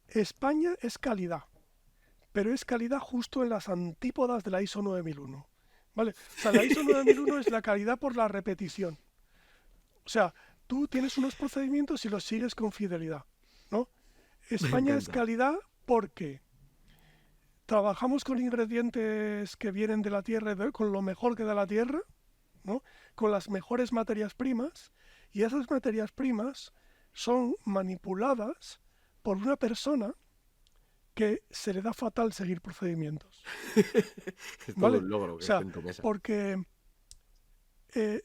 España es calidad, pero es calidad justo en las antípodas de la ISO 9001. ¿Vale? O sea, la ISO 9001 es la calidad por la repetición. O sea, tú tienes unos procedimientos y los sigues con fidelidad, ¿no? Me España es encanta. calidad porque trabajamos con ingredientes que vienen de la tierra, con lo mejor que da la tierra, ¿no? Con las mejores materias primas, y esas materias primas son manipuladas por una persona que se le da fatal seguir procedimientos, Es todo ¿vale? un logro O que esté sea, en tu mesa. porque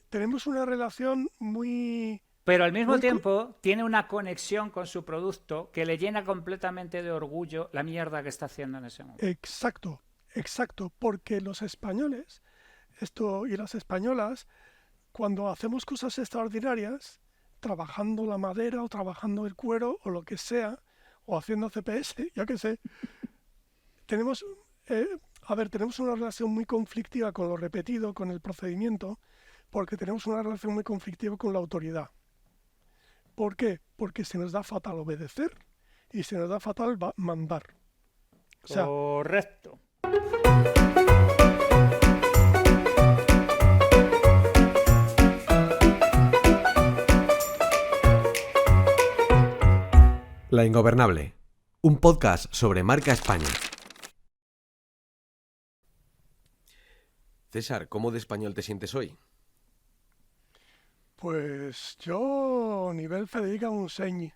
tenemos una relación muy, Pero al mismo muy tiempo tiene una conexión con su producto que le llena completamente de orgullo la mierda que está haciendo en ese momento. exacto, exacto, porque los españoles, esto y las españolas, cuando hacemos cosas extraordinarias, trabajando la madera o trabajando el cuero o lo que sea, o haciendo CPS, ya que sé, tenemos, eh, tenemos una relación muy conflictiva con lo repetido, con el procedimiento, porque tenemos una relación muy conflictiva con la autoridad. ¿Por qué? Porque se nos da fatal obedecer y se nos da fatal mandar. O sea, Correcto. La Ingobernable, un podcast sobre marca España. César, ¿cómo de español te sientes hoy? pues yo, nivel Federica Montseny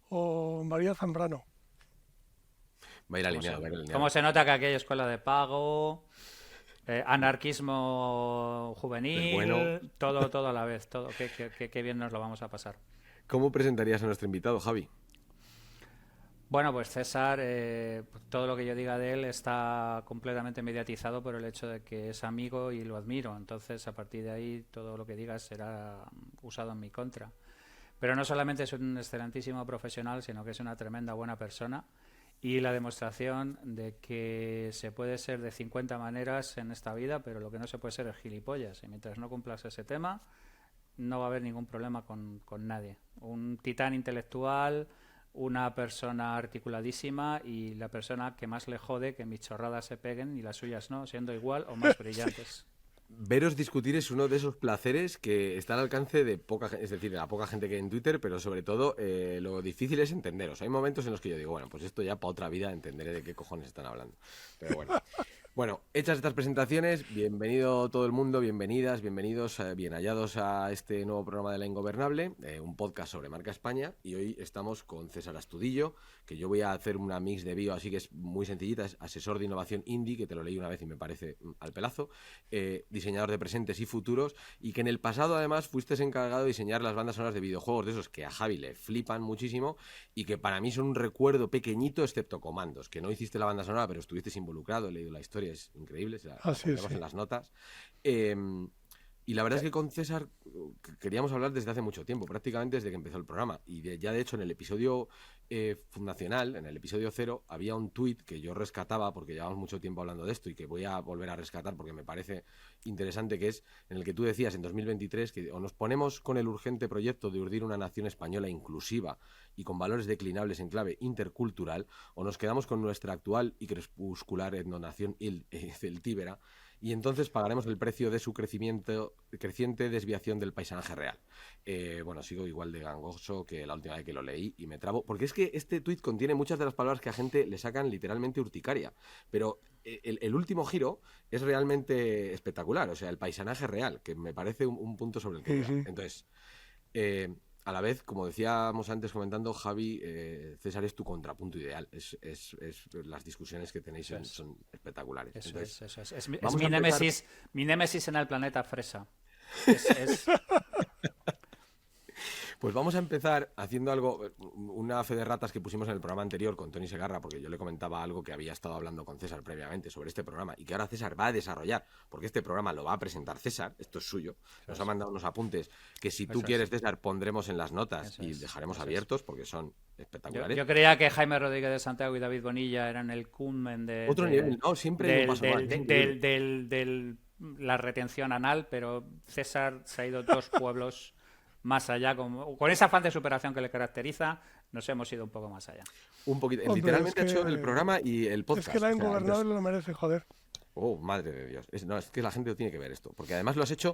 o María Zambrano. Va a ir ¿Cómo se, alineado, va a ir cómo alineado. se nota que aquí hay escuela de pago, anarquismo Del bueno. juvenil, todo a la vez, todo. Qué bien nos lo vamos a pasar. ¿Cómo presentarías a nuestro invitado, Javi? Bueno, pues César, todo lo que yo diga de él está completamente mediatizado por el hecho de que es amigo y lo admiro. Entonces, a partir de ahí, todo lo que digas será usado en mi contra. Pero no solamente es un excelentísimo profesional, sino que es una tremenda buena persona y la demostración de que se puede ser de 50 maneras en esta vida, pero lo que no se puede ser es gilipollas. Y mientras no cumplas ese tema, no va a haber ningún problema con nadie. Un titán intelectual, una persona articuladísima y la persona que más le jode que mis chorradas se peguen y las suyas no, siendo igual o más Sí. brillantes. Veros discutir es uno de esos placeres que está al alcance de poca gente, es decir, de la poca gente que hay en Twitter, pero sobre todo lo difícil es entenderos. Hay momentos en los que yo digo, bueno, pues esto ya para otra vida entenderé de qué cojones están hablando. Pero bueno. Bueno, hechas estas presentaciones, bienvenido todo el mundo, bienvenidas, bienvenidos, bien hallados a este nuevo programa de La Ingobernable, un podcast sobre marca España, y hoy estamos con César Astudillo, que yo voy a hacer una mix de bio, así que es muy sencillita, es asesor de innovación indie, que te lo leí una vez y me parece al pelazo, diseñador de presentes y futuros, y que en el pasado además fuiste encargado de diseñar las bandas sonoras de videojuegos de esos que a Javi le flipan muchísimo y que para mí son un recuerdo pequeñito, excepto Comandos, que no hiciste la banda sonora, pero estuviste involucrado, he leído la historia, es increíble, la Así es, pondremos sí. en las notas. Eh, y la verdad es que con César queríamos hablar desde hace mucho tiempo, prácticamente desde que empezó el programa. Y ya de hecho en el episodio fundacional, en el episodio 0, había un tuit que yo rescataba porque llevamos mucho tiempo hablando de esto y que voy a volver a rescatar porque me parece interesante, que es en el que tú decías en 2023 que o nos ponemos con el urgente proyecto de urdir una nación española inclusiva y con valores declinables en clave intercultural, o nos quedamos con nuestra actual y crepuscular etnonación celtíbera, y entonces pagaremos el precio de su creciente desviación del paisaje real. Bueno, sigo igual de gangoso que la última vez que lo leí y me trabo, porque es que este tuit contiene muchas de las palabras que a gente le sacan literalmente urticaria, pero el último giro es realmente espectacular, o sea, el paisaje real, que me parece un punto sobre el que Sí, voy a... sí. Entonces, a la vez, como decíamos antes comentando, Javi, César es tu contrapunto ideal. Las discusiones que tenéis Eso es. son espectaculares. Eso Entonces, es, eso es vamos a empezar. mi némesis en el planeta fresa. Es Pues vamos a empezar haciendo algo, una fe de ratas que pusimos en el programa anterior con Tony Segarra, porque yo le comentaba algo que había estado hablando con César previamente sobre este programa y que ahora César va a desarrollar, porque este programa lo va a presentar César, esto es suyo, eso nos ha es, mandado unos apuntes que si tú eso es, quieres, César, pondremos en las notas eso y es, dejaremos eso es. abiertos porque son espectaculares. Yo creía que Jaime Rodríguez de Santiago y David Bonilla eran el culmen Otro nivel, no, siempre hay un paso más, es increíble. la retención anal, pero César se ha ido 2 pueblos más allá. Con ese afán de superación que le caracteriza, nos hemos ido un poco más allá. Un poquito. Hombre, Literalmente ha hecho el programa y el es podcast. que la O sea, ingobernable lo merece, joder. oh, madre de Dios. No, es que la gente tiene que ver esto. Porque además lo has hecho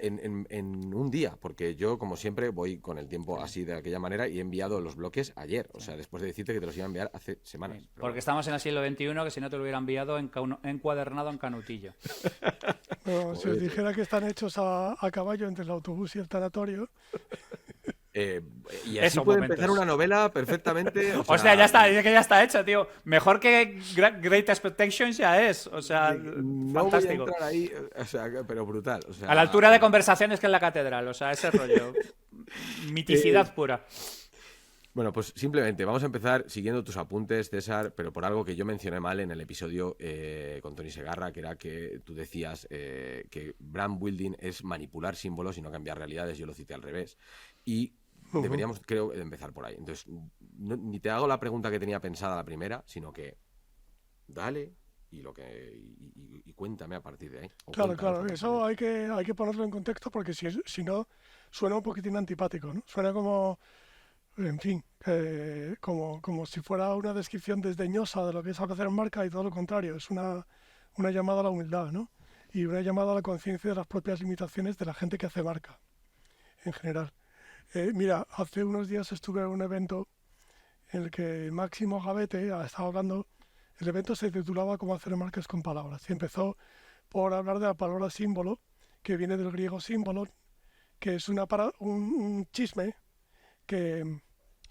en un día. Porque yo, como siempre, voy con el tiempo así de aquella manera y he enviado los bloques ayer. O sea, después de decirte que te los iba a enviar hace semanas. Sí, Pero porque estamos en el siglo XXI, que si no te lo hubiera enviado encuadernado en canutillo. No, si os Joder. dijera que están hechos a caballo entre el autobús y el tanatorio, Eh, y así Eso, puede momentos. empezar una novela perfectamente. O sea, ya está, dice que ya está hecho, tío. Mejor que Great Expectations ya es. O sea, No voy a fantástico. entrar ahí, o sea, pero brutal. O sea, A la altura de conversaciones que en la catedral, o sea, ese rollo. Miticidad pura. Bueno, pues simplemente vamos a empezar siguiendo tus apuntes, César, pero por algo que yo mencioné mal en el episodio con Tony Segarra, que era que tú decías que brand building es manipular símbolos y no cambiar realidades. Yo lo cité al revés. Y deberíamos, creo, empezar por ahí. Entonces, ni te hago la pregunta que tenía pensada la primera, sino que dale y cuéntame a partir de ahí. O claro, cuéntanos a claro, partir de eso ahí. hay que ponerlo en contexto porque si no, suena un poquitín antipático, ¿no? Suena como, en fin, como si fuera una descripción desdeñosa de lo que es hacer marca y todo lo contrario, es una llamada a la humildad, ¿no? Y una llamada a la conciencia de las propias limitaciones de la gente que hace marca, en general. Mira, hace unos días estuve en un evento en el que Máximo Gavete estaba hablando, el evento se titulaba Cómo hacer marcas con palabras y empezó por hablar de la palabra símbolo, que viene del griego símbolo, que es un chisme que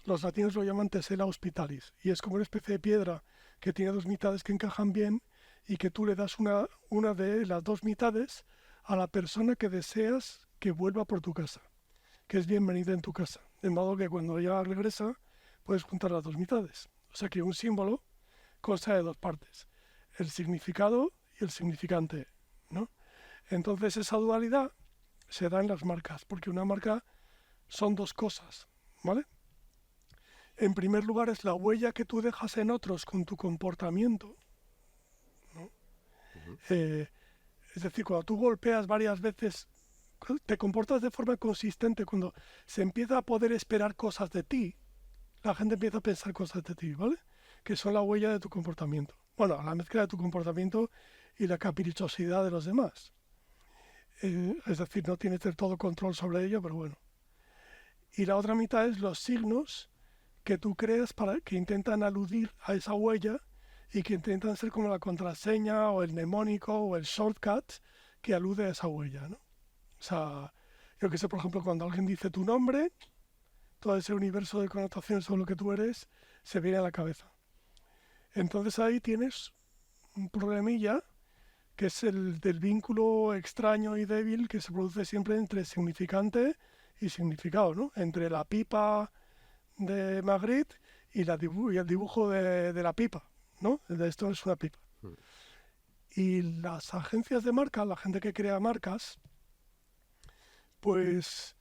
los latinos lo llaman tesela hospitalis, y es como una especie de piedra que tiene dos mitades que encajan bien y que tú le das una de las dos mitades a la persona que deseas que vuelva por tu casa, que es bienvenida en tu casa. De modo que cuando ella regresa, puedes juntar las dos mitades. O sea que un símbolo consta de dos partes, el significado y el significante, ¿no? Entonces esa dualidad se da en las marcas, porque una marca son dos cosas, ¿vale? En primer lugar es la huella que tú dejas en otros con tu comportamiento, ¿no? Ujú. Es decir, cuando tú golpeas varias veces, te comportas de forma consistente, cuando se empieza a poder esperar cosas de ti, la gente empieza a pensar cosas de ti, ¿vale? Que son la huella de tu comportamiento. Bueno, la mezcla de tu comportamiento y la caprichosidad de los demás. Es decir, no tienes del todo control sobre ello, pero bueno. Y la otra mitad es los signos que tú creas que intentan aludir a esa huella y que intentan ser como la contraseña o el mnemónico o el shortcut que alude a esa huella, ¿no? O sea, yo que sé, por ejemplo, cuando alguien dice tu nombre, todo ese universo de connotaciones sobre lo que tú eres se viene a la cabeza. Entonces ahí tienes un problemilla que es el del vínculo extraño y débil que se produce siempre entre significante y significado, ¿no? Entre la pipa de Magritte y el dibujo de la pipa, ¿no? De esto es una pipa. Mm. Y las agencias de marca, la gente que crea marcas, pues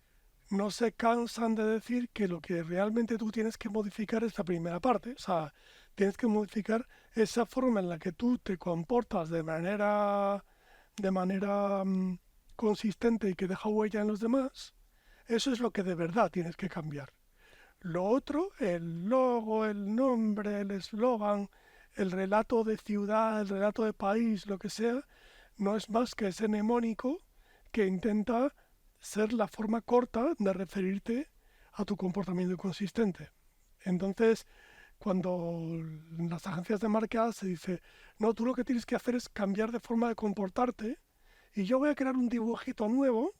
no se cansan de decir que lo que realmente tú tienes que modificar es la primera parte. O sea, tienes que modificar esa forma en la que tú te comportas de manera consistente y que deja huella en los demás. Eso es lo que de verdad tienes que cambiar. Lo otro, el logo, el nombre, el eslogan, el relato de ciudad, el relato de país, lo que sea, no es más que ese mnemónico que intenta ser la forma corta de referirte a tu comportamiento consistente. Entonces, cuando en las agencias de marca se dice, no, tú lo que tienes que hacer es cambiar de forma de comportarte y yo voy a crear un dibujito nuevo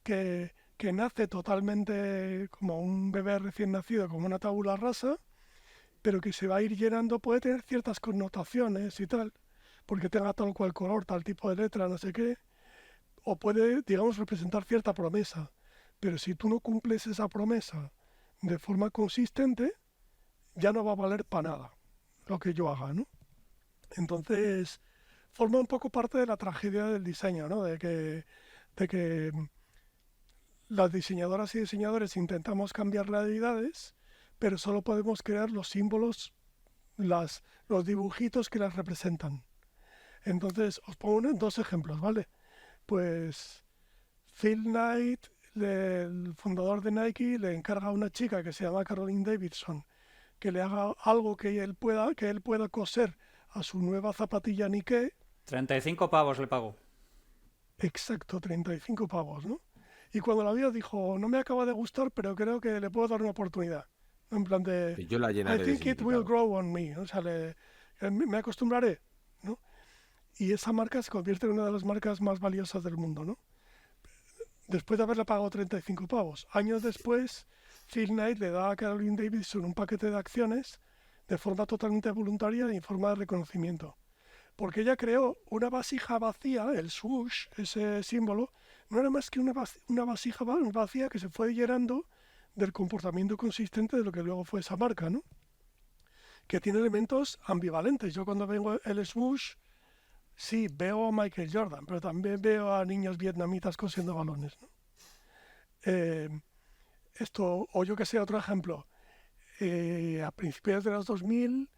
que nace totalmente como un bebé recién nacido, como una tabula rasa, pero que se va a ir llenando, puede tener ciertas connotaciones y tal, porque tenga tal cual color, tal tipo de letra, no sé qué, o puede, digamos, representar cierta promesa. Pero si tú no cumples esa promesa de forma consistente, ya no va a valer para nada lo que yo haga, ¿no? Entonces, forma un poco parte de la tragedia del diseño, ¿no? De que las diseñadoras y diseñadores intentamos cambiar realidades, pero solo podemos crear los símbolos, los dibujitos que las representan. Entonces, os pongo dos ejemplos, ¿vale? Pues Phil Knight, el fundador de Nike, le encarga a una chica que se llama Caroline Davidson que le haga algo que él pueda coser a su nueva zapatilla Nike. 35 pavos le pago. Exacto, 35 pavos, ¿no? Y cuando la vio dijo, no me acaba de gustar, pero creo que le puedo dar una oportunidad. En plan de, Que yo la I llenaré de think it will significado. grow on me. O sea, me acostumbraré, ¿no? Y esa marca se convierte en una de las marcas más valiosas del mundo, ¿no? Después de haberle pagado 35 pavos. Años después, Phil Knight le da a Caroline Davidson un paquete de acciones de forma totalmente voluntaria y en forma de reconocimiento. Porque ella creó una vasija vacía, el swoosh, ese símbolo, no era más que una vasija vacía que se fue llenando del comportamiento consistente de lo que luego fue esa marca, ¿no? Que tiene elementos ambivalentes. Yo cuando veo el swoosh, sí, veo a Michael Jordan, pero también veo a niños vietnamitas cosiendo balones, ¿no? Eh, o yo que sé, otro ejemplo. A principios de los 2000,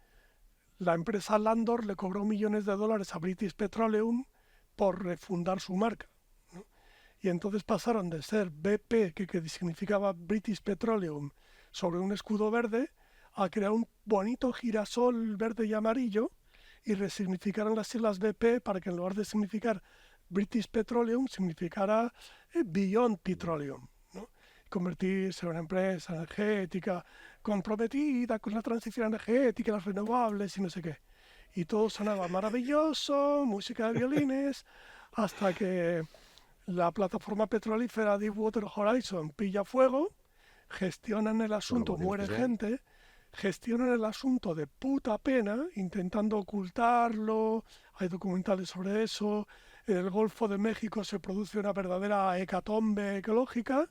la empresa Landor le cobró millones de dólares a British Petroleum por refundar su marca, ¿no? Y entonces pasaron de ser BP, que significaba British Petroleum, sobre un escudo verde, a crear un bonito girasol verde y amarillo, y resignificaron las siglas BP para que en lugar de significar British Petroleum significara Beyond Petroleum, ¿no? Convertirse en una empresa energética comprometida con la transición energética, las renovables y no sé qué. Y todo sonaba maravilloso, música de violines, hasta que la plataforma petrolífera Deepwater Horizon pilla fuego, gestionan el Por los asunto, motivos que muere sean. gente, gestionan el asunto de puta pena, intentando ocultarlo, hay documentales sobre eso, en el Golfo de México se produce una verdadera hecatombe ecológica,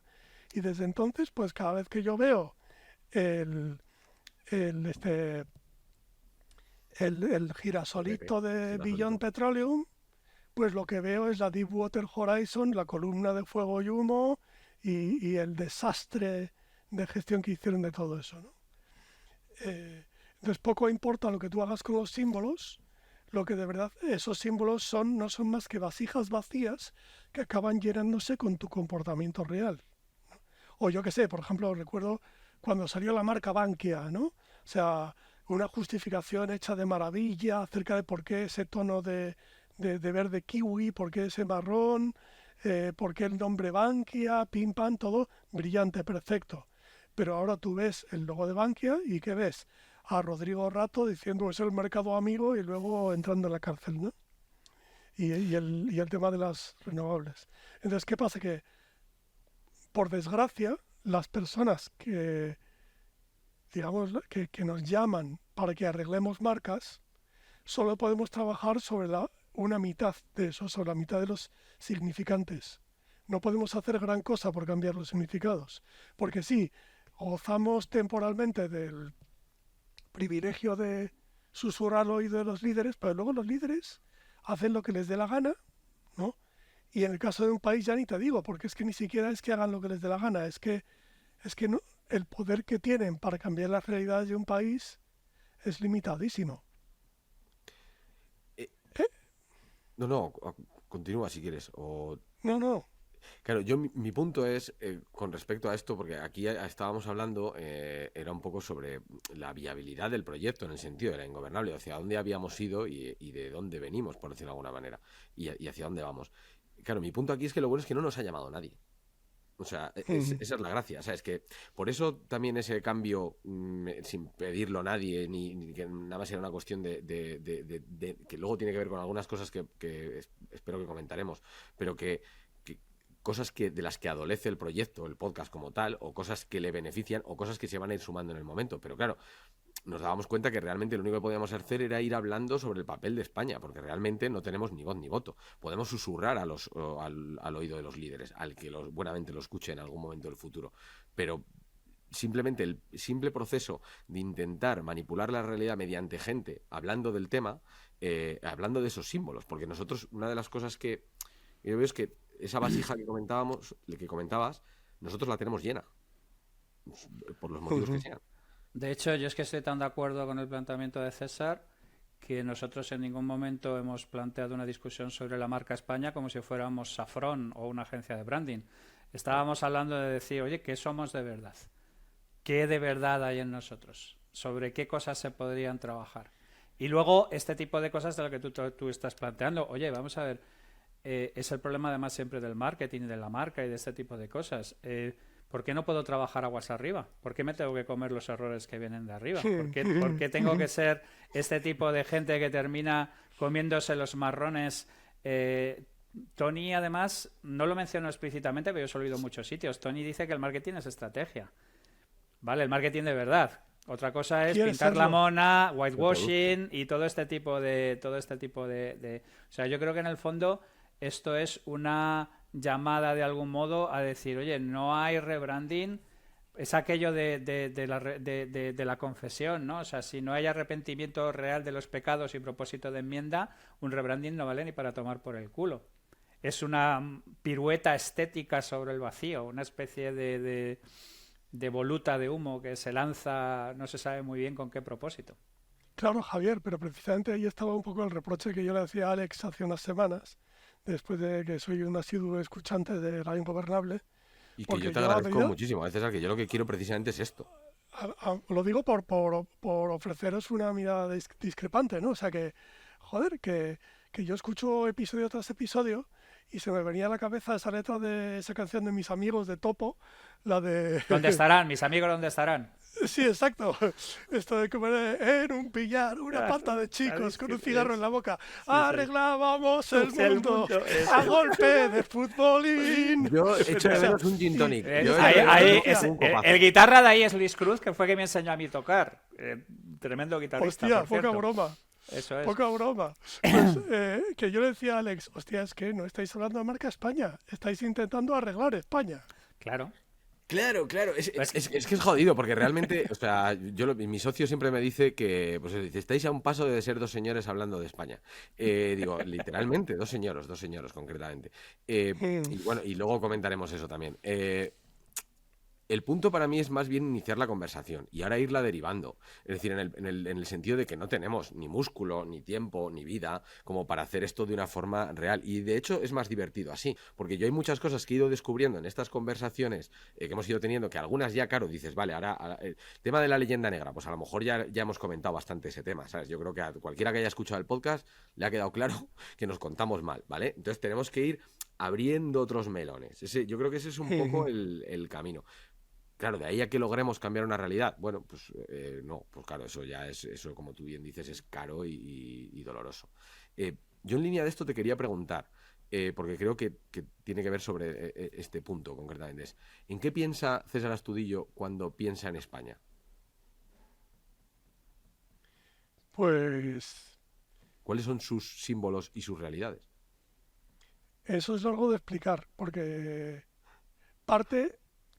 y desde entonces, pues cada vez que yo veo el, el, este, el El BP, girasolito de Beyond girasolito. Petroleum, pues lo que veo es la Deepwater Horizon, la columna de fuego y humo y el desastre de gestión que hicieron de todo eso, ¿no? Entonces poco importa lo que tú hagas con los símbolos, lo que de verdad esos símbolos no son más que vasijas vacías que acaban llenándose con tu comportamiento real. O yo qué sé, por ejemplo, recuerdo cuando salió la marca Bankia, ¿no? O sea, una justificación hecha de maravilla acerca de por qué ese tono de verde kiwi, por qué ese marrón, por qué el nombre Bankia, pim pam, todo brillante, perfecto. Pero ahora tú ves el logo de Bankia y ¿qué ves? A Rodrigo Rato diciendo es el mercado amigo y luego entrando en la cárcel, ¿no? Y el tema de las renovables. Entonces, ¿qué pasa? Que, por desgracia, las personas que, digamos, que nos llaman para que arreglemos marcas, solo podemos trabajar sobre una mitad de eso, sobre la mitad de los significantes. No podemos hacer gran cosa por cambiar los significados. Porque sí, gozamos temporalmente del privilegio de susurrar al oído de los líderes, pero luego los líderes hacen lo que les dé la gana, ¿no? Y en el caso de un país ya ni te digo, porque es que ni siquiera es que hagan lo que les dé la gana, es que no, el poder que tienen para cambiar las realidades de un país es limitadísimo. Eh, ¿Eh? no, no, continúa si quieres. No, no. Claro, mi punto es, con respecto a esto, porque aquí estábamos hablando, era un poco sobre la viabilidad del proyecto, en el sentido de la ingobernable, hacia dónde habíamos ido y de dónde venimos, por decirlo de alguna manera, y hacia dónde vamos. Claro, mi punto aquí es que lo bueno es que no nos ha llamado nadie. O sea, esa es la gracia. O sea, es que por eso también ese cambio, sin pedirlo a nadie, ni que nada más era una cuestión que luego tiene que ver con algunas cosas que espero que comentaremos, pero que cosas de las que adolece el proyecto, el podcast como tal, o cosas que le benefician, o cosas que se van a ir sumando en el momento. Pero claro, nos dábamos cuenta que realmente lo único que podíamos hacer era ir hablando sobre el papel de España, porque realmente no tenemos ni voz ni voto. Podemos susurrar al oído de los líderes, al que buenamente lo escuche en algún momento del futuro. Pero simplemente el simple proceso de intentar manipular la realidad mediante gente hablando del tema, hablando de esos símbolos, porque nosotros, una de las cosas que yo veo es que esa vasija que comentabas, nosotros la tenemos llena, por los motivos que sean. De hecho, yo es que estoy tan de acuerdo con el planteamiento de César que nosotros en ningún momento hemos planteado una discusión sobre la marca España como si fuéramos Safrón o una agencia de branding. Estábamos hablando de decir, oye, ¿qué somos de verdad? ¿Qué de verdad hay en nosotros? sobre qué cosas se podrían trabajar. Y luego este tipo de cosas de lo que tú estás planteando. Oye, vamos a ver, es el problema además siempre del marketing, de la marca y de este tipo de cosas. ¿Por qué no puedo trabajar aguas arriba? ¿Por qué me tengo que comer los errores que vienen de arriba? ¿Por qué tengo que ser este tipo de gente que termina comiéndose los marrones? Tony, además, no lo menciono explícitamente, pero yo he oído en muchos sitios. Tony dice que el marketing es estrategia. ¿Vale? El marketing de verdad. Otra cosa es pintar la mona, whitewashing y todo este tipo de... O sea, yo creo que en el fondo esto es una llamada de algún modo a decir, oye, no hay rebranding, es aquello de la confesión, ¿no? O sea, si no hay arrepentimiento real de los pecados y propósito de enmienda, un rebranding no vale ni para tomar por el culo. Es una pirueta estética sobre el vacío, una especie de voluta de humo que se lanza, no se sabe muy bien con qué propósito. Claro, Javier, pero precisamente ahí estaba un poco el reproche que yo le hacía a Alex hace unas semanas, después de que soy un asiduo escuchante de Radio Ingobernable. Y que yo te agradezco muchísimo, César, que yo lo que quiero precisamente es esto. Lo digo por ofreceros una mirada discrepante, ¿no? O sea que, joder, que yo escucho episodio tras episodio y se me venía a la cabeza esa letra de esa canción de Mis Amigos de Topo, la de... ¿Dónde estarán? ¿Mis amigos dónde estarán? Sí, exacto. Esto de comer en un billar, una pata de chicos con un cigarro en la boca. Arreglábamos el mundo a golpe de futbolín. Yo he hecho de menos un gin tonic. El guitarra de ahí es Luis Cruz, que fue que me enseñó a mí tocar. Tremendo guitarrista. Hostia, poca broma. Eso es. Poca broma. Pues, que yo le decía a Alex, hostia, es que no estáis hablando de marca España, estáis intentando arreglar España. Claro. Claro, es que es jodido, porque realmente, o sea, mi socio siempre me dice que, pues estáis a un paso de ser dos señores hablando de España. Digo, literalmente, dos señoros concretamente. Y bueno, y luego comentaremos eso también. El punto para mí es más bien iniciar la conversación y ahora irla derivando. Es decir, en el sentido de que no tenemos ni músculo, ni tiempo, ni vida como para hacer esto de una forma real. Y de hecho es más divertido así, porque yo hay muchas cosas que he ido descubriendo en estas conversaciones que hemos ido teniendo, que algunas ya, claro, dices, vale, ahora el tema de la leyenda negra, pues a lo mejor ya hemos comentado bastante ese tema, ¿sabes? Yo creo que a cualquiera que haya escuchado el podcast le ha quedado claro que nos contamos mal, ¿vale? Entonces tenemos que ir abriendo otros melones. Yo creo que ese es un poco el camino. Claro, de ahí a que logremos cambiar una realidad, bueno, pues no, pues claro, eso como tú bien dices, es caro y doloroso. Yo en línea de esto te quería preguntar, porque creo que tiene que ver sobre este punto concretamente, ¿en qué piensa César Astudillo cuando piensa en España? Pues... ¿Cuáles son sus símbolos y sus realidades? Eso es algo de explicar, porque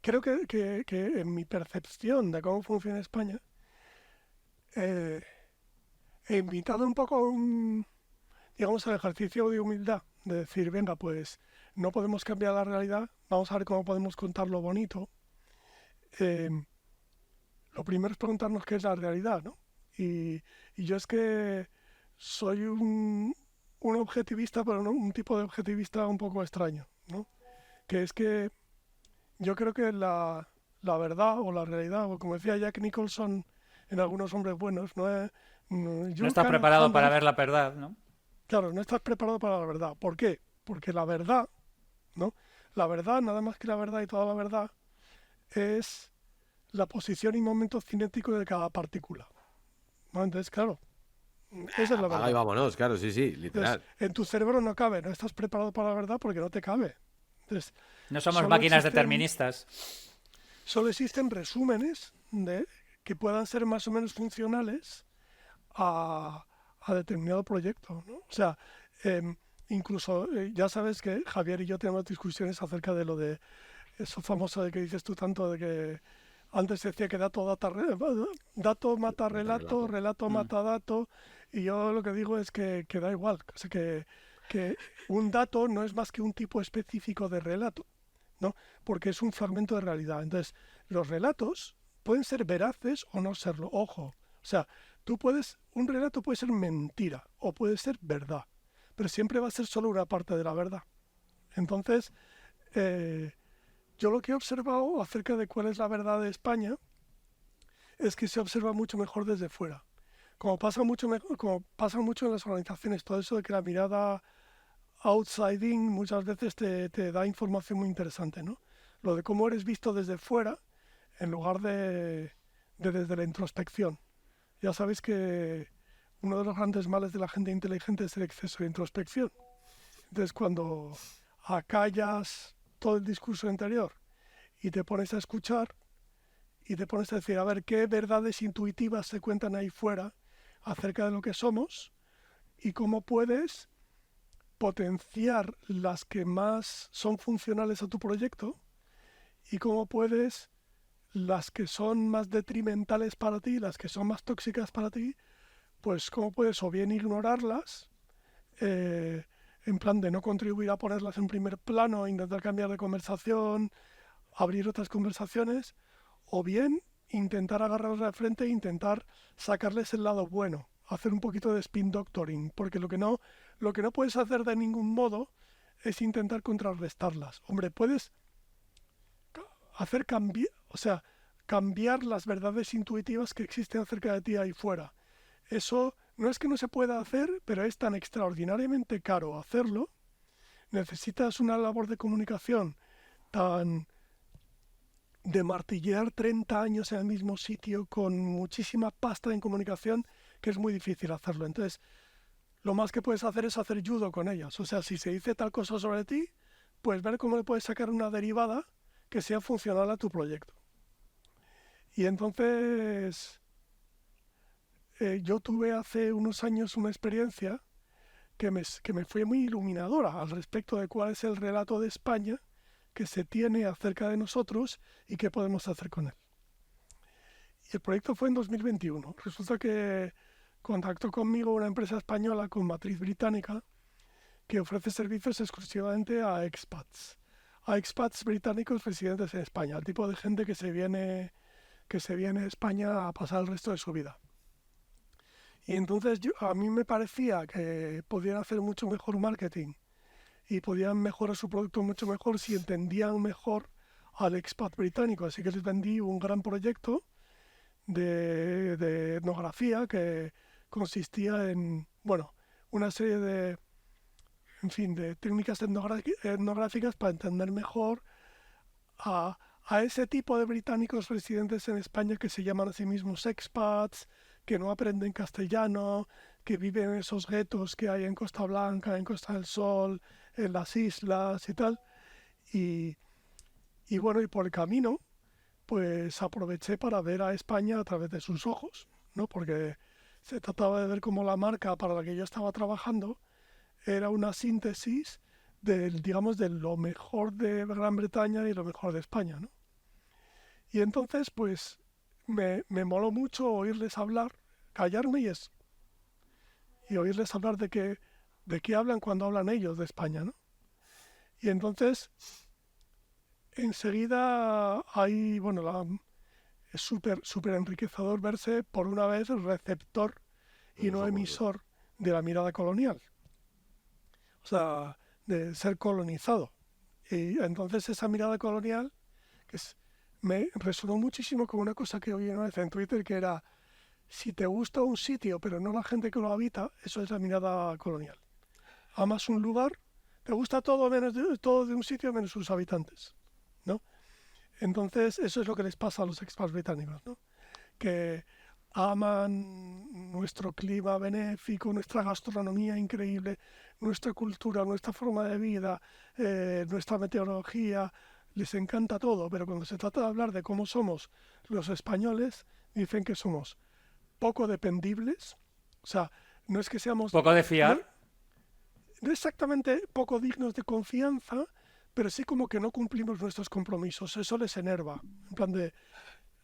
creo que en mi percepción de cómo funciona España, he invitado un poco digamos, al ejercicio de humildad, de decir, venga, pues no podemos cambiar la realidad, vamos a ver cómo podemos contar lo bonito. Lo primero es preguntarnos qué es la realidad, ¿no? Y yo es que soy un objetivista, pero un tipo de objetivista un poco extraño, ¿no? Que es que yo creo que la verdad o la realidad, o como decía Jack Nicholson en Algunos Hombres Buenos, no estás preparado para ver la verdad, ¿no? Claro, no estás preparado para la verdad. ¿Por qué? Porque la verdad, ¿no? La verdad, nada más que la verdad y toda la verdad, es la posición y momento cinético de cada partícula, ¿no? Entonces, claro, esa es la verdad. Ahí vámonos, claro, sí, literal. Entonces, en tu cerebro no cabe, no estás preparado para la verdad porque no te cabe. Entonces, no somos máquinas deterministas. Solo existen resúmenes que puedan ser más o menos funcionales a determinado proyecto, ¿no? O sea, incluso ya sabes que Javier y yo tenemos discusiones acerca de lo de eso famoso de que dices tú tanto de que antes se decía que dato mata relato, relato mata dato, y yo lo que digo es que da igual, o sea, que un dato no es más que un tipo específico de relato, ¿no? Porque es un fragmento de realidad. Entonces, los relatos pueden ser veraces o no serlo, ojo. O sea, un relato puede ser mentira o puede ser verdad, pero siempre va a ser solo una parte de la verdad. Entonces, yo lo que he observado acerca de cuál es la verdad de España es que se observa mucho mejor desde fuera. Como pasa mucho en las organizaciones, todo eso de que la mirada outside-in muchas veces te da información muy interesante, ¿no? Lo de cómo eres visto desde fuera en lugar de desde la introspección. Ya sabéis que uno de los grandes males de la gente inteligente es el exceso de introspección. Entonces, cuando acallas todo el discurso interior y te pones a escuchar y te pones a decir, a ver, qué verdades intuitivas se cuentan ahí fuera acerca de lo que somos y cómo puedes potenciar las que más son funcionales a tu proyecto y cómo puedes las que son más detrimentales para ti, las que son más tóxicas para ti, pues cómo puedes o bien ignorarlas, en plan de no contribuir a ponerlas en primer plano, intentar cambiar de conversación, abrir otras conversaciones, o bien intentar agarrarlas de frente e intentar sacarles el lado bueno, hacer un poquito de spin doctoring, porque lo que no puedes hacer de ningún modo es intentar contrarrestarlas. Hombre, puedes hacer cambiar las verdades intuitivas que existen acerca de ti ahí fuera. Eso no es que no se pueda hacer, pero es tan extraordinariamente caro hacerlo. Necesitas una labor de comunicación tan de martillear 30 años en el mismo sitio con muchísima pasta en comunicación que es muy difícil hacerlo. Entonces, lo más que puedes hacer es hacer judo con ellas. O sea, si se dice tal cosa sobre ti, pues ver cómo le puedes sacar una derivada que sea funcional a tu proyecto. Y entonces, yo tuve hace unos años una experiencia que me fue muy iluminadora al respecto de cuál es el relato de España que se tiene acerca de nosotros y qué podemos hacer con él. Y el proyecto fue en 2021. Resulta que contactó conmigo una empresa española con matriz británica que ofrece servicios exclusivamente a expats británicos residentes en España, el tipo de gente que se viene a España a pasar el resto de su vida. Y entonces a mí me parecía que podían hacer mucho mejor marketing y podían mejorar su producto mucho mejor si entendían mejor al expat británico. Así que les vendí un gran proyecto de etnografía que consistía en, una serie de técnicas etnográficas para entender mejor a ese tipo de británicos residentes en España que se llaman a sí mismos expats, que no aprenden castellano, que viven en esos guetos que hay en Costa Blanca, en Costa del Sol, en las islas y tal. Y por el camino, pues aproveché para ver a España a través de sus ojos, ¿no? Porque se trataba de ver cómo la marca para la que yo estaba trabajando era una síntesis de lo mejor de Gran Bretaña y lo mejor de España, ¿no? Y entonces, pues, me moló mucho oírles hablar, callarme y oírles hablar de qué hablan cuando hablan ellos de España, ¿no? Y entonces, enseguida es súper enriquecedor verse por una vez receptor y no emisor de la mirada colonial. O sea, de ser colonizado. Y entonces esa mirada colonial me resonó muchísimo con una cosa que oí una vez en Twitter, que era: si te gusta un sitio pero no la gente que lo habita, eso es la mirada colonial. Amas un lugar, te gusta todo de un sitio menos sus habitantes, ¿no? Entonces eso es lo que les pasa a los expats británicos, ¿no? Que aman nuestro clima benéfico, nuestra gastronomía increíble, nuestra cultura, nuestra forma de vida, nuestra meteorología, les encanta todo, pero cuando se trata de hablar de cómo somos los españoles, dicen que somos poco dependibles, o sea, no es que seamos... Poco de fiar. No exactamente poco dignos de confianza, pero sí como que no cumplimos nuestros compromisos, eso les enerva, en plan de...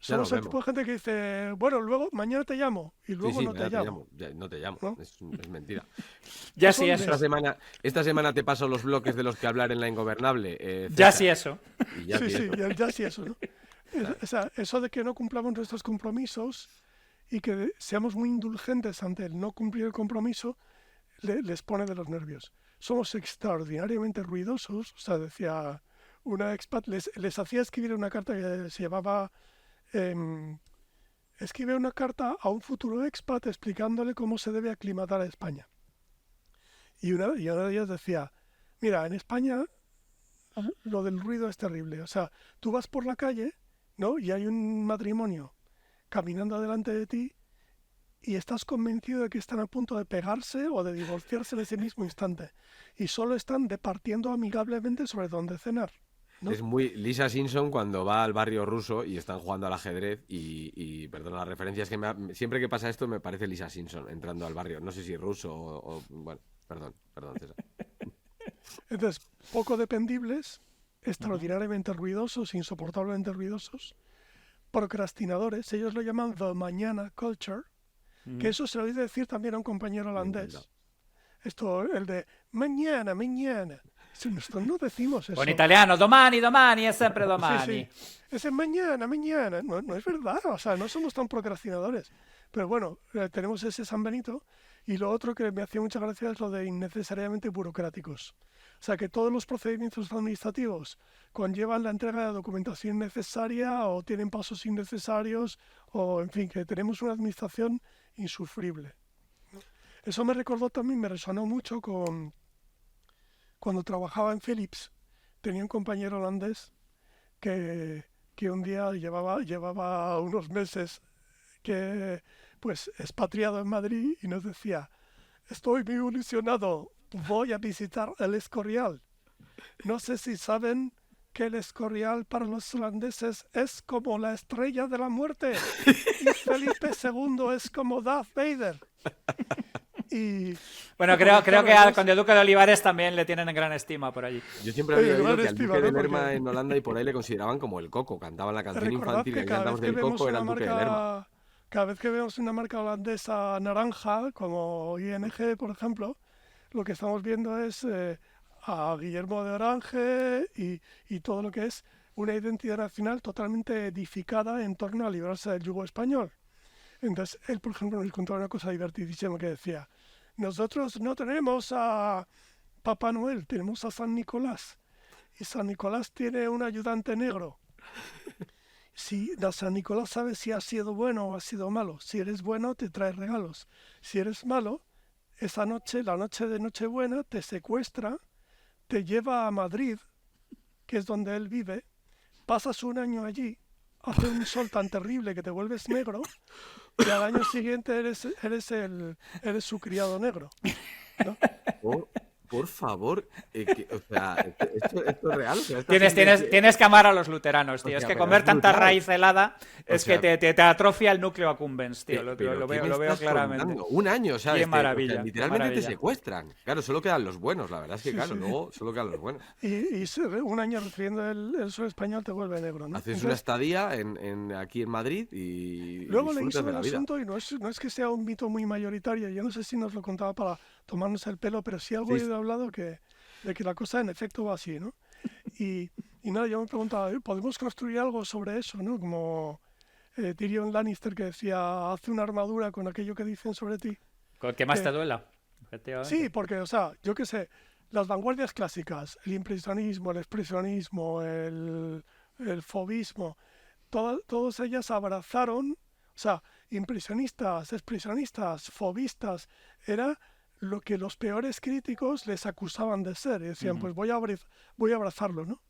Somos el tipo de gente que dice, bueno, luego mañana te llamo y luego no te llamo. No te llamo, ¿no? Es mentira. Ya sí eso. Esta semana te paso los bloques de los que hablar en La Ingobernable. Ya sí eso. Ya sí eso, ¿no? O sea, eso de que no cumplamos nuestros compromisos y que seamos muy indulgentes ante el no cumplir el compromiso, les pone de los nervios. Somos extraordinariamente ruidosos, o sea, decía una expat, les hacía escribir una carta que se llamaba escribe una carta a un futuro expat explicándole cómo se debe aclimatar a España. Y una de ellas decía, mira, en España lo del ruido es terrible. O sea, tú vas por la calle, ¿no? Y hay un matrimonio caminando delante de ti y estás convencido de que están a punto de pegarse o de divorciarse en ese mismo instante. Y solo están departiendo amigablemente sobre dónde cenar, ¿no? Es muy Lisa Simpson cuando va al barrio ruso y están jugando al ajedrez perdona la referencia, es que siempre que pasa esto me parece Lisa Simpson entrando al barrio, no sé si ruso bueno, perdón César. Entonces, poco dependibles, extraordinariamente ruidosos, insoportablemente ruidosos, procrastinadores, ellos lo llaman the mañana culture, que eso se lo oí decir también a un compañero holandés. Esto, el de mañana. Nosotros no decimos eso. O en italiano, domani, es sempre domani. Sí. Ese mañana. No es verdad, o sea, no somos tan procrastinadores. Pero bueno, tenemos ese San Benito. Y lo otro que me hacía mucha gracia es lo de innecesariamente burocráticos. O sea, que todos los procedimientos administrativos conllevan la entrega de documentación necesaria o tienen pasos innecesarios o, en fin, que tenemos una administración insufrible. Eso me resonó mucho con cuando trabajaba en Philips. Tenía un compañero holandés que un día llevaba unos meses que pues expatriado en Madrid y nos decía, estoy muy ilusionado, voy a visitar el Escorial. No sé si saben que el Escorial para los holandeses es como la estrella de la muerte y Felipe II es como Darth Vader. Bueno, creo que al conde duque de Olivares también le tienen en gran estima por allí. Yo siempre había oído que al duque de Lerma en Holanda y por ahí le consideraban como el Coco. Cantaban la canción infantil que cantamos del Coco, era el duque de Lerma. Cada vez que vemos una marca holandesa naranja, como ING, por ejemplo, lo que estamos viendo es a Guillermo de Orange y todo lo que es una identidad nacional totalmente edificada en torno a librarse del yugo español. Entonces, él, por ejemplo, nos contaba una cosa divertidísima que decía, nosotros no tenemos a Papá Noel, tenemos a San Nicolás. Y San Nicolás tiene un ayudante negro. Si San Nicolás sabe si has sido bueno o has sido malo. Si eres bueno, te trae regalos. Si eres malo, esa noche, la noche de Nochebuena, te secuestra, te lleva a Madrid, que es donde él vive, pasas un año allí, hace un sol tan terrible que te vuelves negro, y al año siguiente eres su criado negro, ¿no? Por favor, o sea, esto es real. O sea, tienes que amar a los luteranos, tío. O sea, es que comer tanta raíz helada es que te atrofia el núcleo accumbens, tío. Lo veo claramente. Contando? Un año, ¿sabes? Qué maravilla. O sea, literalmente te secuestran. Claro, solo quedan los buenos, la verdad es que claro, luego solo quedan los buenos. Y un año recibiendo el sol español te vuelve negro, ¿no? Haces una estadía aquí en Madrid y luego leí sobre el asunto y no es que sea un mito muy mayoritario. Yo no sé si nos lo contaba para tomarnos el pelo, pero sí algo he hablado de que la cosa en efecto va así, ¿no? Y nada, yo me preguntaba, ¿podemos construir algo sobre eso, ¿no? Como Tyrion Lannister que decía, hace una armadura con aquello que dicen sobre ti. Con que más te duela. Sí, porque, o sea, yo qué sé, las vanguardias clásicas, el impresionismo, el expresionismo, el fauvismo, todas ellas abrazaron, o sea, impresionistas, expresionistas, fauvistas, era lo que los peores críticos les acusaban de ser. Y decían, pues voy a abrazarlo, ¿no?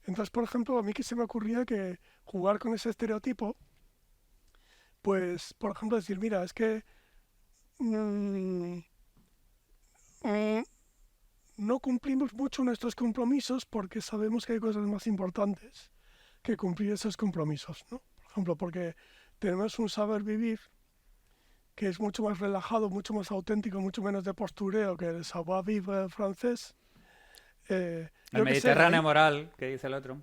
Entonces, por ejemplo, a mí que se me ocurría que jugar con ese estereotipo, pues, por ejemplo, decir, mira, es que no cumplimos mucho nuestros compromisos porque sabemos que hay cosas más importantes que cumplir esos compromisos, ¿no? Por ejemplo, porque tenemos un saber vivir que es mucho más relajado, mucho más auténtico, mucho menos de postureo que el savoir-vivre francés. El Mediterráneo moral, que dice el otro.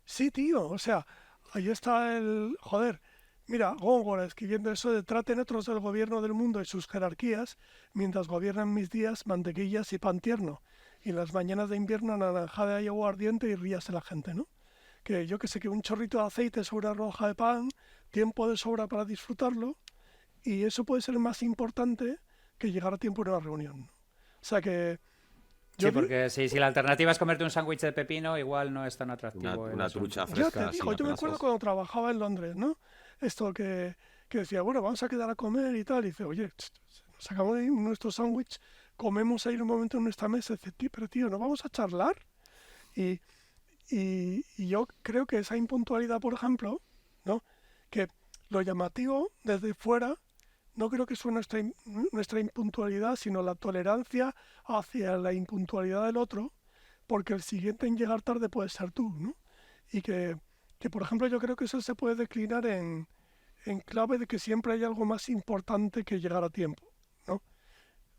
Sí, tío, o sea, ahí está joder, mira, Góngora escribiendo eso de traten otros del gobierno del mundo y sus jerarquías, mientras gobiernan mis días mantequillas y pan tierno, y las mañanas de invierno naranjada y agua ardiente y ríase la gente, ¿no? Que yo que sé, que un chorrito de aceite sobre una roja de pan, tiempo de sobra para disfrutarlo, y eso puede ser más importante que llegar a tiempo en una reunión. O sea que... Sí, porque si la alternativa es comerte un sándwich de pepino, igual no es tan atractivo. Una trucha fresca. Yo me acuerdo cuando trabajaba en Londres, ¿no? esto que decía, bueno, vamos a quedar a comer y tal. Y dice, oye, sacamos ahí nuestro sándwich, comemos ahí un momento en nuestra mesa. Y dice, tío, pero tío, ¿no vamos a charlar? Y, y yo creo que esa impuntualidad, por ejemplo, ¿no? Que lo llamativo desde fuera, no creo que sea nuestra impuntualidad, sino la tolerancia hacia la impuntualidad del otro, porque el siguiente en llegar tarde puede ser tú, ¿no? Y que por ejemplo, yo creo que eso se puede declinar en clave de que siempre hay algo más importante que llegar a tiempo, ¿no?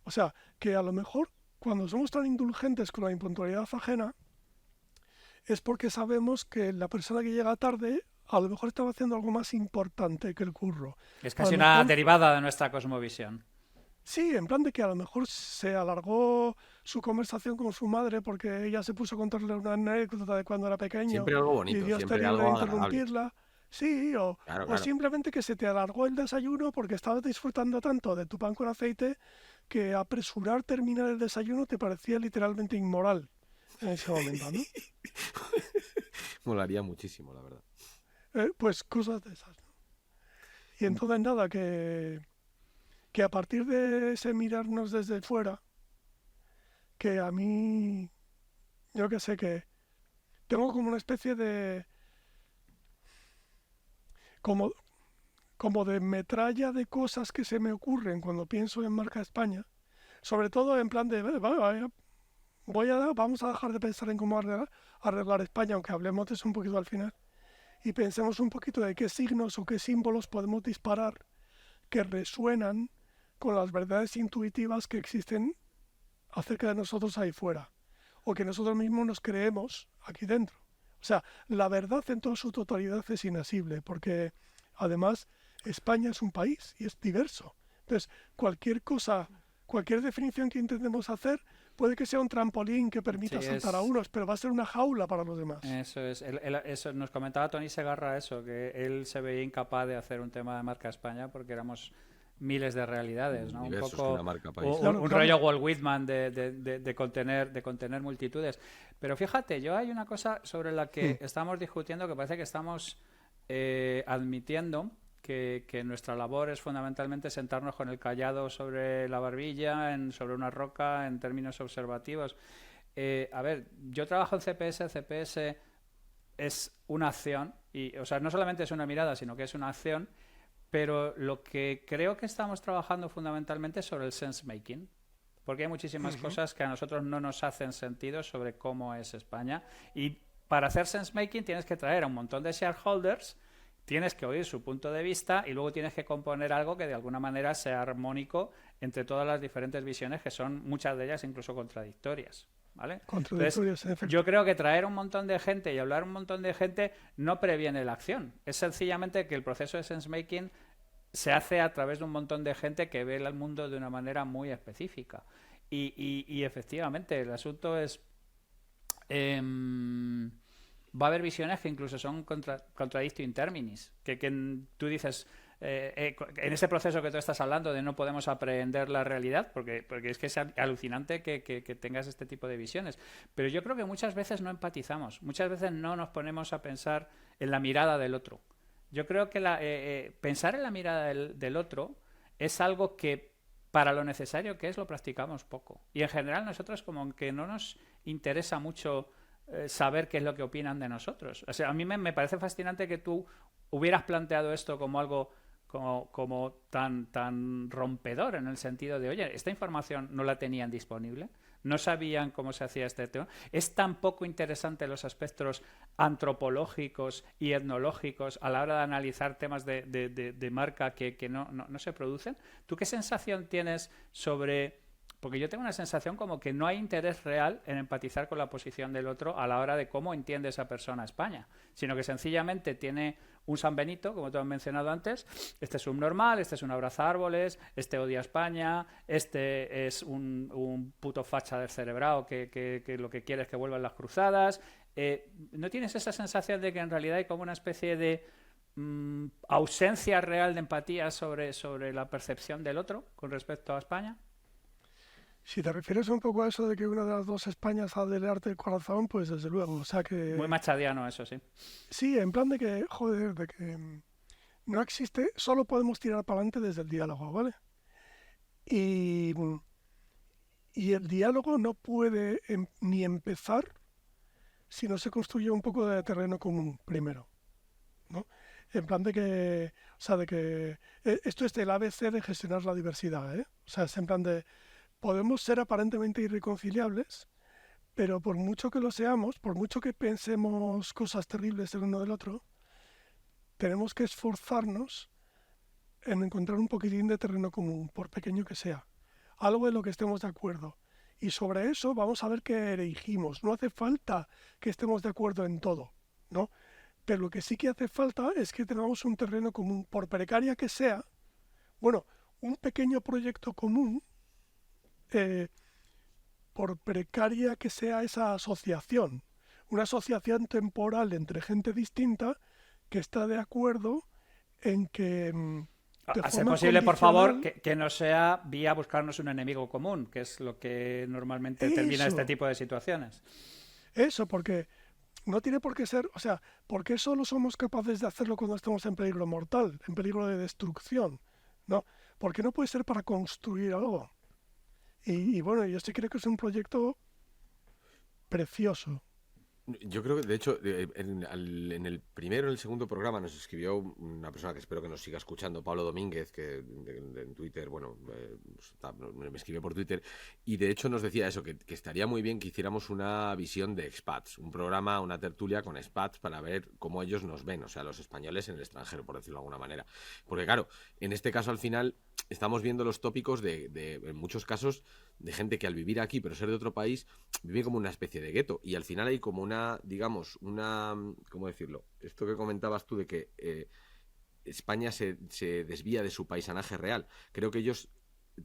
O sea, que a lo mejor cuando somos tan indulgentes con la impuntualidad ajena, es porque sabemos que la persona que llega tarde a lo mejor estaba haciendo algo más importante que el curro. Es A casi lo una mejor, derivada de nuestra cosmovisión. sí, en plan de que a lo mejor se alargó su conversación con su madre porque ella se puso a contarle una anécdota de cuando era pequeño Siempre algo y bonito, Dios te siempre libre de algo agradable. interrumpirla. Sí, Claro, o claro. simplemente que se te alargó el desayuno porque estabas disfrutando tanto de tu pan con aceite que apresurar terminar el desayuno te parecía literalmente inmoral en ese momento, ¿no? Molaría muchísimo, la verdad. Pues cosas de esas, ¿no? Y entonces nada, que a partir de ese mirarnos desde fuera, que a mí, yo que sé, que tengo como una especie de, como, como de metralla de cosas que se me ocurren cuando pienso en Marca España, sobre todo en plan de, vamos a dejar de pensar en cómo arreglar España, aunque hablemos de eso un poquito al final, y pensemos un poquito de qué signos o qué símbolos podemos disparar que resuenan con las verdades intuitivas que existen acerca de nosotros ahí fuera, o que nosotros mismos nos creemos aquí dentro. O sea, la verdad en toda su totalidad es inasible, porque además España es un país y es diverso. Entonces, cualquier cosa, cualquier definición que intentemos hacer puede que sea un trampolín que Sí, permita saltar a unos, pero va a ser una jaula para los demás. eso es. Eso, nos comentaba Tony Segarra eso, que él se veía incapaz de hacer un tema de marca España porque éramos miles de realidades, ¿no? Un Diversos que poco una marca país. Claro, un claro. rollo Walt Whitman de contener multitudes. Pero fíjate, yo hay una cosa sobre la que estamos discutiendo que parece que estamos admitiendo que nuestra labor es fundamentalmente sentarnos con el callado sobre la barbilla, sobre una roca, en términos observativos. A ver, yo trabajo en CPS, CPS es una acción, y, o sea, no solamente es una mirada, sino que es una acción, pero lo que creo que estamos trabajando fundamentalmente es sobre el sense making, porque hay muchísimas cosas que a nosotros no nos hacen sentido sobre cómo es España, y para hacer sense making tienes que traer a un montón de shareholders, tienes que oír su punto de vista y luego tienes que componer algo que de alguna manera sea armónico entre todas las diferentes visiones, que son muchas de ellas incluso contradictorias, ¿vale? Contradictorias, en efecto. Yo creo que traer un montón de gente y hablar un montón de gente no previene la acción. Es sencillamente que el proceso de sense-making se hace a través de un montón de gente que ve el mundo de una manera muy específica. Y efectivamente, el asunto es... va a haber visiones que incluso son contradictio in terminis, que tú dices, en ese proceso que tú estás hablando de no podemos aprehender la realidad, porque es que es alucinante que tengas este tipo de visiones, pero yo creo que muchas veces no empatizamos, muchas veces no nos ponemos a pensar en la mirada del otro. Yo creo que pensar en la mirada del otro es algo que para lo necesario que es lo practicamos poco, y en general nosotros como que no nos interesa mucho saber qué es lo que opinan de nosotros. O sea, a mí me parece fascinante que tú hubieras planteado esto como algo como tan rompedor, en el sentido de, oye, esta información no la tenían disponible, no sabían cómo se hacía este tema. Es tan poco interesante los aspectos antropológicos y etnológicos a la hora de analizar temas de marca que no se producen. ¿Tú qué sensación tienes sobre...? Porque yo tengo una sensación como que no hay interés real en empatizar con la posición del otro a la hora de cómo entiende esa persona España, sino que sencillamente tiene un San Benito, como tú has mencionado antes, este es un normal, este es un abrazaárboles, este odia a España, este es un puto facha descerebrado que lo que quiere es que vuelvan las cruzadas. ¿No tienes esa sensación de que en realidad hay como una especie de ausencia real de empatía sobre la percepción del otro con respecto a España? Si te refieres un poco a eso de que una de las dos Españas ha de leerte el corazón, pues desde luego, o sea que... Muy machadiano eso, sí. Sí, en plan de que, joder, no existe, solo podemos tirar para adelante desde el diálogo, ¿vale? Y, y el diálogo no puede ni empezar si no se construye un poco de terreno común primero, ¿no? En plan de que, o sea, de que esto es el ABC de gestionar la diversidad, ¿eh? O sea, es en plan de, podemos ser aparentemente irreconciliables, pero por mucho que lo seamos, por mucho que pensemos cosas terribles el uno del otro, tenemos que esforzarnos en encontrar un poquitín de terreno común, por pequeño que sea, algo en lo que estemos de acuerdo. Y sobre eso vamos a ver qué elegimos. No hace falta que estemos de acuerdo en todo, ¿no? Pero lo que sí que hace falta es que tengamos un terreno común, por precaria que sea, bueno, un pequeño proyecto común, eh, por precaria que sea esa asociación, una asociación temporal entre gente distinta que está de acuerdo en que de A ser forma posible, por favor, condicional, que no sea vía buscarnos un enemigo común, que es lo que normalmente termina este eso, tipo de situaciones. porque no tiene por qué ser, o sea, ¿por qué solo somos capaces de hacerlo cuando estamos en peligro mortal, en peligro de destrucción? ¿No? Porque no puede ser para construir algo. Y bueno, yo sí creo que es un proyecto precioso. Yo creo que, de hecho, en el primero y el segundo programa nos escribió una persona que espero que nos siga escuchando, Pablo Domínguez, que en Twitter, bueno, me escribió por Twitter, y de hecho nos decía eso, que estaría muy bien que hiciéramos una visión de expats, un programa, una tertulia con expats para ver cómo ellos nos ven, o sea, los españoles en el extranjero, por decirlo de alguna manera. Porque claro, en este caso al final estamos viendo los tópicos en muchos casos, de gente que al vivir aquí, pero ser de otro país, vive como una especie de gueto. Y al final hay como digamos, ¿cómo decirlo? Esto que comentabas tú de que España se desvía de su paisanaje real. Creo que ellos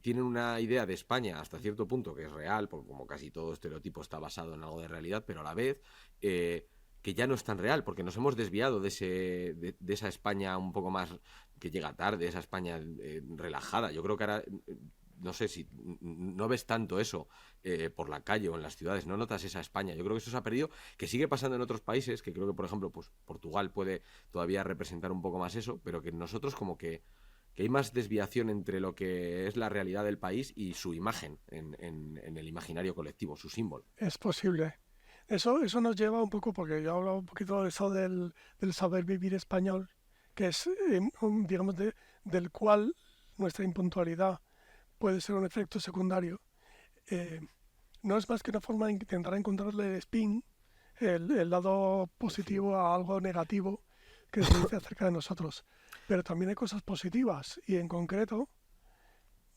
tienen una idea de España hasta cierto punto que es real, porque como casi todo estereotipo está basado en algo de realidad, pero a la vez que ya no es tan real, porque nos hemos desviado de esa España un poco más que llega tarde, esa España relajada. Yo creo que ahora no sé si no ves tanto eso por la calle o en las ciudades, no notas esa España. Yo creo que eso se ha perdido, que sigue pasando en otros países, que creo que, por ejemplo, pues Portugal puede todavía representar un poco más eso, pero que nosotros como que hay más desviación entre lo que es la realidad del país y su imagen en el imaginario colectivo, su símbolo. Es posible. Eso nos lleva un poco, porque yo hablo un poquito de eso del saber vivir español, que es, digamos, del cual nuestra impuntualidad puede ser un efecto secundario. eh, no es más que una forma de intentar encontrarle el spin, el lado Sí. positivo a algo negativo que se dice acerca de nosotros. Pero también hay cosas positivas y en concreto,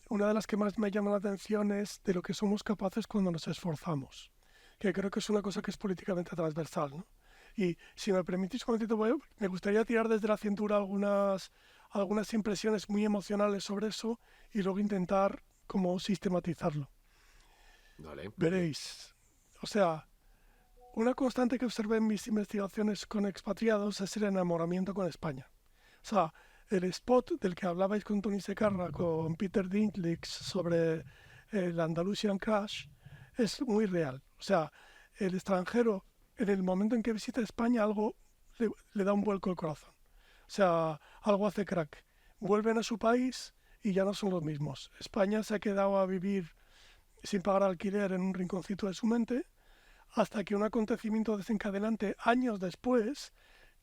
una de las que más me llama la atención es de lo que somos capaces cuando nos esforzamos, que creo que es una cosa que es políticamente transversal, ¿no? Y si me permitís un momentito, me gustaría tirar desde la cintura algunas impresiones muy emocionales sobre eso y luego intentar como sistematizarlo. Vale. Veréis, o sea, una constante que observé en mis investigaciones con expatriados es el enamoramiento con España. O sea, el spot del que hablabais con Tony Secarra, con Peter Dinklage sobre el Andalusian Crash, es muy real. O sea, el extranjero, en el momento en que visita España, algo le da un vuelco al corazón. O sea, algo hace crack. Vuelven a su país y ya no son los mismos. España se ha quedado a vivir sin pagar alquiler en un rinconcito de su mente, hasta que un acontecimiento desencadenante años después,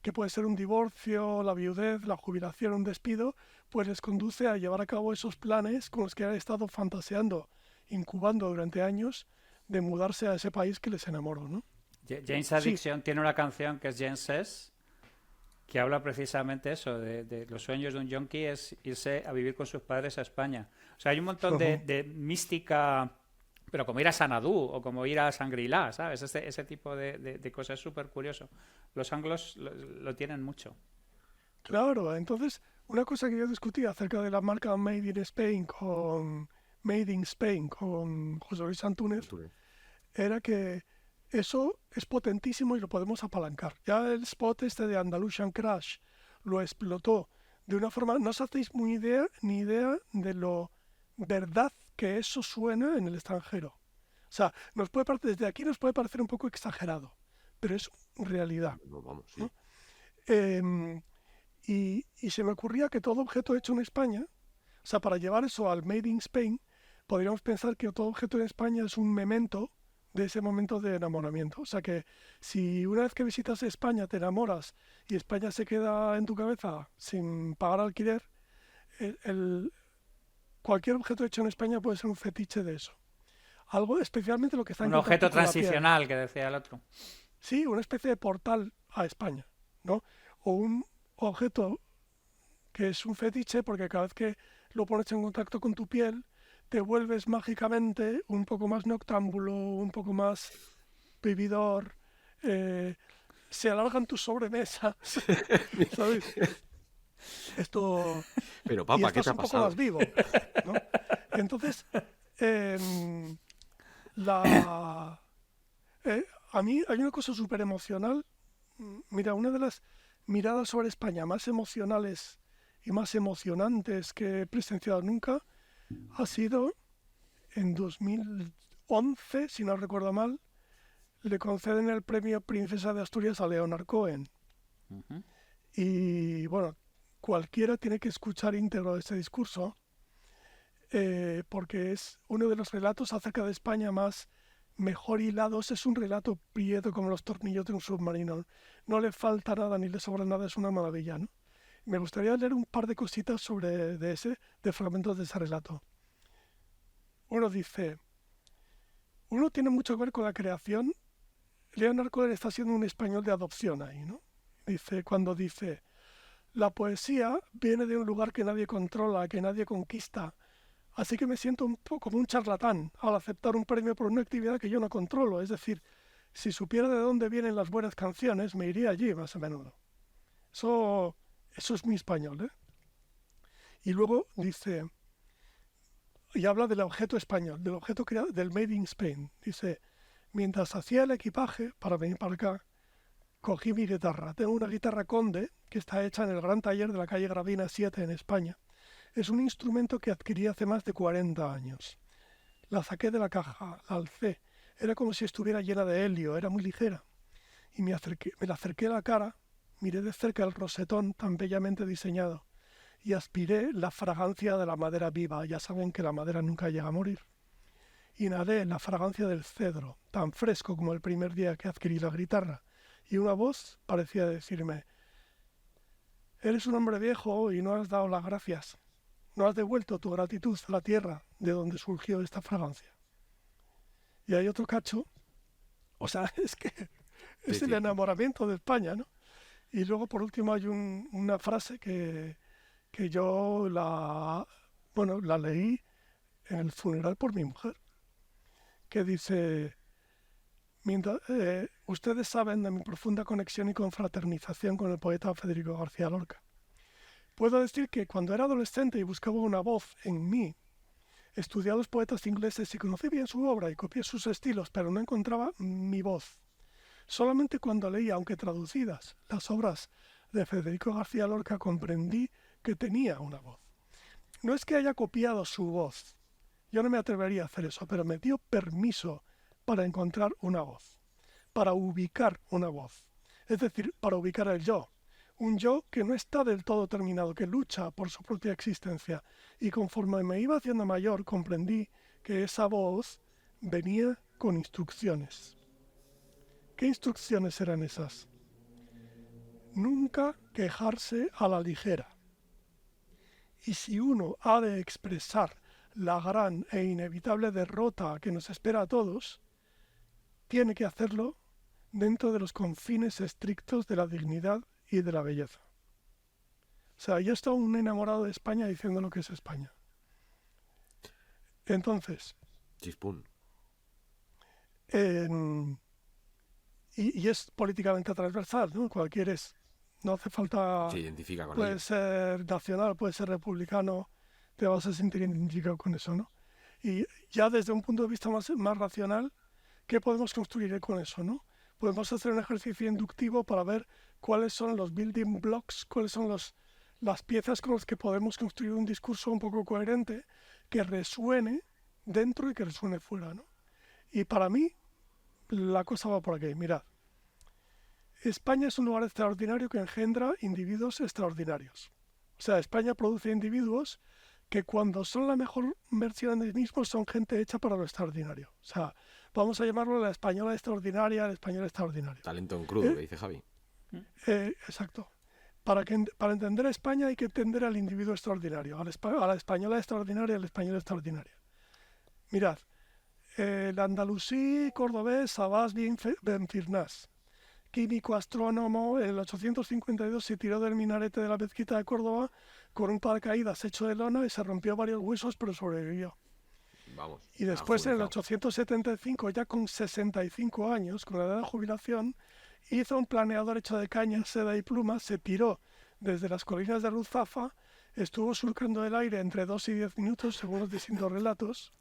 que puede ser un divorcio, la viudez, la jubilación, un despido, pues les conduce a llevar a cabo esos planes con los que han estado fantaseando, incubando durante años, de mudarse a ese país que les enamoró, ¿no? James Sí, Addiction tiene una canción que es Jane Says, que habla precisamente eso, de los sueños de un yonki es irse a vivir con sus padres a España. O sea, hay un montón de mística, pero como ir a Sanadú o como ir a Shangri-La, ¿sabes? Ese tipo de cosas es súper curioso. Los anglos lo tienen mucho. claro. Entonces, una cosa que yo discutí acerca de la marca Made in Spain con José Luis Antúnez Arturo. era que eso es potentísimo y lo podemos apalancar. Ya el spot este de Andalusian Crash lo explotó de una forma, no os hacéis ni idea de lo verdad que eso suena en el extranjero. O sea, desde aquí nos puede parecer un poco exagerado, pero es realidad, No, vamos, sí. ¿no? Em, Y se me ocurría que todo objeto hecho en España, o sea, para llevar eso al Made in Spain, podríamos pensar que todo objeto en España es un memento de ese momento de enamoramiento. O sea que si una vez que visitas España te enamoras y España se queda en tu cabeza sin pagar alquiler, el, el- cualquier objeto hecho en España puede ser un fetiche de eso. Algo especialmente lo que está en Un objeto contacto con la piel. transicional, que decía el otro. Sí, una especie de portal a España, ¿no? O un objeto que es un fetiche porque cada vez que lo pones en contacto con tu piel, te vuelves mágicamente un poco más noctámbulo, un poco más vividor, eh, se alargan tus sobremesas, ¿sabes? Esto, Pero y papá, ¿qué te estás ha un poco más pasado? vivo, ¿no? Entonces, em, la, a mí hay una cosa súper emocional. Mira, una de las miradas sobre España más emocionales y más emocionantes que he presenciado nunca ha sido en 2011, si no recuerdo mal, le conceden el premio Princesa de Asturias a Leonard Cohen. Ujú. Y bueno, cualquiera tiene que escuchar íntegro este discurso porque es uno de los relatos acerca de España más mejor hilados. Es un relato prieto como los tornillos de un submarino. No le falta nada ni le sobra nada, es una maravilla, ¿no? Me gustaría leer un par de cositas de fragmentos de ese relato. Uno dice, uno tiene mucho que ver con la creación. Leonard Cohen está siendo un español de adopción ahí, ¿no? Cuando dice, la poesía viene de un lugar que nadie controla, que nadie conquista. Así que me siento un poco como un charlatán al aceptar un premio por una actividad que yo no controlo. Es decir, si supiera de dónde vienen las buenas canciones, me iría allí más a menudo. Eso, eso es mi español, ¿eh? Y luego dice, y habla del objeto español, del objeto creado, del Made in Spain. Dice, mientras hacía el equipaje para venir para acá, cogí mi guitarra. Tengo una guitarra Conde que está hecha en el Gran Taller de la calle Gravina 7 en España. Es un instrumento que adquirí hace más de 40 años. La saqué de la caja, la alcé. Era como si estuviera llena de helio, era muy ligera. Y me la acerqué a la cara, miré de cerca el rosetón tan bellamente diseñado y aspiré la fragancia de la madera viva. Ya saben que la madera nunca llega a morir. Inhalé la fragancia del cedro, tan fresco como el primer día que adquirí la guitarra. Y una voz parecía decirme, eres un hombre viejo y no has dado las gracias. No has devuelto tu gratitud a la tierra de donde surgió esta fragancia. Y hay otro cacho. O sea, es que Sí, es el sí. enamoramiento de España, ¿no? Y luego, por último, hay una frase que yo bueno, la leí en el funeral por mi mujer, que dice, ustedes saben de mi profunda conexión y confraternización con el poeta Federico García Lorca. Puedo decir que cuando era adolescente y buscaba una voz en mí, estudié a los poetas ingleses y conocí bien su obra y copié sus estilos, pero no encontraba mi voz. Solamente cuando leí, aunque traducidas, las obras de Federico García Lorca comprendí que tenía una voz. No es que haya copiado su voz, yo no me atrevería a hacer eso, pero me dio permiso para encontrar una voz, para ubicar una voz, es decir, para ubicar el yo. Un yo que no está del todo terminado, que lucha por su propia existencia. Y conforme me iba haciendo mayor, comprendí que esa voz venía con instrucciones. ¿Qué instrucciones eran esas? Nunca quejarse a la ligera. Y si uno ha de expresar la gran e inevitable derrota que nos espera a todos, tiene que hacerlo dentro de los confines estrictos de la dignidad y de la belleza. O sea, ya está un enamorado de España diciendo lo que es España. Entonces, Chispún. en- y es políticamente transversal, ¿no? No hace Se falta. identifica con Puede ello. ser nacional, puede ser republicano, te vas a sentir identificado con eso, ¿no? Y ya desde un punto de vista más racional, ¿qué podemos construir con eso, no? Podemos hacer un ejercicio inductivo para ver cuáles son los building blocks, cuáles son las piezas con las que podemos construir un discurso un poco coherente que resuene dentro y que resuene fuera, ¿no? Y para mí, la cosa va por aquí. Mirad, España es un lugar extraordinario que engendra individuos extraordinarios. O sea, España produce individuos que cuando son la mejor versión de sí mismos son gente hecha para lo extraordinario. O sea, vamos a llamarlo la española extraordinaria, el español extraordinario. Talento en crudo, que dice Javi. Exacto. Para entender a España hay que entender al individuo extraordinario, a la española extraordinaria y al español extraordinario. Mirad, el andalusí cordobés Sabás Benfirnás, químico astrónomo, en el 852 se tiró del minarete de la mezquita de Córdoba con un paracaídas hecho de lona y se rompió varios huesos, pero sobrevivió. Vamos. Y después, en el 875, ya con 65 años, con la edad de jubilación, hizo un planeador hecho de caña, seda y plumas, se tiró desde las colinas de Ruzafa, estuvo surcando el aire entre 2 y 10 minutos, según los distintos relatos.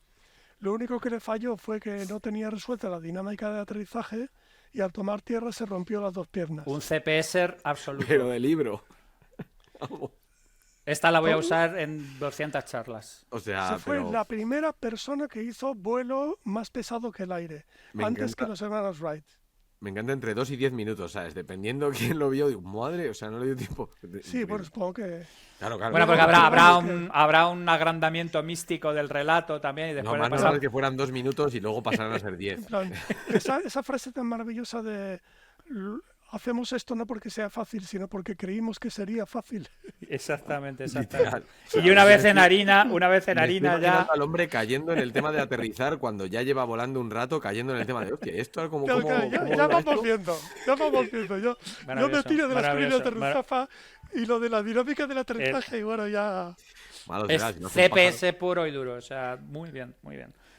Lo único que le falló fue que no tenía resuelta la dinámica de aterrizaje y al tomar tierra se rompió las 2 piernas. Un CPS absoluto. Pero de libro. Esta la voy a usar en 200 charlas. O sea, fue la primera persona que hizo vuelo más pesado que el aire, antes que los hermanos Wright. Me encanta entre 2 y 10 minutos, ¿sabes? Dependiendo quién lo vio, digo, madre, o sea, no le dio tiempo. Sí, bueno, supongo que... Claro. Bueno, porque habrá un agrandamiento místico del relato también. Y después no, más normal que fueran 2 minutos y luego pasaran a ser 10. Esa frase tan maravillosa de... Hacemos esto no porque sea fácil, sino porque creímos que sería fácil. Exactamente. Y una vez en harina ya... al hombre cayendo en el tema de aterrizar cuando ya lleva volando un rato, cayendo en el tema de, hostia, esto era como... Ya vamos viendo. Yo me tiro de las colinas de Ruzafa y lo de la dinámica del aterrizaje y bueno, ya... Es CPS puro y duro, o sea, muy bien.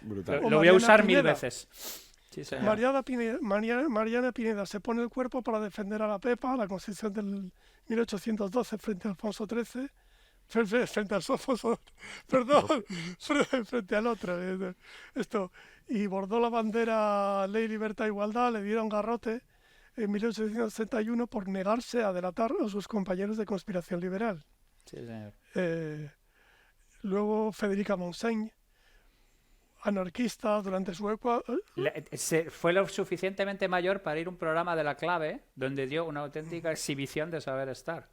Brutal. Lo voy a usar 1000 veces. Sí, Mariana Pineda se pone el cuerpo para defender a la Pepa, la Constitución del 1812 frente a Alfonso XIII, frente al otro. Y bordó la bandera Ley, Libertad, Igualdad, le dieron garrote en 1861 por negarse a delatar a sus compañeros de conspiración liberal. Sí, señor. Luego Federica Montseny, anarquista durante su época. Fue lo suficientemente mayor para ir a un programa de La Clave donde dio una auténtica exhibición de saber estar.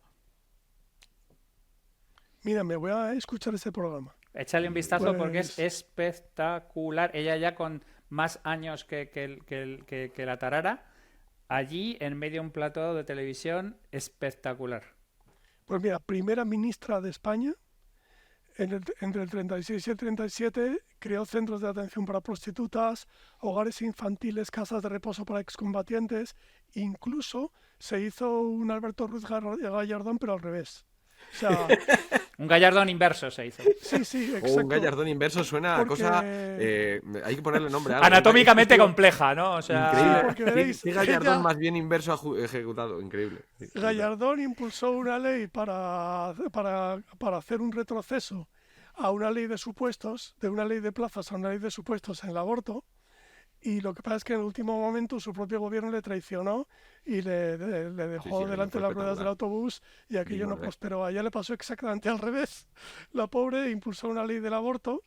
Mira, me voy a escuchar ese programa. Échale un vistazo porque es espectacular. Ella ya con más años que la tarara, allí en medio de un plató de televisión espectacular. Pues mira, primera ministra de España. Entre el 36 y el 37 creó centros de atención para prostitutas, hogares infantiles, casas de reposo para excombatientes. Incluso se hizo un Alberto Ruiz Gallardón, pero al revés. O sea, un Gallardón inverso se hizo. Sí, exacto. Un Gallardón inverso suena a cosa... hay que ponerle nombre. Anatómicamente compleja, ¿no? O sea... Increíble. Sí, Gallardón más bien inverso ejecutado. Increíble. Sí, Gallardón impulsó una ley para hacer un retroceso a una ley de supuestos, de una ley de plazas a una ley de supuestos en el aborto. Y lo que pasa es que en el último momento su propio gobierno le traicionó y le dejó delante de las ruedas del autobús y aquello no prosperó. A ella le pasó exactamente al revés. La pobre impulsó una ley del aborto,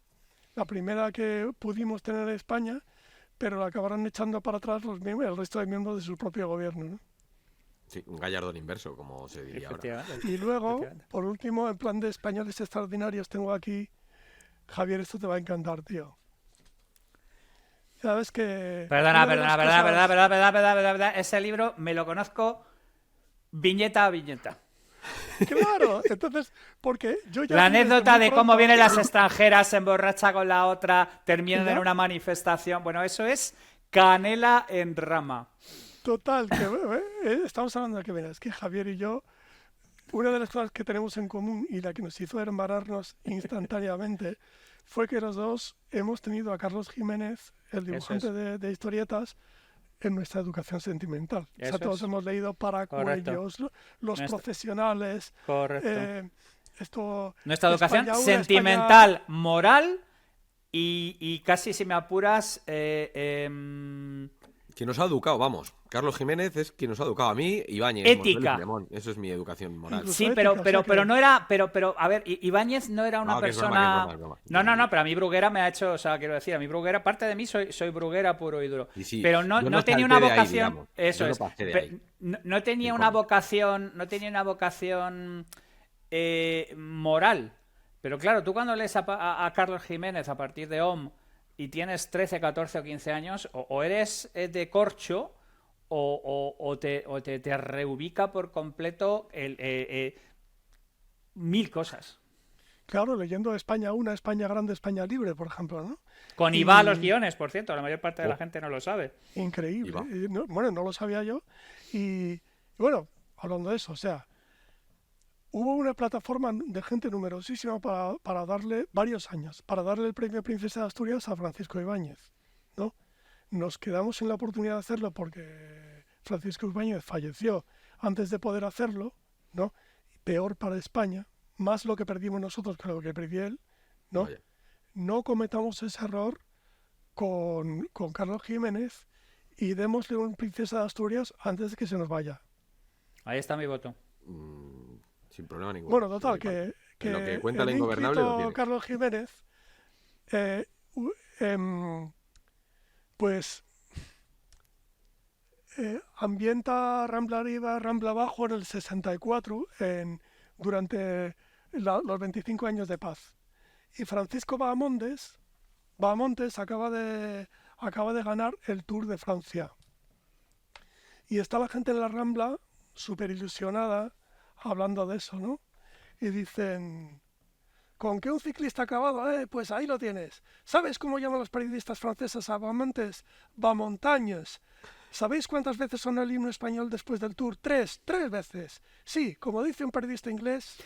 la primera que pudimos tener en España, pero la acabaron echando para atrás el resto de miembros de su propio gobierno, ¿no? Sí, un Gallardón inverso, como se diría ahora. Y luego, por último, en plan de españoles extraordinarios, tengo aquí... Javier, esto te va a encantar, tío. Sabes que... Perdona. Ese libro me lo conozco viñeta a viñeta. Claro, entonces, porque yo ya... La anécdota de cómo vienen las extranjeras, se emborracha con la otra, terminan en una manifestación. Bueno, eso es canela en rama. Total, que estamos hablando de que verás, que Javier y yo, una de las cosas que tenemos en común y la que nos hizo hermanarnos instantáneamente fue que los dos hemos tenido a Carlos Jiménez, el dibujante de historietas, en nuestra educación sentimental. O sea, todos hemos leído Paracuellos, Los Profesionales. Correcto. Nuestra educación sentimental, moral y casi, si me apuras, Quien nos ha educado, vamos. Carlos Jiménez es quien nos ha educado. A mí, Ibáñez, Ética. Montiel y Filemón. Eso es mi educación moral. Incluso Sí, ética, pero no era, pero a ver, Ibáñez no era una No, que es broma, persona. que es broma. No, pero a mí Bruguera me ha hecho, o sea, quiero decir, a mí Bruguera, parte de mí soy Bruguera puro y duro. Sí, Pero yo no tenía salté una de ahí, vocación, digamos. eso Yo no es. pasé de ahí. No tenía Ni una cómo. vocación, moral. Pero claro, tú cuando lees a Carlos Jiménez a partir de OM y tienes 13, 14 o 15 años, o eres de corcho o te reubica por completo mil cosas. Claro, leyendo España 1, España Grande, España Libre, por ejemplo, ¿no? Con Y- IVA los guiones, por cierto, la mayor parte de la gente no lo sabe. Increíble. Iba. Bueno, no lo sabía yo. Y bueno, hablando de eso, o sea, hubo una plataforma de gente numerosísima para darle varios años, para darle el premio Princesa de Asturias a Francisco Ibáñez, ¿no? Nos quedamos sin la oportunidad de hacerlo porque Francisco Ibáñez falleció antes de poder hacerlo, ¿no? Peor para España, más lo que perdimos nosotros que lo que perdió él, ¿no? Vaya. No cometamos ese error con Carlos Jiménez y démosle un Princesa de Asturias antes de que se nos vaya. Ahí está mi voto. Sin problema ninguno. Bueno, total, En lo que que cuenta el la ingobernable lo ínclito tiene. Carlos Jiménez, eh, u- em, pues ambienta Rambla Arriba, Rambla Abajo en el 64, durante los 25 años de paz. Y Francisco Bahamontes acaba de ganar el Tour de Francia. Y está la gente en la Rambla súper ilusionada hablando de eso, ¿no? Y dicen, ¿con qué un ciclista ha acabado? Pues ahí lo tienes. ¿Sabes cómo llaman los periodistas franceses a Bahamontes? Bamontañes. ¿Sabéis cuántas veces son el himno español después del Tour? Tres veces. Sí, como dice un periodista inglés,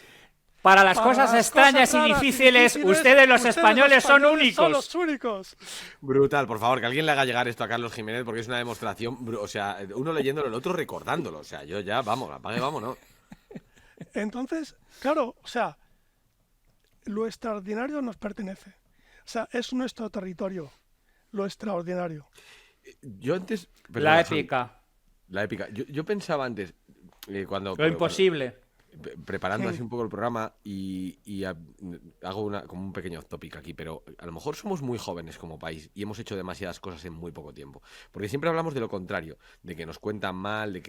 Para las para cosas las extrañas cosas y raras difíciles, ustedes los españoles son Son únicos. los únicos. Brutal, por favor, que alguien le haga llegar esto a Carlos Jiménez porque es una demostración, o sea, uno leyéndolo, el otro recordándolo. O sea, yo ya, vamos, apague, vámonos. Entonces, claro, o sea, lo extraordinario nos pertenece. O sea, es nuestro territorio, lo extraordinario. Yo antes... La perdona, Javi, épica, la épica. Yo pensaba antes, cuando... lo imposible. Preparando Sí. así un poco el programa hago como un pequeño off topic aquí, pero a lo mejor somos muy jóvenes como país y hemos hecho demasiadas cosas en muy poco tiempo. Porque siempre hablamos de lo contrario, de que nos cuentan mal,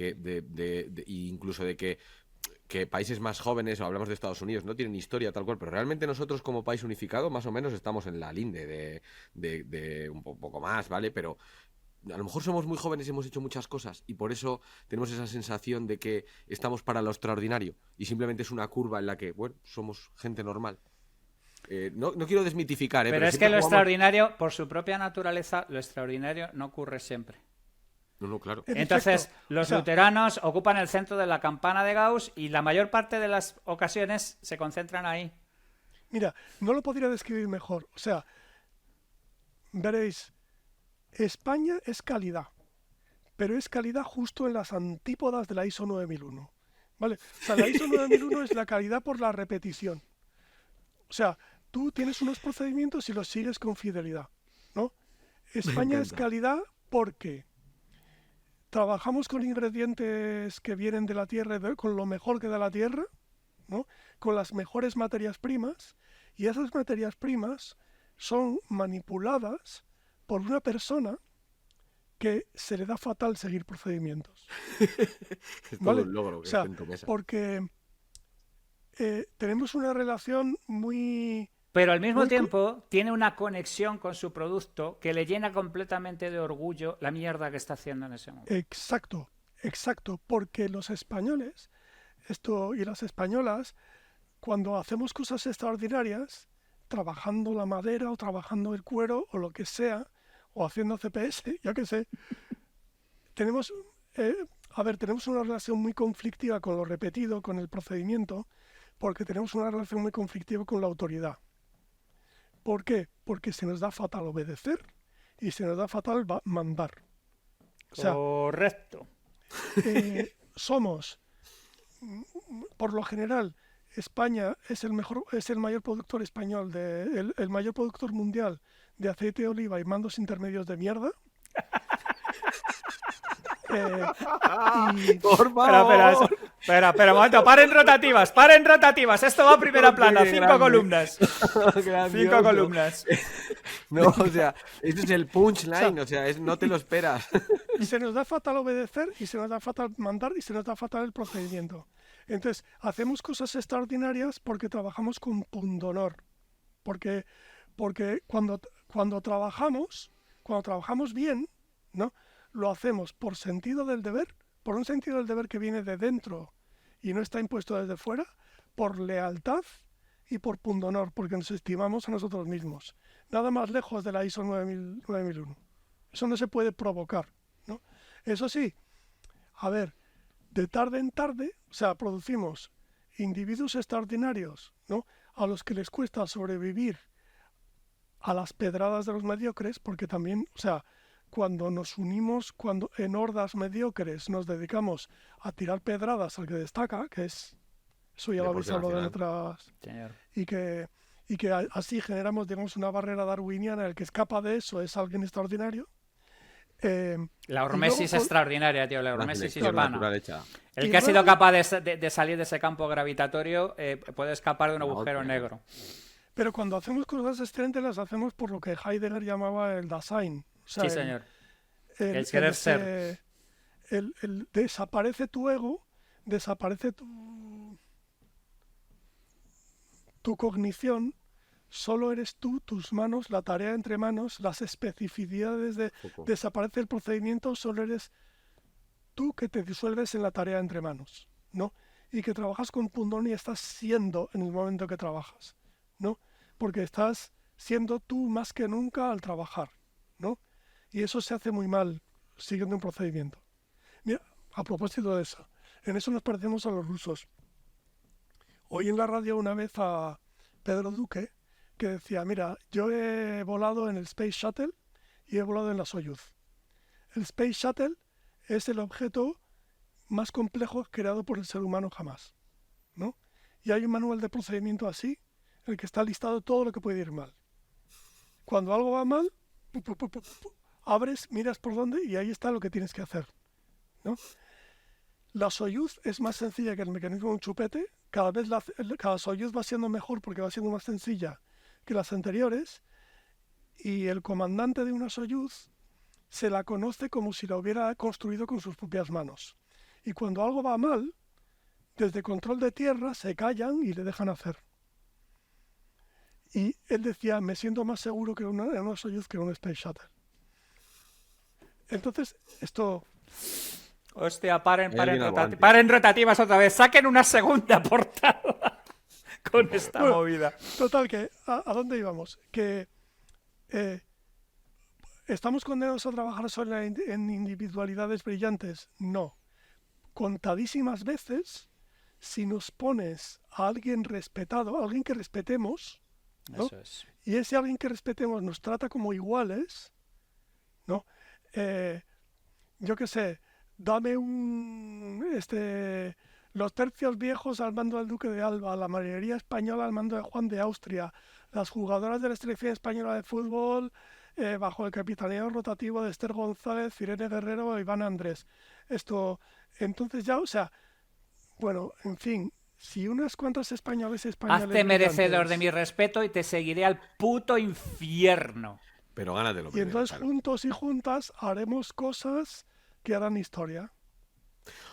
incluso de que países más jóvenes, o hablamos de Estados Unidos, no tienen historia tal cual, pero realmente nosotros como país unificado más o menos estamos en la linde de un poco más, ¿vale? Pero a lo mejor somos muy jóvenes y hemos hecho muchas cosas y por eso tenemos esa sensación de que estamos para lo extraordinario y simplemente es una curva en la que, bueno, somos gente normal. No quiero desmitificar, Pero es que siempre lo jugamos- extraordinario, por su propia naturaleza, lo extraordinario no ocurre siempre. No, claro. En Entonces, efecto, los o sea, luteranos ocupan el centro de la campana de Gauss y la mayor parte de las ocasiones se concentran ahí. Mira, no lo podría describir mejor. O sea, veréis, España es calidad, pero es calidad justo en las antípodas de la ISO 9001. ¿Vale? O sea, la ISO 9001 es la calidad por la repetición. O sea, tú tienes unos procedimientos y los sigues con fidelidad, ¿no? España es encanta. calidad porque trabajamos con ingredientes que vienen de la tierra, con lo mejor que da la tierra, ¿no? Con las mejores materias primas, y esas materias primas son manipuladas por una persona que se le da fatal seguir procedimientos. Es todo ¿Vale? un logro O que sea, esté en tu mesa. porque tenemos una relación muy... Pero al mismo Muy co- tiempo tiene una conexión con su producto que le llena completamente de orgullo la mierda que está haciendo en ese momento. Exacto, porque los españoles, y las españolas, cuando hacemos cosas extraordinarias, trabajando la madera o trabajando el cuero o lo que sea, o haciendo CPS, yo qué sé, tenemos, tenemos una relación muy conflictiva con lo repetido, con el procedimiento, porque tenemos una relación muy conflictiva con la autoridad. ¿Por qué? Porque se nos da fatal obedecer y se nos da fatal mandar. O sea, Correcto. somos, por lo general, España es el mayor productor español, el mayor productor mundial de aceite de oliva y mandos intermedios de mierda. Por favor. Espera, un momento, paren rotativas, esto va a primera plana, 5 columnas. 5 columnas. No, o sea, este es el punchline, o sea, no te lo esperas. Se nos da fatal obedecer y se nos da fatal mandar y se nos da fatal el procedimiento. Entonces, hacemos cosas extraordinarias porque trabajamos con pundonor. Porque cuando trabajamos bien, ¿no? Lo hacemos por sentido del deber, por un sentido del deber que viene de dentro y no está impuesto desde fuera, por lealtad y por pundonor, porque nos estimamos a nosotros mismos. Nada más lejos de la ISO 9001. Eso no se puede provocar, ¿no? Eso sí, a ver, de tarde en tarde, o sea, producimos individuos extraordinarios, ¿no? A los que les cuesta sobrevivir a las pedradas de los mediocres, porque también, o sea, cuando nos unimos, cuando en hordas mediocres nos dedicamos a tirar pedradas al que destaca, que es, eso ya lo habéis hablado en otras, y que así generamos, digamos, una barrera darwiniana, el que escapa de eso es alguien extraordinario. La hormesis extraordinaria, tío, la hormesis hispana. El que ha luego, sido capaz de salir de ese campo gravitatorio puede escapar de un agujero negro. Pero cuando hacemos cosas excelentes las hacemos por lo que Heidegger llamaba el Dasein. O sea, sí, señor. El querer ser. El desaparece tu ego, desaparece tu cognición, solo eres tú, tus manos, la tarea entre manos, las especificidades desaparece el procedimiento, solo eres tú que te disuelves en la tarea entre manos, ¿no? Y que trabajas con pundón y estás siendo en el momento que trabajas, ¿no? Porque estás siendo tú más que nunca al trabajar, ¿no? Y eso se hace muy mal siguiendo un procedimiento. Mira, a propósito de eso, en eso nos parecemos a los rusos. Oí en la radio una vez a Pedro Duque que decía, mira, yo he volado en el Space Shuttle y he volado en la Soyuz. El Space Shuttle es el objeto más complejo creado por el ser humano jamás, ¿no? Y hay un manual de procedimiento así, en el que está listado todo lo que puede ir mal. Cuando algo va mal, abres, miras por dónde y ahí está lo que tienes que hacer, ¿no? La Soyuz es más sencilla que el mecanismo de un chupete. Cada Soyuz va siendo mejor porque va siendo más sencilla que las anteriores, y el comandante de una Soyuz se la conoce como si la hubiera construido con sus propias manos. Y cuando algo va mal, desde control de tierra se callan y le dejan hacer. Y él decía, me siento más seguro que en una Soyuz que en un Space Shuttle. Entonces, esto... Hostia, paren rotativas otra vez. Saquen una segunda portada con esta movida. Total, que ¿a dónde íbamos? Que ¿estamos condenados a trabajar solo en individualidades brillantes? No. Contadísimas veces, si nos pones a alguien respetado, a alguien que respetemos, ¿no? Eso es. Y ese alguien que respetemos nos trata como iguales, ¿no? Yo qué sé, dame los tercios viejos al mando del Duque de Alba, la mayoría española al mando de Juan de Austria, las jugadoras de la selección española de fútbol bajo el capitaneo rotativo de Esther González, Irene Guerrero e Iván Andrés. Entonces ya, o sea, bueno, en fin, si unas cuantas españoles hazte merecedor de mi respeto y te seguiré al puto infierno. Pero gánatelo. Y entonces juntos y juntas haremos cosas que harán historia.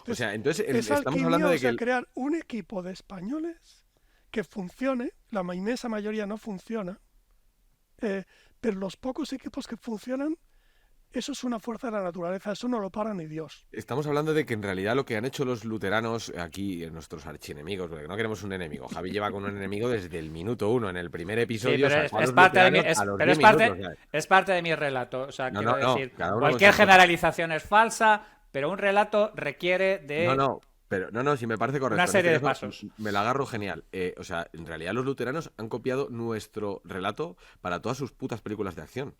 O sea, entonces es estamos hablando de que crear un equipo de españoles que funcione. La inmensa mayoría no funciona, pero los pocos equipos que funcionan, eso es una fuerza de la naturaleza, eso no lo para ni Dios. Estamos hablando de que en realidad lo que han hecho los luteranos aquí, nuestros archienemigos, porque no queremos un enemigo. Javi lleva con un enemigo desde el minuto 1, en el primer episodio. Sí, pero es parte de mi relato. O sea, quiero decir, cualquier generalización es falsa, pero un relato requiere de... No, si me parece correcto. Una serie de pasos. Me la agarro genial. O sea, en realidad los luteranos han copiado nuestro relato para todas sus putas películas de acción.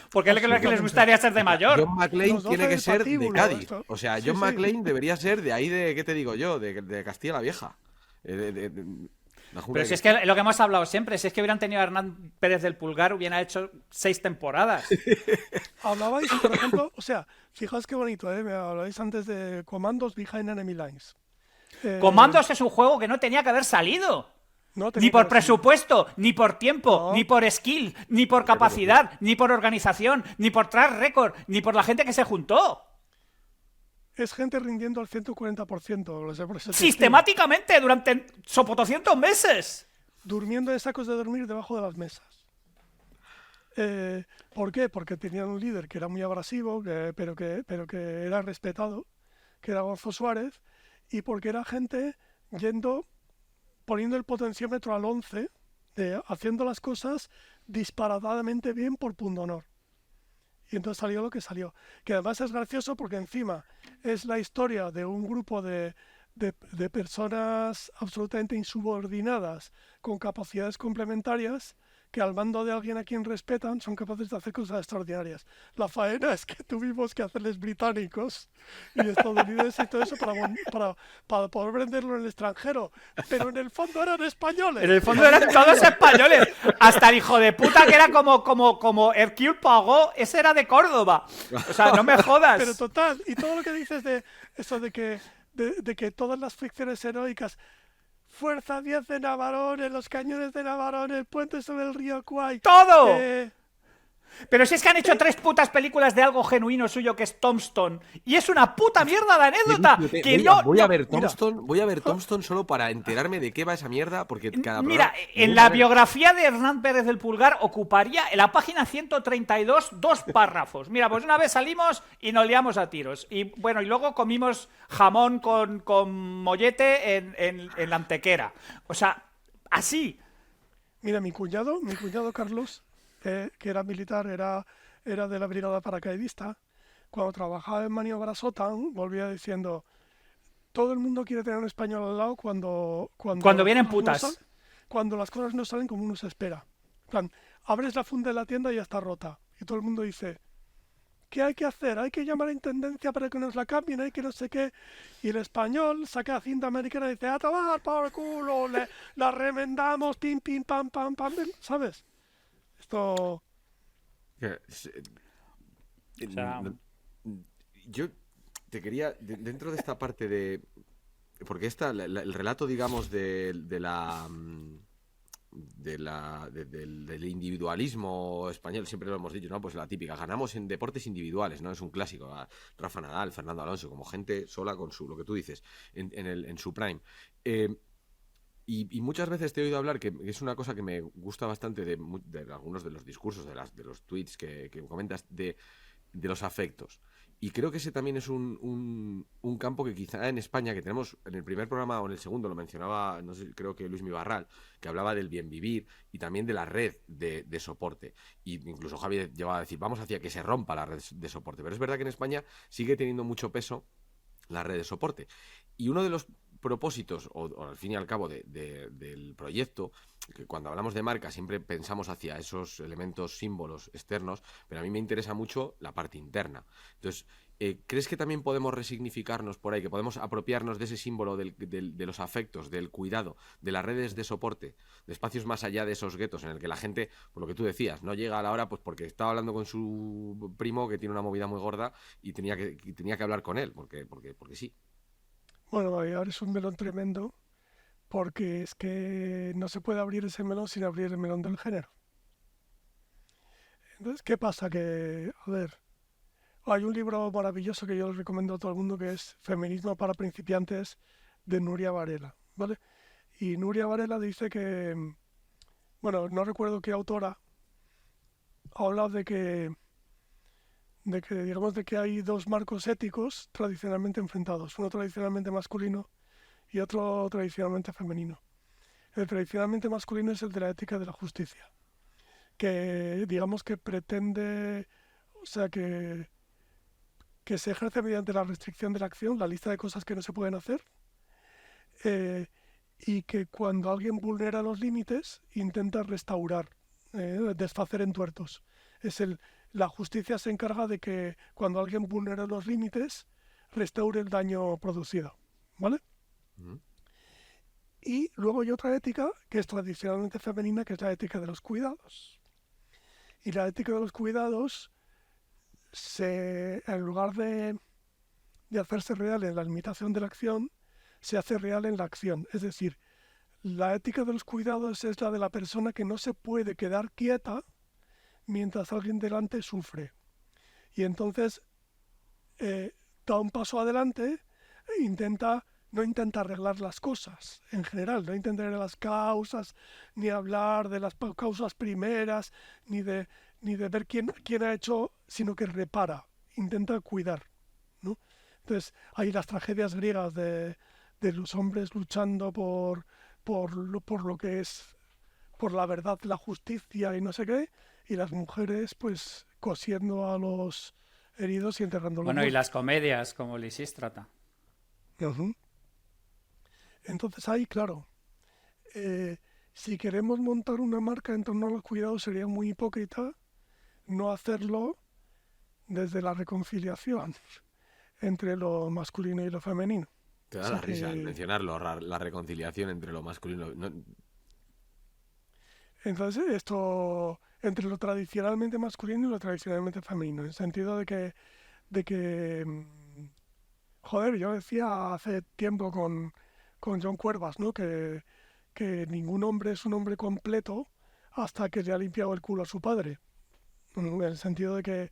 Porque es lo que les gustaría ser de mayor. John McClane tiene que ser de Cádiz. O sea, John McClane debería ser de ahí de, ¿qué te digo yo? De Castilla la Vieja. Pero si es que lo que hemos hablado siempre, si es que hubieran tenido a Hernán Pérez del Pulgar, hubiera hecho 6 temporadas. Hablabais, por ejemplo, o sea, fijaos qué bonito, me hablabais antes de Commandos Behind Enemy Lines. Commandos es un juego que no tenía que haber salido. Ni por presupuesto, ni por tiempo, ni por skill, ni por capacidad, ni por organización, ni por track record, ni por la gente que se juntó. Es gente rindiendo al 140%. Sistemáticamente, durante sopotoscientos meses. Durmiendo en sacos de dormir debajo de las mesas. ¿Por qué? Porque tenían un líder que era muy abrasivo, pero que era respetado, que era Adolfo Suárez, y porque era gente poniendo el potenciómetro al 11, haciendo las cosas disparatadamente bien por pundonor. Y entonces salió lo que salió. Que además es gracioso porque encima es la historia de un grupo de personas absolutamente insubordinadas con capacidades complementarias que al mando de alguien a quien respetan son capaces de hacer cosas extraordinarias. La faena es que tuvimos que hacerles británicos y estadounidenses y todo eso para poder venderlo en el extranjero. Pero en el fondo eran españoles. En el fondo eran todos españoles. Hasta el hijo de puta que era como Hercule Poirot, ese era de Córdoba. O sea, no me jodas. Pero total, y todo lo que dices de eso de que todas las ficciones heroicas... Fuerza 10 de Navarone, los cañones de Navarone, el puente sobre el río Kwai. ¡Todo! Pero si es que han hecho 3 putas películas de algo genuino suyo que es Tombstone. Y es una puta mierda de anécdota. Voy a ver Tombstone solo para enterarme de qué va esa mierda. Porque cada mira, en la biografía de Hernán Pérez del Pulgar ocuparía en la página 132 2 párrafos. Mira, pues una vez salimos y nos liamos a tiros. Y bueno, y luego comimos jamón con mollete en la Antequera. O sea, así. Mira, mi cuñado Carlos, que era militar, era de la brigada paracaidista, cuando trabajaba en maniobras OTAN, volvía diciendo, todo el mundo quiere tener un español al lado cuando vienen putas. Cuando las cosas no salen como uno se espera. En plan, abres la funda de la tienda y ya está rota. Y todo el mundo dice, ¿qué hay que hacer? Hay que llamar a intendencia para que nos la cambien, hay que no sé qué. Y el español saca la cinta americana y dice, a tomar por el culo, la remendamos, pim, pim, pam, pam, pam, ¿sabes? Esto... Yo te quería, dentro de esta parte de... Porque el relato, digamos, del individualismo español, siempre lo hemos dicho, ¿no? Pues la típica, ganamos en deportes individuales, ¿no? Es un clásico. Rafa Nadal, Fernando Alonso, como gente sola con lo que tú dices, en su prime. Y muchas veces te he oído hablar, que es una cosa que me gusta bastante de algunos de los discursos, de los tweets que comentas, de los afectos. Y creo que ese también es un campo que quizá en España, que tenemos en el primer programa o en el segundo, lo mencionaba, no sé, creo que Luis Mibarral, que hablaba del bien vivir y también de la red de soporte. Y incluso Javier llevaba a decir, vamos hacia que se rompa la red de soporte. Pero es verdad que en España sigue teniendo mucho peso la red de soporte. Y uno de los propósitos, o al fin y al cabo del proyecto, que cuando hablamos de marca siempre pensamos hacia esos elementos, símbolos externos, pero a mí me interesa mucho la parte interna. Entonces, ¿crees que también podemos resignificarnos por ahí, que podemos apropiarnos de ese símbolo de los afectos, del cuidado, de las redes de soporte, de espacios más allá de esos guetos en el que la gente, por lo que tú decías, no llega a la hora pues porque estaba hablando con su primo que tiene una movida muy gorda y tenía que hablar con él, porque sí? Bueno, ahora es un melón tremendo, porque es que no se puede abrir ese melón sin abrir el melón del género. Entonces, ¿qué pasa? Que, a ver, hay un libro maravilloso que yo les recomiendo a todo el mundo que es Feminismo para principiantes, de Nuria Varela, ¿vale? Y Nuria Varela dice que, bueno, no recuerdo qué autora habla de que hay dos marcos éticos tradicionalmente enfrentados, uno tradicionalmente masculino y otro tradicionalmente femenino. El tradicionalmente masculino es el de la ética de la justicia, que digamos que pretende, o sea, que se ejerce mediante la restricción de la acción, la lista de cosas que no se pueden hacer, y que cuando alguien vulnera los límites intenta restaurar, desfacer entuertos. La justicia se encarga de que cuando alguien vulnera los límites restaure el daño producido, ¿vale? Y luego hay otra ética que es tradicionalmente femenina, que es la ética de los cuidados. Y la ética de los cuidados, en lugar de hacerse real en la limitación de la acción, se hace real en la acción. Es decir, la ética de los cuidados es la de la persona que no se puede quedar quieta mientras alguien delante sufre. Y entonces da un paso adelante e no intenta arreglar las cosas en general, no intenta arreglar las causas, ni hablar de las causas primeras, ni de ver quién ha hecho, sino que repara, intenta cuidar, ¿no? Entonces hay las tragedias griegas de los hombres luchando por lo que es, por la verdad, la justicia y no sé qué, y las mujeres pues cosiendo a los heridos y enterrando los Bueno, y muertos. las comedias como Lisístrata. Uh-huh. Entonces ahí, claro, si queremos montar una marca en torno a los cuidados, sería muy hipócrita no hacerlo desde la reconciliación entre lo masculino y lo femenino. Te da O sea la risa al que, mencionarlo, la reconciliación entre lo masculino. entonces, esto entre lo tradicionalmente masculino y lo tradicionalmente femenino, en el sentido de que joder, yo decía hace tiempo con John Cuervas, ¿no? Que ningún hombre es un hombre completo hasta que le ha limpiado el culo a su padre. En el sentido de que,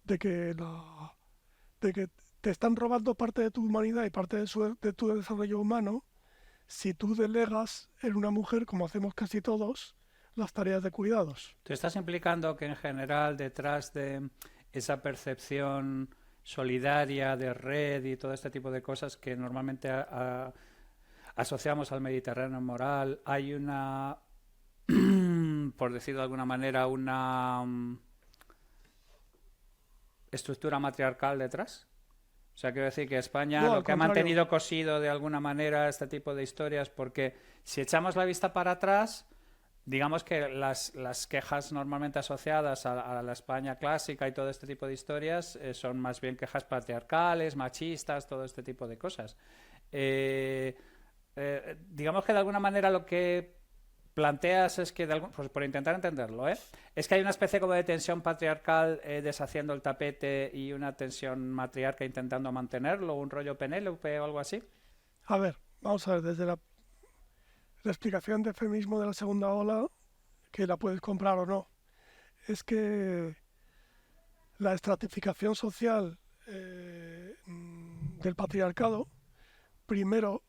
de que te están robando parte de tu humanidad y parte de tu desarrollo humano si tú delegas en una mujer, como hacemos casi todos, las tareas de cuidados. ¿Tú estás implicando que en general detrás de esa percepción solidaria de red y todo este tipo de cosas que normalmente asociamos al Mediterráneo moral, hay una, por decirlo de alguna manera, una estructura matriarcal detrás? O sea, quiero decir que España No, lo al que ha contrario. mantenido cosido de alguna manera este tipo de historias, porque si echamos la vista para atrás, digamos que las quejas normalmente asociadas a la España clásica y todo este tipo de historias son más bien quejas patriarcales, machistas, todo este tipo de cosas. Digamos que de alguna manera lo que planteas es que, pues por intentar entenderlo, es que hay una especie como de tensión patriarcal deshaciendo el tapete y una tensión matriarca intentando mantenerlo, un rollo Penélope o algo así. A ver, vamos a ver, desde la explicación de feminismo de la segunda ola, que la puedes comprar o no, es que la estratificación social del patriarcado primero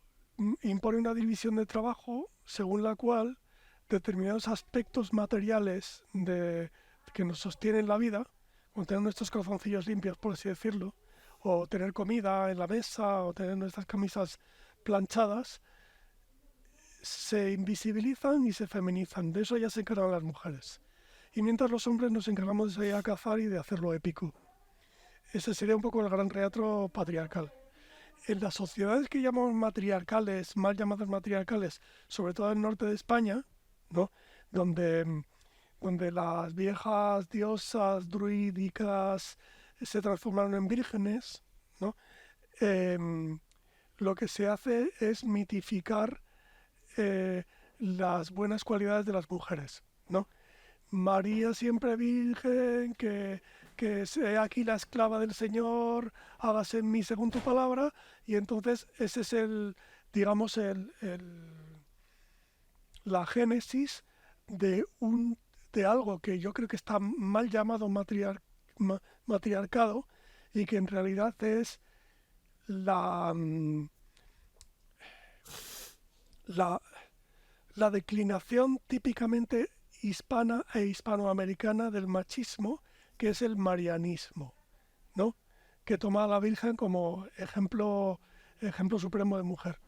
impone una división de trabajo según la cual determinados aspectos materiales que nos sostienen la vida, como tener nuestros calzoncillos limpios, por así decirlo, o tener comida en la mesa, o tener nuestras camisas planchadas, se invisibilizan y se feminizan. De eso ya se encargan las mujeres. Y mientras los hombres nos encargamos de salir a cazar y de hacerlo épico. Ese sería un poco el gran teatro patriarcal. En las sociedades que llamamos matriarcales, mal llamadas matriarcales, sobre todo en el norte de España, ¿no? donde las viejas diosas druídicas se transformaron en vírgenes, ¿no? Lo que se hace es mitificar las buenas cualidades de las mujeres, ¿no? María siempre virgen, que sea aquí la esclava del Señor, hágase en mí según tu palabra, y entonces ese es digamos, la génesis de algo que yo creo que está mal llamado matriarcado y que en realidad es la declinación típicamente hispana e hispanoamericana del machismo, que es el marianismo, ¿no? Que toma a la Virgen como ejemplo supremo de mujer.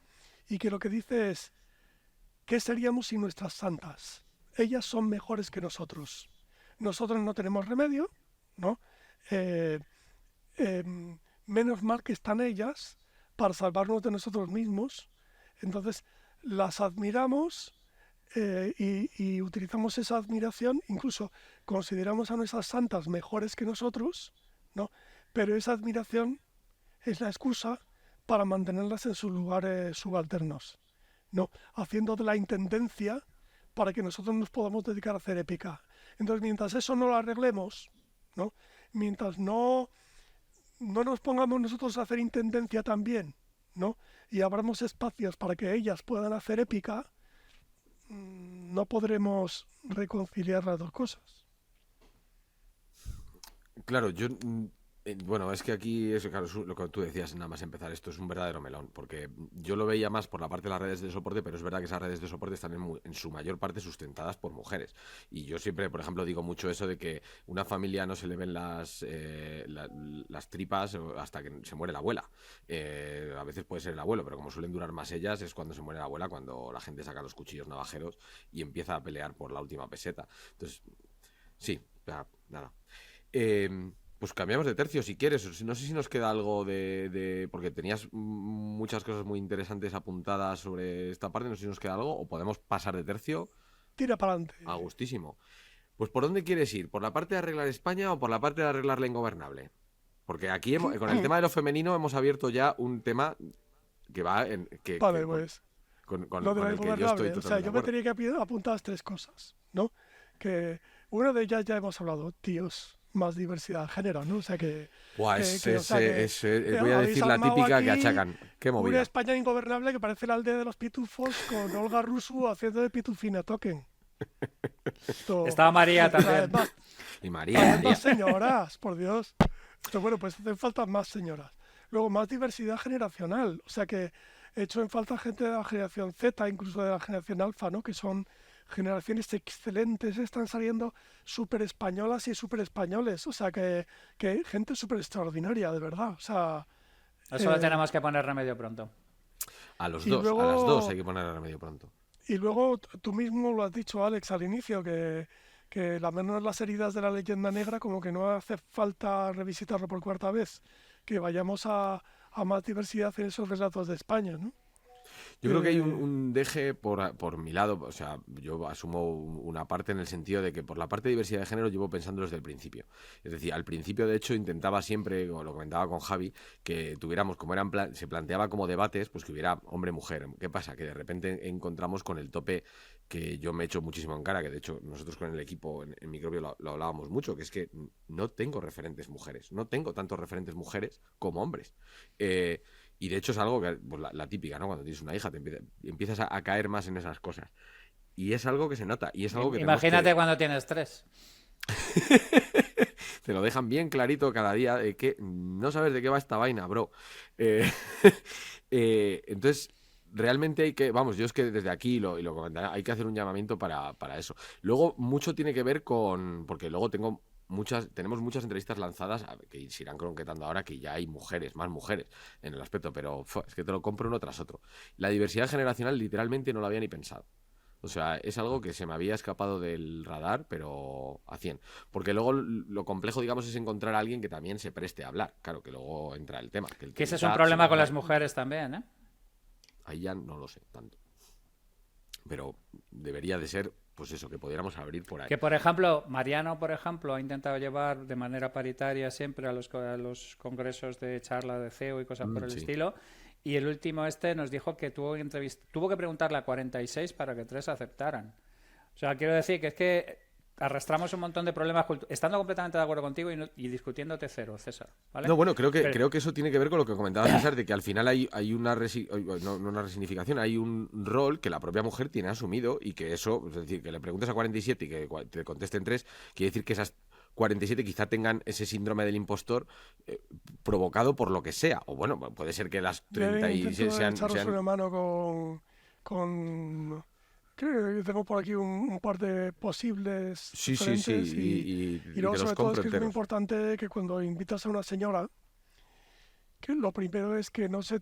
Y que lo que dice es, ¿qué seríamos sin nuestras santas? Ellas son mejores que nosotros. Nosotros no tenemos remedio, ¿no? Menos mal que están ellas para salvarnos de nosotros mismos. Entonces, las admiramos y utilizamos esa admiración, incluso consideramos a nuestras santas mejores que nosotros, ¿no? Pero esa admiración es la excusa para mantenerlas en sus lugares subalternos. ¿no? Haciendo de la intendencia para que nosotros nos podamos dedicar a hacer épica. Entonces, mientras eso no lo arreglemos, ¿no? Mientras no nos pongamos nosotros a hacer intendencia también, ¿no? Y abramos espacios para que ellas puedan hacer épica, no podremos reconciliar las dos cosas. Claro, bueno, es que aquí, eso, claro, lo que tú decías nada más empezar, esto es un verdadero melón, porque yo lo veía más por la parte de las redes de soporte, pero es verdad que esas redes de soporte están en su mayor parte sustentadas por mujeres. Y yo siempre, por ejemplo, digo mucho eso de que una familia no se le ven las tripas hasta que se muere la abuela. A veces puede ser el abuelo, pero como suelen durar más ellas, es cuando se muere la abuela, cuando la gente saca los cuchillos navajeros y empieza a pelear por la última peseta. Entonces, sí, nada. Pues cambiamos de tercio si quieres. No sé si nos queda algo porque tenías muchas cosas muy interesantes apuntadas sobre esta parte. No sé si nos queda algo o podemos pasar de tercio. Tira para adelante. A gustísimo. Pues ¿por dónde quieres ir? ¿Por la parte de arreglar España o por la parte de arreglar la ingobernable? Porque aquí con el tema de lo femenino hemos abierto ya un tema que va en... Vale, pues. Con lo de la el que yo estoy ingobernable. totalmente O sea, yo me de acuerdo. tenía que apuntar 3 cosas, ¿no? Que una de ellas ya hemos hablado, tíos, más diversidad de género, ¿no? O sea que... Buah, o sea, que voy a habéis decir la armado típica que aquí achacan. Qué una movida. España ingobernable que parece la aldea de los pitufos con Olga Russo haciendo de pitufina token. Estaba María también. Y María. Más señoras, por Dios. Bueno, pues hacen falta más señoras. Luego, más diversidad generacional. O sea que he hecho en falta gente de la generación Z, incluso de la generación alfa, ¿no? Que son generaciones excelentes, están saliendo súper españolas y súper españoles. O sea que gente súper extraordinaria, de verdad. O sea... Eso le tenemos que poner remedio pronto. A las luego, dos hay que poner remedio pronto. Y luego tú mismo lo has dicho, Alex, al inicio, que la menos las heridas de la leyenda negra, como que no hace falta revisitarlo por 4ª vez, que vayamos a más diversidad en esos relatos de España, ¿no? Yo creo que hay un deje por mi lado, o sea, yo asumo una parte en el sentido de que por la parte de diversidad de género llevo pensando desde el principio. Es decir, al principio de hecho intentaba siempre, como lo comentaba con Javi, que tuviéramos, como se planteaba como debates, pues que hubiera hombre-mujer. ¿Qué pasa? Que de repente encontramos con el tope que yo me echo muchísimo en cara, que de hecho nosotros con el equipo en Microbio lo hablábamos mucho, que es que no tengo referentes mujeres, no tengo tantos referentes mujeres como hombres. Y de hecho es algo que, pues la típica, ¿no? Cuando tienes una hija, empiezas a caer más en esas cosas. Y es algo que se nota. Y es algo que Imagínate cuando tienes 3. Te lo dejan bien clarito cada día, de que no sabes de qué va esta vaina, bro. Entonces, realmente hay que, vamos, yo es que desde aquí lo comentaré, hay que hacer un llamamiento para eso. Luego, mucho tiene que ver porque luego tenemos muchas entrevistas lanzadas que se irán croquetando ahora, que ya hay más mujeres en el aspecto, pero es que te lo compro uno tras otro. La diversidad generacional literalmente no lo había ni pensado. O sea, es algo que se me había escapado del radar, pero a 100. Porque luego lo complejo, digamos, es encontrar a alguien que también se preste a hablar. Claro, que luego entra el tema. Que ese es un problema con las mujeres también, ¿eh? Ahí ya no lo sé tanto. Pero debería de ser, pues eso, que pudiéramos abrir por ahí. Que, por ejemplo, Mariano, por ejemplo, ha intentado llevar de manera paritaria siempre a los congresos de charla de CEO y cosas por el estilo. Y el último nos dijo que tuvo que preguntarle a 46 para que 3 aceptaran. O sea, quiero decir que es que arrastramos un montón de problemas estando completamente de acuerdo contigo y discutiéndote cero, César, ¿vale? No, bueno, creo que eso tiene que ver con lo que comentaba César, de que al final hay una una resignificación, hay un rol que la propia mujer tiene asumido y que eso, es decir, que le preguntes a 47 y que te contesten 3, quiere decir que esas 47 quizá tengan ese síndrome del impostor provocado por lo que sea. O bueno, puede ser que las 36 sean... una mano con creo que tengo por aquí un par de posibles Sí. Y luego sobre todo es que es muy importante que cuando invitas a una señora, que lo primero es que no se...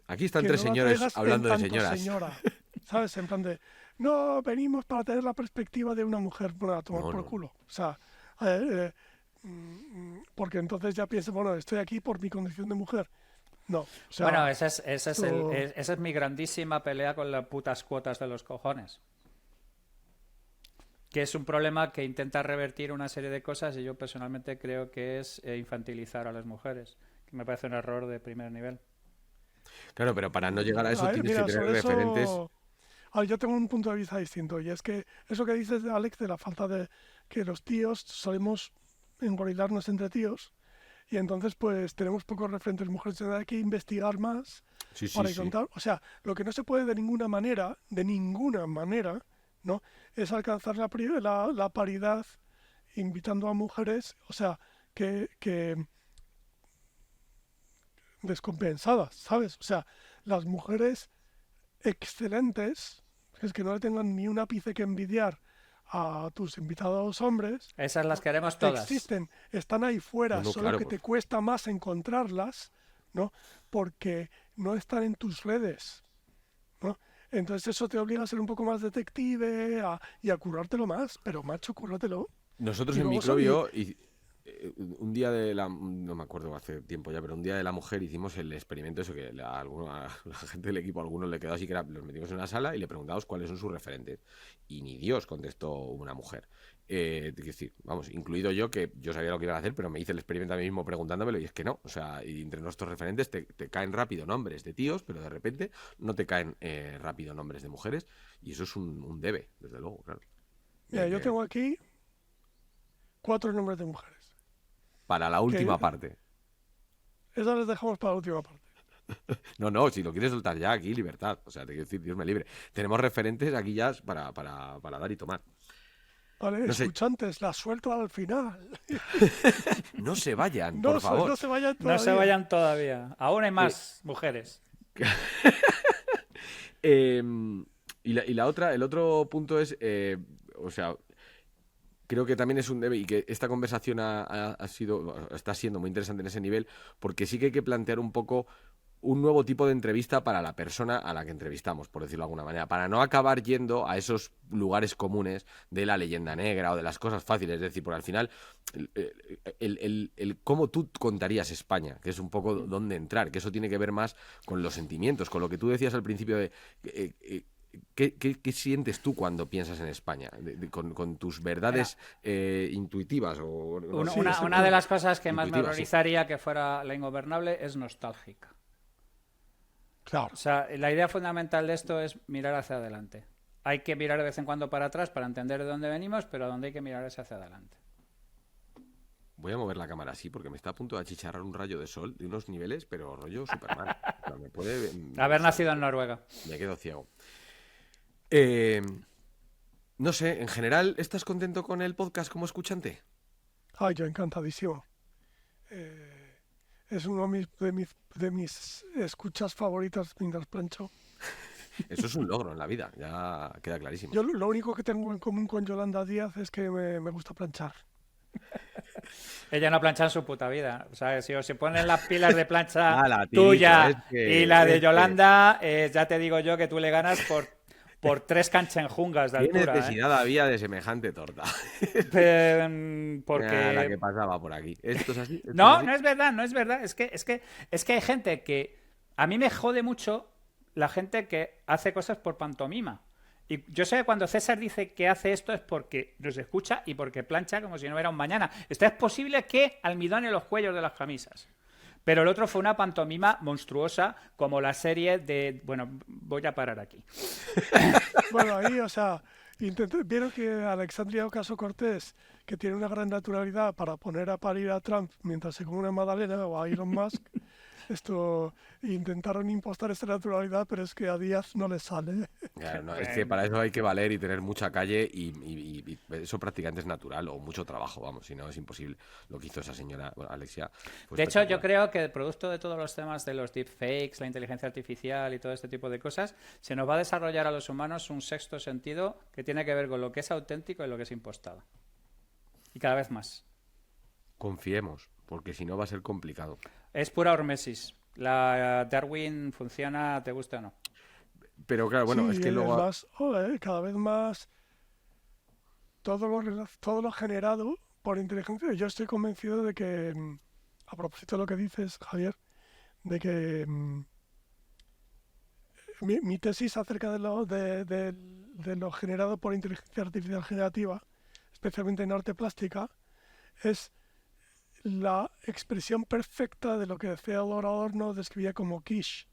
Aquí están 3 señores hablando de señoras. Señora, ¿sabes? En plan de... No, venimos para tener la perspectiva de una mujer para tomar por culo. O sea, porque entonces ya piensas, bueno, estoy aquí por mi condición de mujer. No. O sea, bueno, esa es mi grandísima pelea con las putas cuotas de los cojones. Que es un problema que intenta revertir una serie de cosas y yo personalmente creo que es infantilizar a las mujeres. Que me parece un error de primer nivel. Claro, pero para no llegar a eso tienes Mira, que tener sobre referentes. eso, yo tengo un punto de vista distinto, y es que eso que dices, Alex, de la falta de que los tíos solemos engorilarnos entre tíos, y entonces pues tenemos pocos referentes mujeres, hay que investigar más Sí, sí, para sí. encontrar, o sea, lo que no se puede de ninguna manera, ¿no? Es alcanzar la paridad invitando a mujeres, o sea, que descompensadas, ¿sabes? O sea, las mujeres excelentes, es que no le tengan ni un ápice que envidiar a tus invitados hombres, Esas las ¿no? queremos todas. Existen, están ahí No, fuera, no, solo claro, que pues. te cuesta más encontrarlas, ¿no? Porque no están en tus redes, ¿no? Entonces eso te obliga a ser un poco más detective y a currártelo más, pero macho, cúrratelo. Nosotros Y en luego Microbio, un día de la, no me acuerdo hace tiempo ya, pero un día de la mujer hicimos el experimento, eso que a la gente del equipo, a algunos le quedó así, que era, los metimos en una sala y le preguntamos cuáles son sus referentes. Y ni Dios contestó una mujer. Es decir, vamos, incluido yo, que yo sabía lo que iban a hacer, pero me hice el experimento a mí mismo preguntándomelo y es que no. O sea, y entre nuestros referentes te caen rápido nombres de tíos, pero de repente no te caen rápido nombres de mujeres y eso es un debe, desde luego, claro. Y mira, hay yo que, tengo aquí 4 nombres de mujeres, para la que última parte. esas las dejamos para la última parte. No, no, si lo quieres soltar ya, aquí libertad. O sea, te quiero decir, Dios me libre. Tenemos referentes aquí ya para dar y tomar. Vale, No sé, escuchantes, la suelto al final. no se vayan, por No, favor. no se vayan No se todavía. vayan todavía. Aún hay Eh, más mujeres. y la otra, el otro punto es, o sea, creo que también es un debe y que esta conversación está siendo muy interesante en ese nivel, porque sí que hay que plantear un poco un nuevo tipo de entrevista para la persona a la que entrevistamos, por decirlo de alguna manera, para no acabar yendo a esos lugares comunes de la leyenda negra o de las cosas fáciles, es decir, porque al final el cómo tú contarías España, que es un poco dónde entrar, que eso tiene que ver más con los sentimientos, con lo que tú decías al principio de ¿qué sientes tú cuando piensas en España? Con tus Mira, verdades intuitivas o no una, sé, Sí, una, una de las cosas que más me intuitivas, sí. horrorizaría que fuera la ingobernable es nostálgica. O claro. sea, la idea fundamental de esto es mirar hacia adelante. Hay que mirar de vez en cuando para atrás para entender de dónde venimos, pero a dónde hay que mirar es hacia adelante. Voy a mover la cámara así porque me está a punto de achicharrar un rayo de sol de unos niveles, pero rollo Superman. O sea, me puede. Haber nacido en Noruega. Me quedo ciego. Eh, no sé, en general, ¿estás contento con el podcast como escuchante? Ay, yo encantadísimo. Eh, es uno de mis escuchas favoritas mientras plancho. Eso es un logro en la vida, ya queda clarísimo. Yo lo único que tengo en común con Yolanda Díaz es que me gusta planchar. Ella no plancha en su puta vida. O sea, si os se ponen las pilas de plancha Hala, tirito, tuya y la de Yolanda, ya te digo yo que tú le ganas por 3 canchenjungas de ¿Qué altura, ¿eh? necesidad había de semejante torta? La que Porque pasaba por aquí. ¿Esto es así? ¿Esto es no, así? no es verdad, no es verdad. Es que hay gente que a mí me jode mucho la gente que hace cosas por pantomima. Y yo sé que cuando César dice que hace esto es porque nos escucha y porque plancha como si no hubiera un mañana. Esto es posible que almidone los cuellos de las camisas. Pero el otro fue una pantomima monstruosa, como la serie de... Bueno, voy a parar aquí. Bueno, ahí, o sea, vieron que Alexandria Ocasio-Cortez, que tiene una gran naturalidad para poner a parir a Trump mientras se come una magdalena, o a Elon Musk, intentaron impostar esta naturalidad, pero es que a Díaz no le sale. Claro, no, es que para eso hay que valer y tener mucha calle y eso prácticamente es natural o mucho trabajo, vamos, si no es imposible. Lo que hizo esa señora, bueno, Alexia, fue De hecho, yo espectacular. creo que el producto de todos los temas de los deepfakes, la inteligencia artificial y todo este tipo de cosas, se nos va a desarrollar a los humanos un sexto sentido que tiene que ver con lo que es auténtico y lo que es impostado. Y cada vez más. Confiemos, porque si no va a ser complicado. Es pura hormesis. La Darwin funciona, te gusta o no. Pero claro, bueno, es Sí, que luego... más, cada vez más todo lo generado por inteligencia. Yo estoy convencido de que, a propósito de lo que dices, Javier, de que mi tesis acerca de lo generado por inteligencia artificial generativa, especialmente en arte plástica, es la expresión perfecta de lo que Theodor Adorno describía como quiche,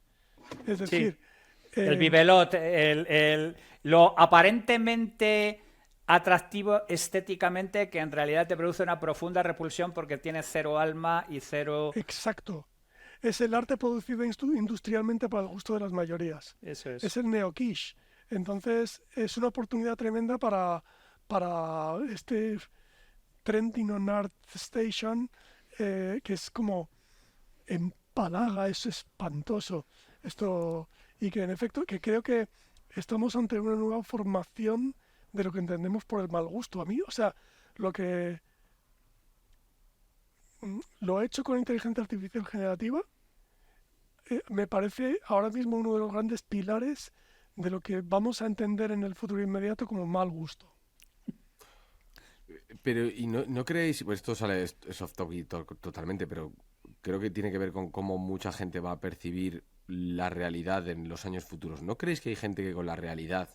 Es Sí. decir, El bibelot, lo aparentemente atractivo estéticamente, que en realidad te produce una profunda repulsión porque tiene cero alma y cero... exacto. Es el arte producido industrialmente para el gusto de las mayorías. Eso Es es. el neo-quiche. Entonces, es una oportunidad tremenda para este Trending on Art Station, que es como empalaga, es espantoso. Esto, y que en efecto, que creo que estamos ante una nueva formación de lo que entendemos por el mal gusto. A mí, o sea, lo que lo he hecho con inteligencia artificial generativa, me parece ahora mismo uno de los grandes pilares de lo que vamos a entender en el futuro inmediato como mal gusto. Pero, ¿y no creéis, pues esto sale, es off topic totalmente, pero creo que tiene que ver con cómo mucha gente va a percibir la realidad en los años futuros? ¿No creéis que hay gente que con la realidad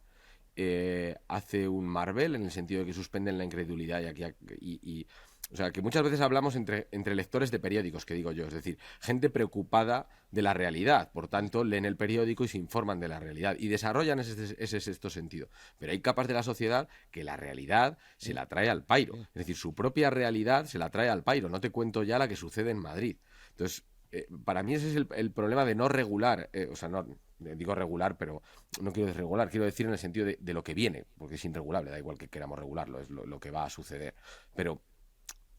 hace un Marvel en el sentido de que suspenden la incredulidad o sea, que muchas veces hablamos entre lectores de periódicos, que digo yo, es decir, gente preocupada de la realidad, por tanto, leen el periódico y se informan de la realidad y desarrollan ese sexto sentido. Pero hay capas de la sociedad que la realidad se la trae al pairo, es decir, su propia realidad se la trae al pairo, no te cuento ya la que sucede en Madrid. Entonces, para mí ese es el problema de no regular, o sea, no digo regular, pero no quiero decir regular, quiero decir en el sentido de lo que viene, porque es irregulable, da igual que queramos regularlo, es lo que va a suceder. Pero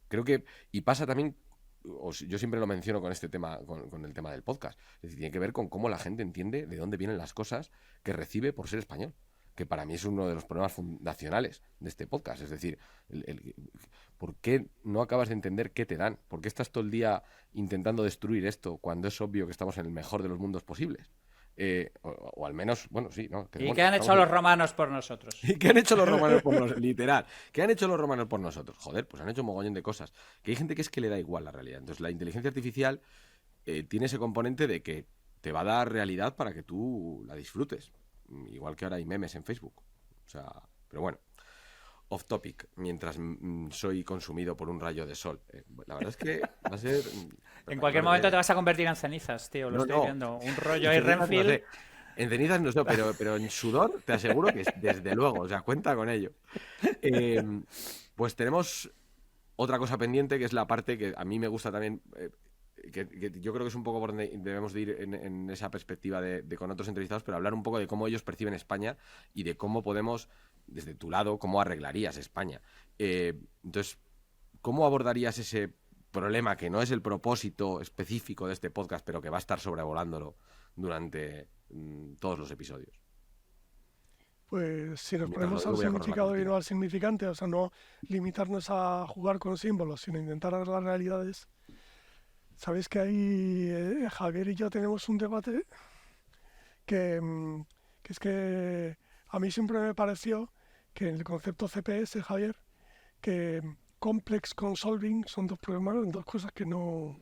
creo que, y pasa también, yo siempre lo menciono con este tema, con el tema del podcast, es decir, tiene que ver con cómo la gente entiende de dónde vienen las cosas que recibe por ser español, que para mí es uno de los problemas fundacionales de este podcast, es decir, ¿por qué no acabas de entender qué te dan? ¿Por qué estás todo el día intentando destruir esto cuando es obvio que estamos en el mejor de los mundos posibles? O al menos, bueno, sí, ¿no? ¿Y qué han hecho los romanos por nosotros? ¿Y qué han hecho los romanos por nosotros? Literal. ¿Qué han hecho los romanos por nosotros? Joder, pues han hecho un mogollón de cosas. Que hay gente que es que le da igual la realidad. Entonces la inteligencia artificial tiene ese componente de que te va a dar realidad para que tú la disfrutes. Igual que ahora hay memes en Facebook. O sea, pero bueno. Off topic, mientras soy consumido por un rayo de sol. La verdad es que va a ser... En cualquier momento te vas a convertir en cenizas, tío, lo estoy viendo. Un rollo ahí En cenizas no Renfield. sé. En cenizas no sé, pero en sudor te aseguro que desde luego, o sea, cuenta con ello. Pues tenemos otra cosa pendiente, que es la parte que a mí me gusta también, que yo creo que es un poco por donde debemos de ir en esa perspectiva de con otros entrevistados, pero hablar un poco de cómo ellos perciben España y de cómo podemos, desde tu lado, cómo arreglarías España. Entonces, ¿cómo abordarías ese problema que no es el propósito específico de este podcast, pero que va a estar sobrevolándolo durante todos los episodios? Pues si nos Mientras lo ponemos digo, al voy a correr la significado y cortina. no al significante, o sea, no limitarnos a jugar con símbolos, sino intentar arreglar realidades. Sabéis que ahí Javier y yo tenemos un debate que es que a mí siempre me pareció que en el concepto CPS, Javier, que complex con solving son dos problemas, dos cosas que no...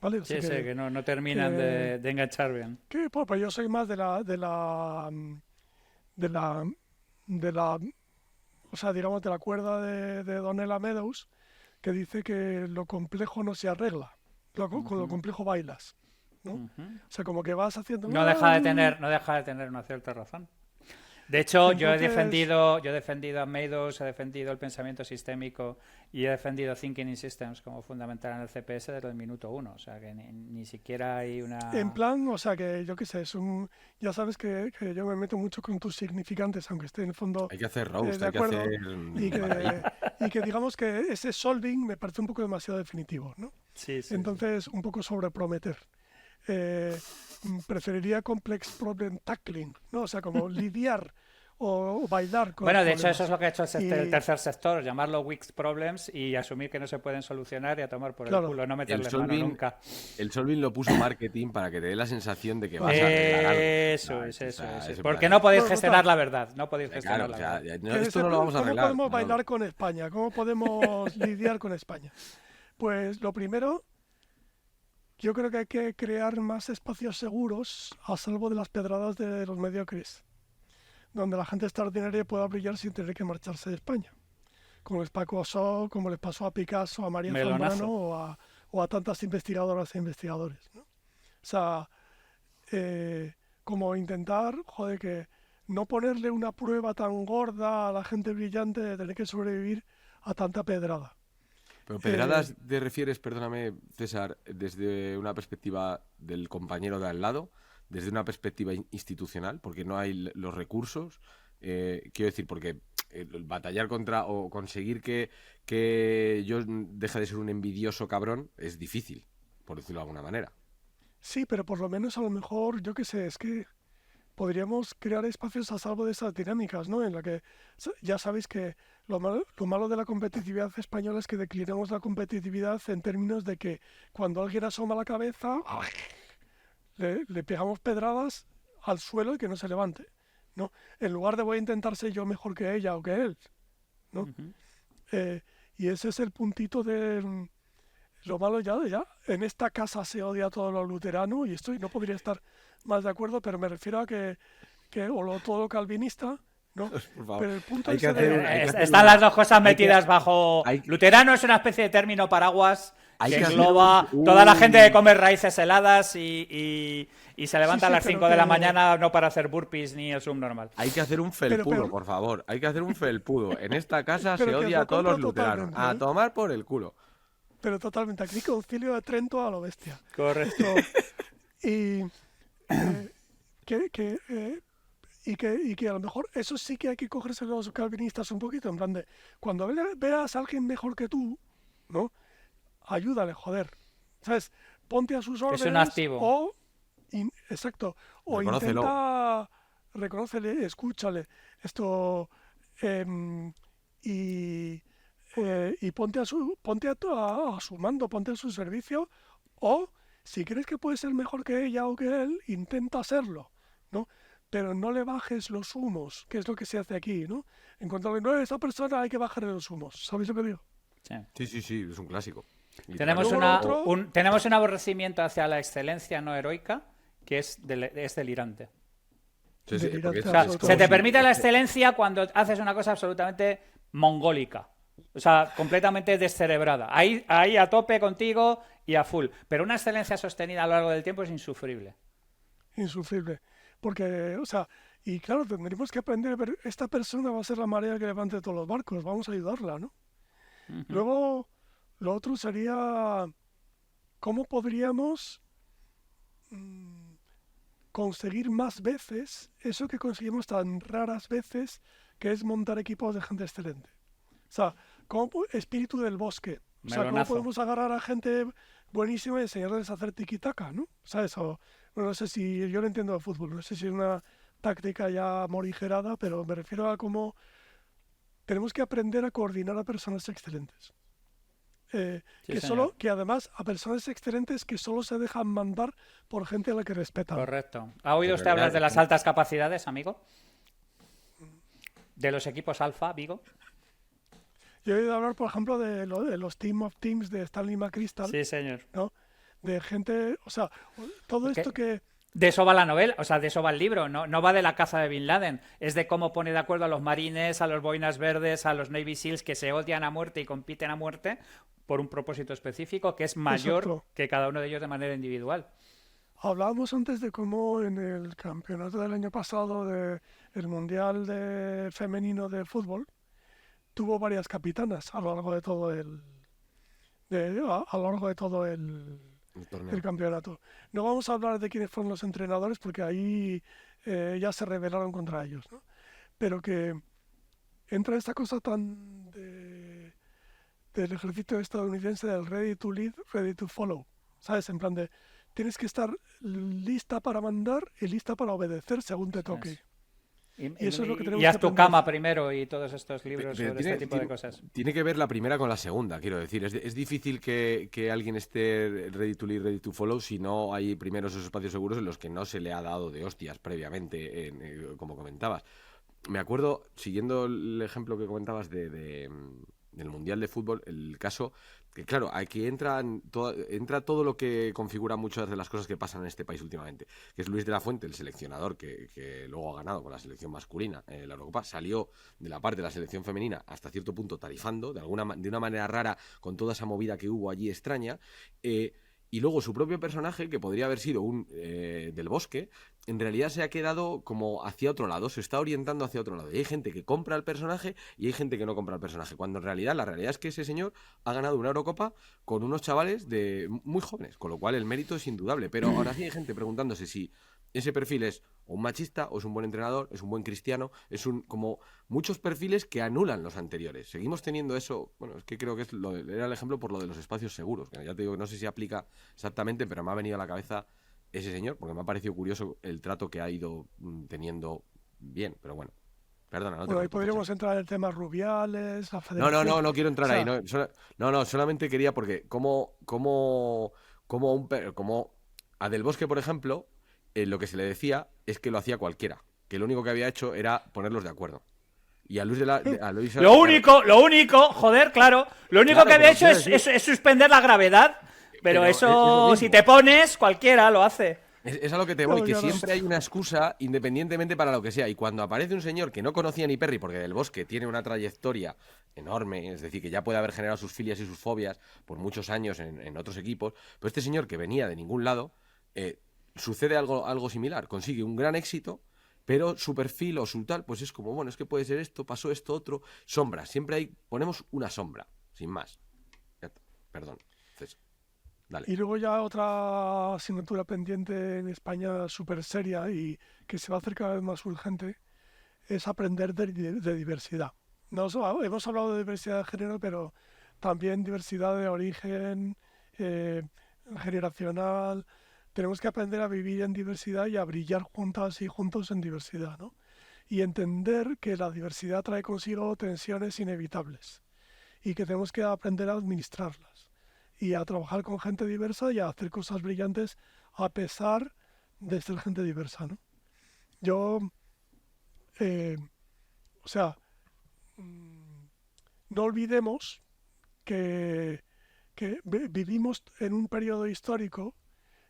¿Vale? O sea, Sí, que no terminan que- de enganchar bien. que pues yo soy más de la de la de la o sea, digamos de la cuerda de Donella Meadows, que dice que lo complejo no se arregla, con lo complejo bailas, ¿no? Ujú. O sea, como que vas haciendo... No deja de tener una cierta razón. De hecho, yo he Entonces, defendido a Meadows, he defendido el pensamiento sistémico y he defendido Thinking in Systems como fundamental en el CPS desde el minuto uno. O sea, que ni siquiera hay una... en plan, o sea, que yo qué sé, ya sabes que yo me meto mucho con tus significantes, aunque esté en el fondo Hay que hacer roast, de hay que acuerdo, hacer y batallita. que digamos que ese solving me parece un poco demasiado definitivo, ¿no? Sí. Entonces, un poco sobreprometer. Preferiría complex problem tackling, ¿no? O sea, como lidiar o bailar con Bueno, los de hecho, eso problemas. es lo que ha hecho el Y, tercer sector, llamarlo weak problems y asumir que no se pueden solucionar y a tomar por el claro, culo, no El meterle mano solving, nunca. el solving lo puso marketing para que te dé la sensación de que vas a arreglar algo. Eso ¿Sabes? es, O eso sea, es. ese Porque plan. no podéis bueno, gestionar total, la verdad, no podéis gestionar Claro, o la sea, verdad. esto no lo vamos a ¿cómo arreglar. podemos No, bailar con España? ¿Cómo podemos lidiar con España? Pues lo primero, yo creo que hay que crear más espacios seguros a salvo de las pedradas de los mediocres, donde la gente extraordinaria pueda brillar sin tener que marcharse de España. Como les pasó, como les pasó a Picasso, a María Zambrano Melonazo. o a tantas investigadoras e investigadores, ¿no? O sea, como intentar, joder, que no ponerle una prueba tan gorda a la gente brillante de tener que sobrevivir a tanta pedrada. Pero Eh, pedradas te refieres, perdóname, César, desde una perspectiva del compañero de al lado, desde una perspectiva institucional, porque no hay los recursos. Quiero decir, porque batallar contra o conseguir que yo deje de ser un envidioso cabrón es difícil, por decirlo de alguna manera. sí, pero por lo menos a lo mejor, yo qué sé, es que podríamos crear espacios a salvo de esas dinámicas, ¿no? En la que ya sabéis que lo malo de la competitividad española es que declinamos la competitividad en términos de que cuando alguien asoma la cabeza, le pegamos pedradas al suelo y que no se levante, ¿no? En lugar de voy a intentar ser yo mejor que ella o que él, ¿no? Ujú. Eh, y ese es el puntito de lo malo ya. En esta casa se odia a todo lo luterano y esto no podría estar más de acuerdo, pero me refiero a que o todo lo calvinista, ¿no? Por favor. Pero el punto Hay que ese hacer de... un, hay que hacer Están una, las dos cosas hay que, metidas bajo... hay, Luterano es una especie de término paraguas hay que que hacer engloba toda la gente que come raíces heladas y se levanta a Sí, las pero 5 de la mañana no para hacer burpees ni el subnormal. hay que hacer un Pero, felpudo, pero, por favor. Hay que hacer un felpudo. En esta casa se pero que os odia lo a todos compro los luteranos. totalmente, A ¿eh? tomar por el culo. Pero totalmente. Aquí Concilio de Trento a lo bestia. Correcto. Esto... Y... eh, que, y que a lo mejor eso sí que hay que cogerse los calvinistas un poquito, en plan de, cuando veas a alguien mejor que tú, ¿no? Ayúdale, joder. ¿Sabes? Ponte a sus Es un órdenes activo. o, exacto, o Reconócelo. intenta, reconócele, escúchale. Esto, em, y, y ponte a su mando, ponte a su servicio, o si crees que puedes ser mejor que ella o que él, intenta serlo, ¿no? Pero no le bajes los humos, que es lo que se hace aquí, ¿no? En cuanto a no, esa persona hay que bajarle los humos, ¿sabéis lo que digo? Sí. Sí, es un clásico. Literal. Tenemos, Luego lo una, otro, tenemos un aborrecimiento hacia la excelencia no heroica que es delirante. Porque delirante O sea, es se como absolutamente. te si... permite la excelencia cuando haces una cosa absolutamente mongólica. O sea, completamente descerebrada. Ahí a tope contigo y a full. Pero una excelencia sostenida a lo largo del tiempo es insufrible. Insufrible. Porque, o sea, y claro, tendremos que aprender a ver, esta persona va a ser la marea que levante todos los barcos, vamos a ayudarla, ¿no? Ujú. Luego, lo otro sería, ¿cómo podríamos conseguir más veces eso que conseguimos tan raras veces, que es montar equipos de gente excelente? O sea, espíritu del bosque. O sea, ¿cómo Melonazo. podemos agarrar a gente buenísima y enseñarles a hacer tiki-taka, ¿no? ¿Sabes? O, bueno, no sé si yo no entiendo de fútbol, no sé si es una táctica ya morigerada, pero me refiero a cómo tenemos que aprender a coordinar a personas excelentes. Sí, señor. Que además a personas excelentes que solo se dejan mandar por gente a la que respetan. Correcto. ¿Ha oído Pues usted hablar de verdad, las altas capacidades, amigo? De los equipos alfa, Vigo. Yo he oído hablar, por ejemplo, de los Team of Teams de Stanley McChrystal, Sí, señor. ¿no? De gente, o sea, todo esto Que que de eso va la novela, o sea, de eso va el libro, no va de la caza de Bin Laden, es de cómo pone de acuerdo a los marines, a los boinas verdes, a los Navy SEALs que se odian a muerte y compiten a muerte por un propósito específico que es mayor exacto. que cada uno de ellos de manera individual. Hablábamos antes de cómo en el campeonato del año pasado el Mundial Femenino de Fútbol tuvo varias capitanas a lo largo de todo a lo largo de todo el el torneo. campeonato. No vamos a hablar de quiénes fueron los entrenadores porque ahí ya se rebelaron contra ellos, ¿no? Pero que entra esta cosa del ejército estadounidense del ready to lead, ready to follow, ¿sabes? En plan de tienes que estar lista para mandar y lista para obedecer según te toque. Es. Y eso es lo que Y tenemos haz que tu aprender a cama hacer. primero y todos estos libros Pero sobre este tipo de cosas. tiene que ver la primera con la segunda, quiero decir. Es difícil que alguien esté ready to lead, ready to follow si no hay primero esos espacios seguros en los que no se le ha dado de hostias previamente, como comentabas. Me acuerdo, siguiendo el ejemplo que comentabas del Mundial de Fútbol, el caso que, claro, aquí entra todo lo que configura muchas de las cosas que pasan en este país últimamente, que es Luis de la Fuente, el seleccionador que luego ha ganado con la selección masculina la Eurocopa, salió de la parte de la selección femenina hasta cierto punto tarifando, de una manera rara, con toda esa movida que hubo allí extraña, Y luego su propio personaje, que podría haber sido un del Bosque, en realidad se ha quedado como hacia otro lado, se está orientando hacia otro lado. Y hay gente que compra el personaje y hay gente que no compra el personaje. Cuando en realidad la realidad es que ese señor ha ganado una Eurocopa con unos chavales muy jóvenes, con lo cual el mérito es indudable. Pero ahora sí hay gente preguntándose si ese perfil es o un machista, o es un buen entrenador, es un buen cristiano, como muchos perfiles que anulan los anteriores. Seguimos teniendo eso, bueno, es que creo que era el ejemplo por lo de los espacios seguros, que ya te digo que no sé si aplica exactamente, pero me ha venido a la cabeza ese señor, porque me ha parecido curioso el trato que ha ido teniendo bien, pero bueno. Perdona, no te Bueno, ahí corto, Pecho. podríamos entrar en el tema Rubiales, la No, federación. no quiero O entrar ahí. sea, No, solamente quería porque como a Del Bosque, por ejemplo, lo que se le decía es que lo hacía cualquiera, que lo único que había hecho era ponerlos de acuerdo. Y a Luis a Luis, Lo claro, único, joder, claro, lo único claro, que había pero hecho quiero decir, es suspender la gravedad, pero es lo eso, si te mismo. pones, cualquiera lo hace. Es a lo que te voy, claro, que claro. siempre hay una excusa independientemente para lo que sea. Y cuando aparece un señor que no conocía ni Perry, porque Del Bosque tiene una trayectoria enorme, es decir, que ya puede haber generado sus filias y sus fobias por muchos años en otros equipos, pero este señor que venía de ningún lado, sucede algo similar, consigue un gran éxito, pero su perfil o su tal, pues es como, bueno, es que puede ser esto, pasó esto, otro, sombras, ponemos una sombra, sin más. Ya está, perdón, César, dale. Y luego ya otra asignatura pendiente en España súper seria y que se va a hacer cada vez más urgente es aprender de diversidad. Hemos hablado de diversidad de género, pero también diversidad de origen, eh, generacional. Tenemos que aprender a vivir en diversidad y a brillar juntas y juntos en diversidad, ¿no? Y entender que la diversidad trae consigo tensiones inevitables y que tenemos que aprender a administrarlas y a trabajar con gente diversa y a hacer cosas brillantes a pesar de ser gente diversa, ¿no? Yo, eh, o sea, no olvidemos que, que vivimos en un periodo histórico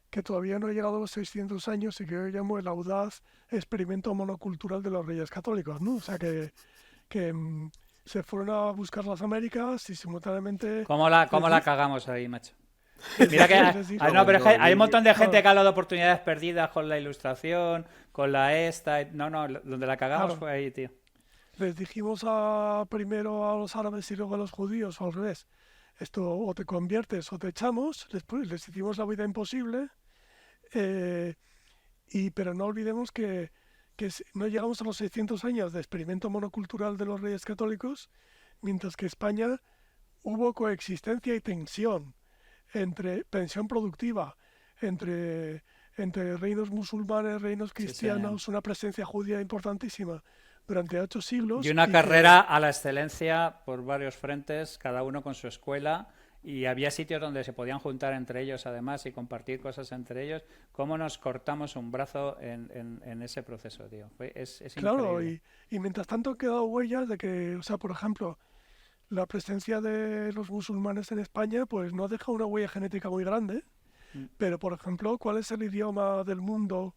que todavía no ha llegado a los 600 años y que yo llamo el audaz experimento monocultural de los reyes católicos, ¿no? O sea, que se fueron a buscar las Américas y simultáneamente ¿Cómo la les, cagamos ahí, macho? les, Mira que les No, no, dijo, pero es que hay un no, montón de gente claro, que ha hablado de oportunidades perdidas con la ilustración, con la esta. No, donde la cagamos claro, fue ahí, tío. les dijimos primero a los árabes y luego a los judíos, o al revés. Esto o te conviertes o te echamos, les hicimos la vida imposible, eh, pero no olvidemos que no llegamos a los 600 años de experimento monocultural de los reyes católicos, mientras que España hubo coexistencia y tensión entre tensión productiva, entre, entre reinos musulmanes, reinos Sí, sí. cristianos, una presencia judía importantísima durante 8 Y siglos una y que, carrera a la excelencia por varios frentes, cada uno con su escuela. Y había sitios donde se podían juntar entre ellos, además, y compartir cosas entre ellos. ¿Cómo nos cortamos un brazo en ese proceso, tío? Es claro, increíble. y mientras tanto han quedado huellas de que, o sea, por ejemplo, la presencia de los musulmanes en España pues no deja una huella genética muy grande, Mm. pero por ejemplo, ¿cuál es el idioma del mundo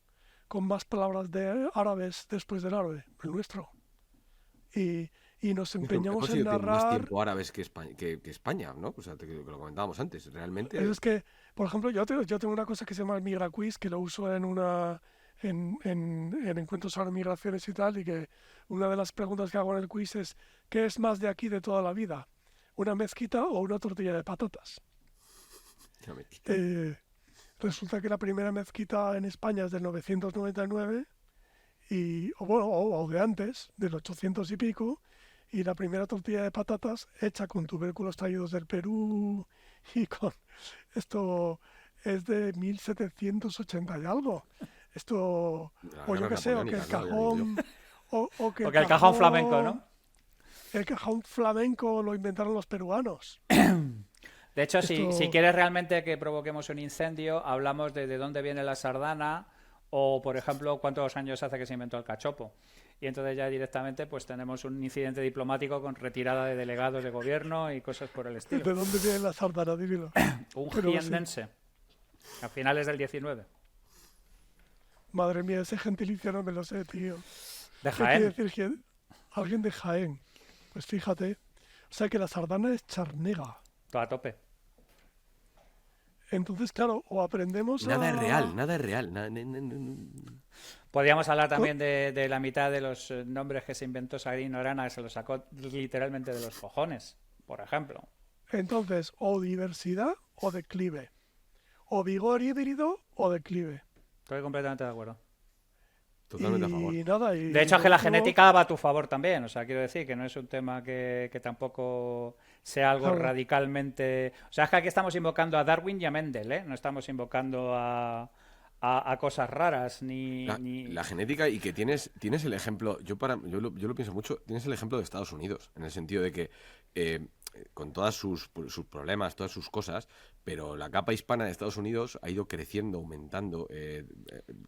con más palabras de árabes después del árabe? El nuestro. Y, y nos empeñamos hemos en sido más narrar. tiempo árabes que España, ¿no? O sea, que lo comentábamos antes. Eso Realmente, es que, por ejemplo, yo tengo una cosa que se llama el Migra Quiz, que lo uso en encuentros sobre migraciones y tal, y que una de las preguntas que hago en el quiz es, ¿qué es más de aquí de toda la vida? ¿Una mezquita o una tortilla de patatas? ya me quita. Eh, Resulta que la primera mezquita en España es del 999, o bueno, o de antes, del 800 y pico, y la primera tortilla de patatas hecha con tubérculos traídos del Perú y con esto es de 1780 y algo. Esto, Las o yo guerras qué sé, o que el napoleónicas, ¿no? Ya digo yo. cajón, o que Porque el cajón flamenco, ¿no? el cajón flamenco lo inventaron los peruanos. De hecho, si Esto, quieres realmente que provoquemos un incendio, hablamos de dónde viene la sardana o, por ejemplo, cuántos años hace que se inventó el cachopo. Y entonces ya directamente pues tenemos un incidente diplomático con retirada de delegados de gobierno y cosas por el estilo. ¿de dónde viene la sardana? Dímelo. Un Pero sí, jiendense, a finales del 19. madre mía, ese gentilicio no me lo sé, tío. De ¿Qué quiere Jaén, decir alguien de Jaén? Pues fíjate. O sea que la sardana es charnega. todo a tope. Entonces, claro, o aprendemos Nada es real, a... nada es real. Podríamos hablar también de la mitad de los nombres que se inventó Sabino Arana, que se los sacó literalmente de los cojones, por ejemplo. Entonces, o diversidad o declive. O vigor híbrido o declive. Estoy completamente de acuerdo. Totalmente a favor. Y nada, De hecho, es que la genética va a tu favor también. O sea, quiero decir que no es un tema que tampoco sea algo Claro. radicalmente. O sea, es que aquí estamos invocando a Darwin y a Mendel, ¿eh? No estamos invocando a cosas raras ni. La genética, y que tienes el ejemplo, yo lo pienso mucho, tienes el ejemplo de Estados Unidos, en el sentido de que con todas sus problemas, todas sus cosas, pero la capa hispana de Estados Unidos ha ido creciendo, aumentando,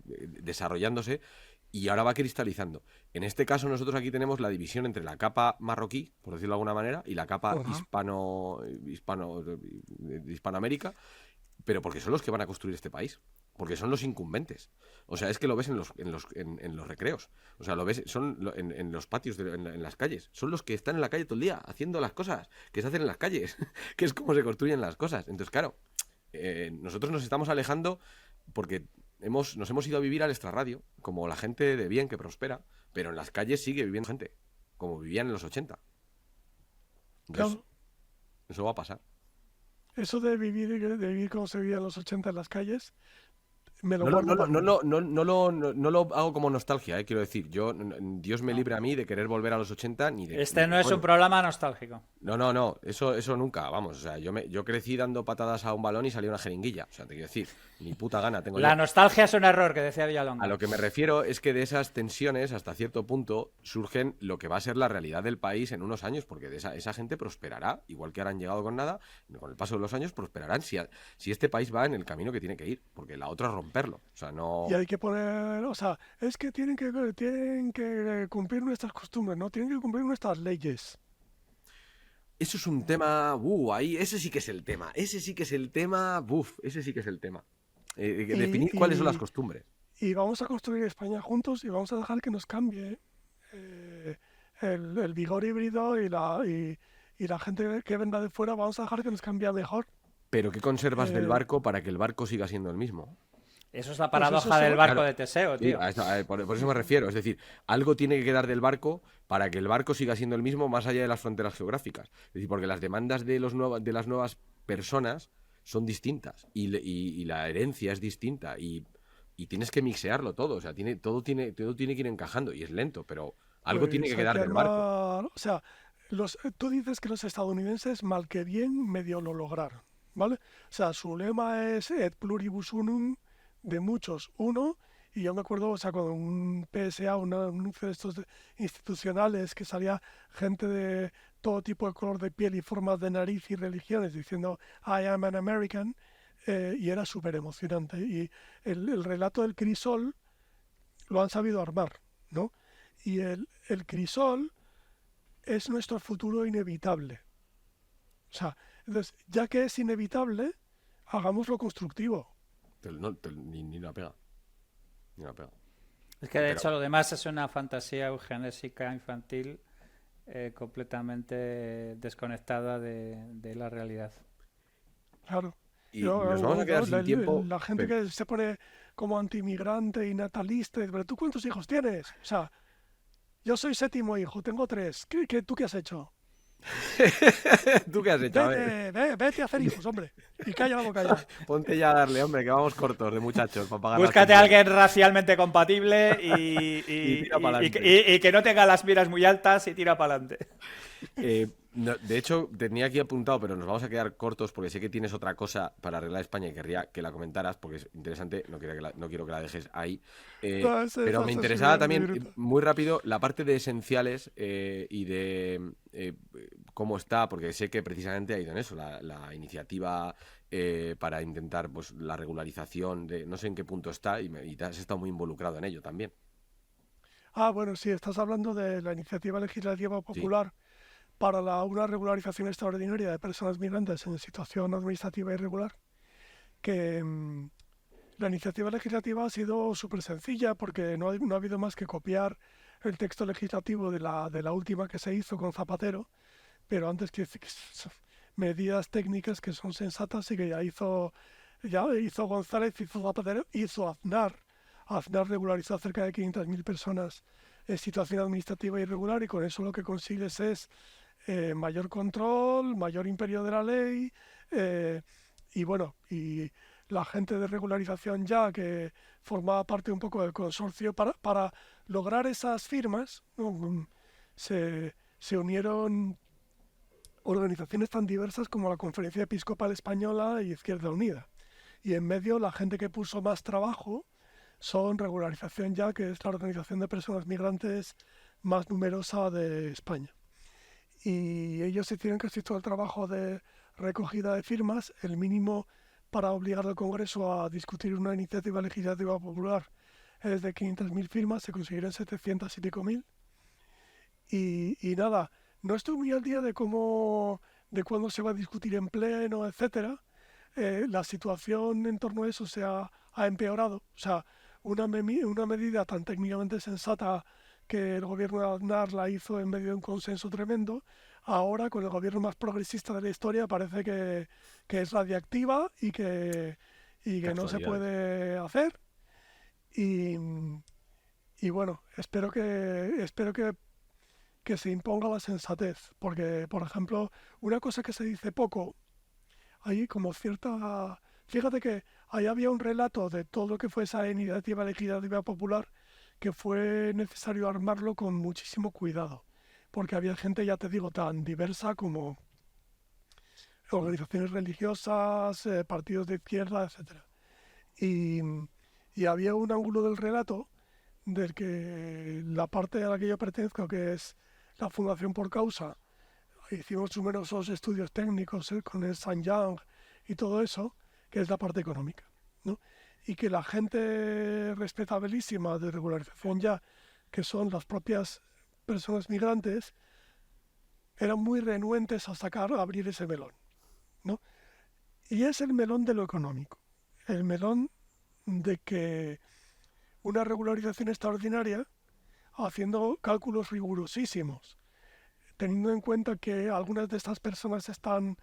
desarrollándose, y ahora va cristalizando. En este caso nosotros aquí tenemos la división entre la capa marroquí, por decirlo de alguna manera, y la capa de Hispanoamérica, pero porque son los que van a construir este país, porque son los incumbentes. O sea, es que lo ves en los recreos. O sea, lo ves en los patios, en las calles. Son los que están en la calle todo el día haciendo las cosas que se hacen en las calles, que es como se construyen las cosas. Entonces, claro, nosotros nos estamos alejando porque nos hemos ido a vivir al extrarradio, como la gente de bien que prospera, pero en las calles sigue viviendo gente, como vivían en los 80. Entonces, Claro, eso va a pasar. eso de vivir como se vivía en los 80 en las calles, me lo No, guardo para mí. no lo hago como nostalgia, quiero decir. Dios me libre a mí de querer volver a los 80 ni de... Este ni no de es un coña. programa nostálgico. No, eso nunca, vamos. O sea, yo crecí dando patadas a un balón y salía una jeringuilla. O sea, te quiero decir, ni puta gana tengo yo. La nostalgia es un error, que decía A Villalonga. lo que me refiero es que de esas tensiones, hasta cierto punto, surgen lo que va a ser la realidad del país en unos años, porque de esa gente prosperará, igual que ahora han llegado con nada, con el paso de los años prosperarán si este país va en el camino que tiene que ir, porque la otra es romperlo. O sea, no... Y hay que poner, o sea, es que tienen que cumplir nuestras costumbres, ¿no? Tienen que cumplir nuestras leyes. Eso es un tema, ahí, ese sí que es el tema, ese sí que es el tema, ese sí que es el tema. Definir cuáles son las Y, costumbres. y vamos a construir España juntos y vamos a dejar que nos cambie eh, el vigor híbrido y la gente que venga de fuera, vamos a dejar que nos cambie a mejor. Pero ¿qué conservas del Eh, barco para que el barco siga siendo el mismo? Eso es la pues eso paradoja del son, barco Claro, de Teseo, sí, tío. por eso me refiero. Es decir, algo tiene que quedar del barco para que el barco siga siendo el mismo más allá de las fronteras geográficas. Es decir, porque las demandas de las nuevas personas son distintas y la herencia es distinta y tienes que mixearlo todo. O sea, todo tiene que ir encajando y es lento, pero algo tiene que pues hay que quedar del barco. armar, o sea, tú dices que los estadounidenses mal que bien medio lo lograron, ¿vale? O sea, su lema es et pluribus unum, de muchos uno, y yo me acuerdo, o sea, con un PSA, un anuncio de estos institucionales que salía gente de todo tipo de color de piel y formas de nariz y religiones diciendo I am an American, y era súper emocionante. Y el relato del crisol lo han sabido armar, ¿no? Y el crisol es nuestro futuro inevitable. O sea, entonces, ya que es inevitable, hagámoslo constructivo. Ni la pega. Ni la pega. Es que de Pero hecho lo demás es una fantasía eugenésica infantil completamente desconectada de la realidad. Claro. y nos vamos a quedar sin tiempo. La gente que se pone como antimigrante y natalista, pero ¿tú cuántos hijos tienes? O sea, yo soy séptimo hijo, tengo 3. ¿Tú qué has hecho? ¿Tú qué has hecho? A ver. Vete a hacer hijos, hombre. Y calla la boca ya. Ponte ya a darle, hombre, que vamos cortos de muchachos para pagar las Búscate a pensiones. alguien racialmente compatible Y tira para y adelante. que no tenga las miras muy altas y tira para adelante. De hecho, tenía aquí apuntado, pero nos vamos a quedar cortos porque sé que tienes otra cosa para arreglar España y querría que la comentaras porque es interesante. No quiero que la dejes ahí. No, Pero me esa es interesaba muy también, bruta. muy rápido, la parte de esenciales y de cómo está, porque sé que precisamente ha ido en eso, la iniciativa para intentar pues la regularización de no sé en qué punto está y te has estado muy involucrado en ello también. Ah, bueno, sí, estás hablando de la iniciativa legislativa Sí, popular para una regularización extraordinaria de personas migrantes en situación administrativa irregular, que la iniciativa legislativa ha sido súper sencilla porque no ha habido más que copiar el texto legislativo de la última que se hizo con Zapatero, pero antes que medidas técnicas que son sensatas y que ya hizo ya hizo González, hizo Zapatero, hizo Aznar. Aznar regularizó a cerca de 500.000 personas en situación administrativa irregular y con eso lo que consigues es mayor control, mayor imperio de la ley y bueno, y la gente de regularización ya que formaba parte un poco del consorcio para lograr esas firmas, ¿no? se unieron organizaciones tan diversas como la Conferencia Episcopal Española y Izquierda Unida. Y en medio la gente que puso más trabajo son Regularización Ya, que es la organización de personas migrantes más numerosa de España. Y ellos hicieron casi todo el trabajo de recogida de firmas, el mínimo para obligar al Congreso a discutir una iniciativa legislativa popular es de 500.000 firmas, se consiguieron 700 y pico mil. Y nada, no estoy muy al día de cuándo se va a discutir en pleno, etcétera. La situación en torno a eso ha empeorado. O sea, una medida tan técnicamente sensata que el gobierno de Aznar la hizo en medio de un consenso tremendo, ahora con el gobierno más progresista de la historia parece que es radiactiva y que no se puede hacer. Y bueno, espero que se imponga la sensatez, porque, por ejemplo, una cosa que se dice poco, hay como cierta... Fíjate que ahí había un relato de todo lo que fue esa iniciativa legislativa popular que fue necesario armarlo con muchísimo cuidado, porque había gente, ya te digo, tan diversa como organizaciones religiosas, partidos de izquierda, etcétera. Y había un ángulo del relato del que la parte a la que yo pertenezco, que es la Fundación Por Causa, hicimos numerosos estudios técnicos con el San Yang y todo eso, que es la parte económica, ¿no? Y que la gente respetabilísima de Regularización Ya, que son las propias personas migrantes, eran muy renuentes a abrir ese melón, ¿no? Y es el melón de lo económico, el melón de que una regularización extraordinaria, haciendo cálculos rigurosísimos, teniendo en cuenta que algunas de estas personas están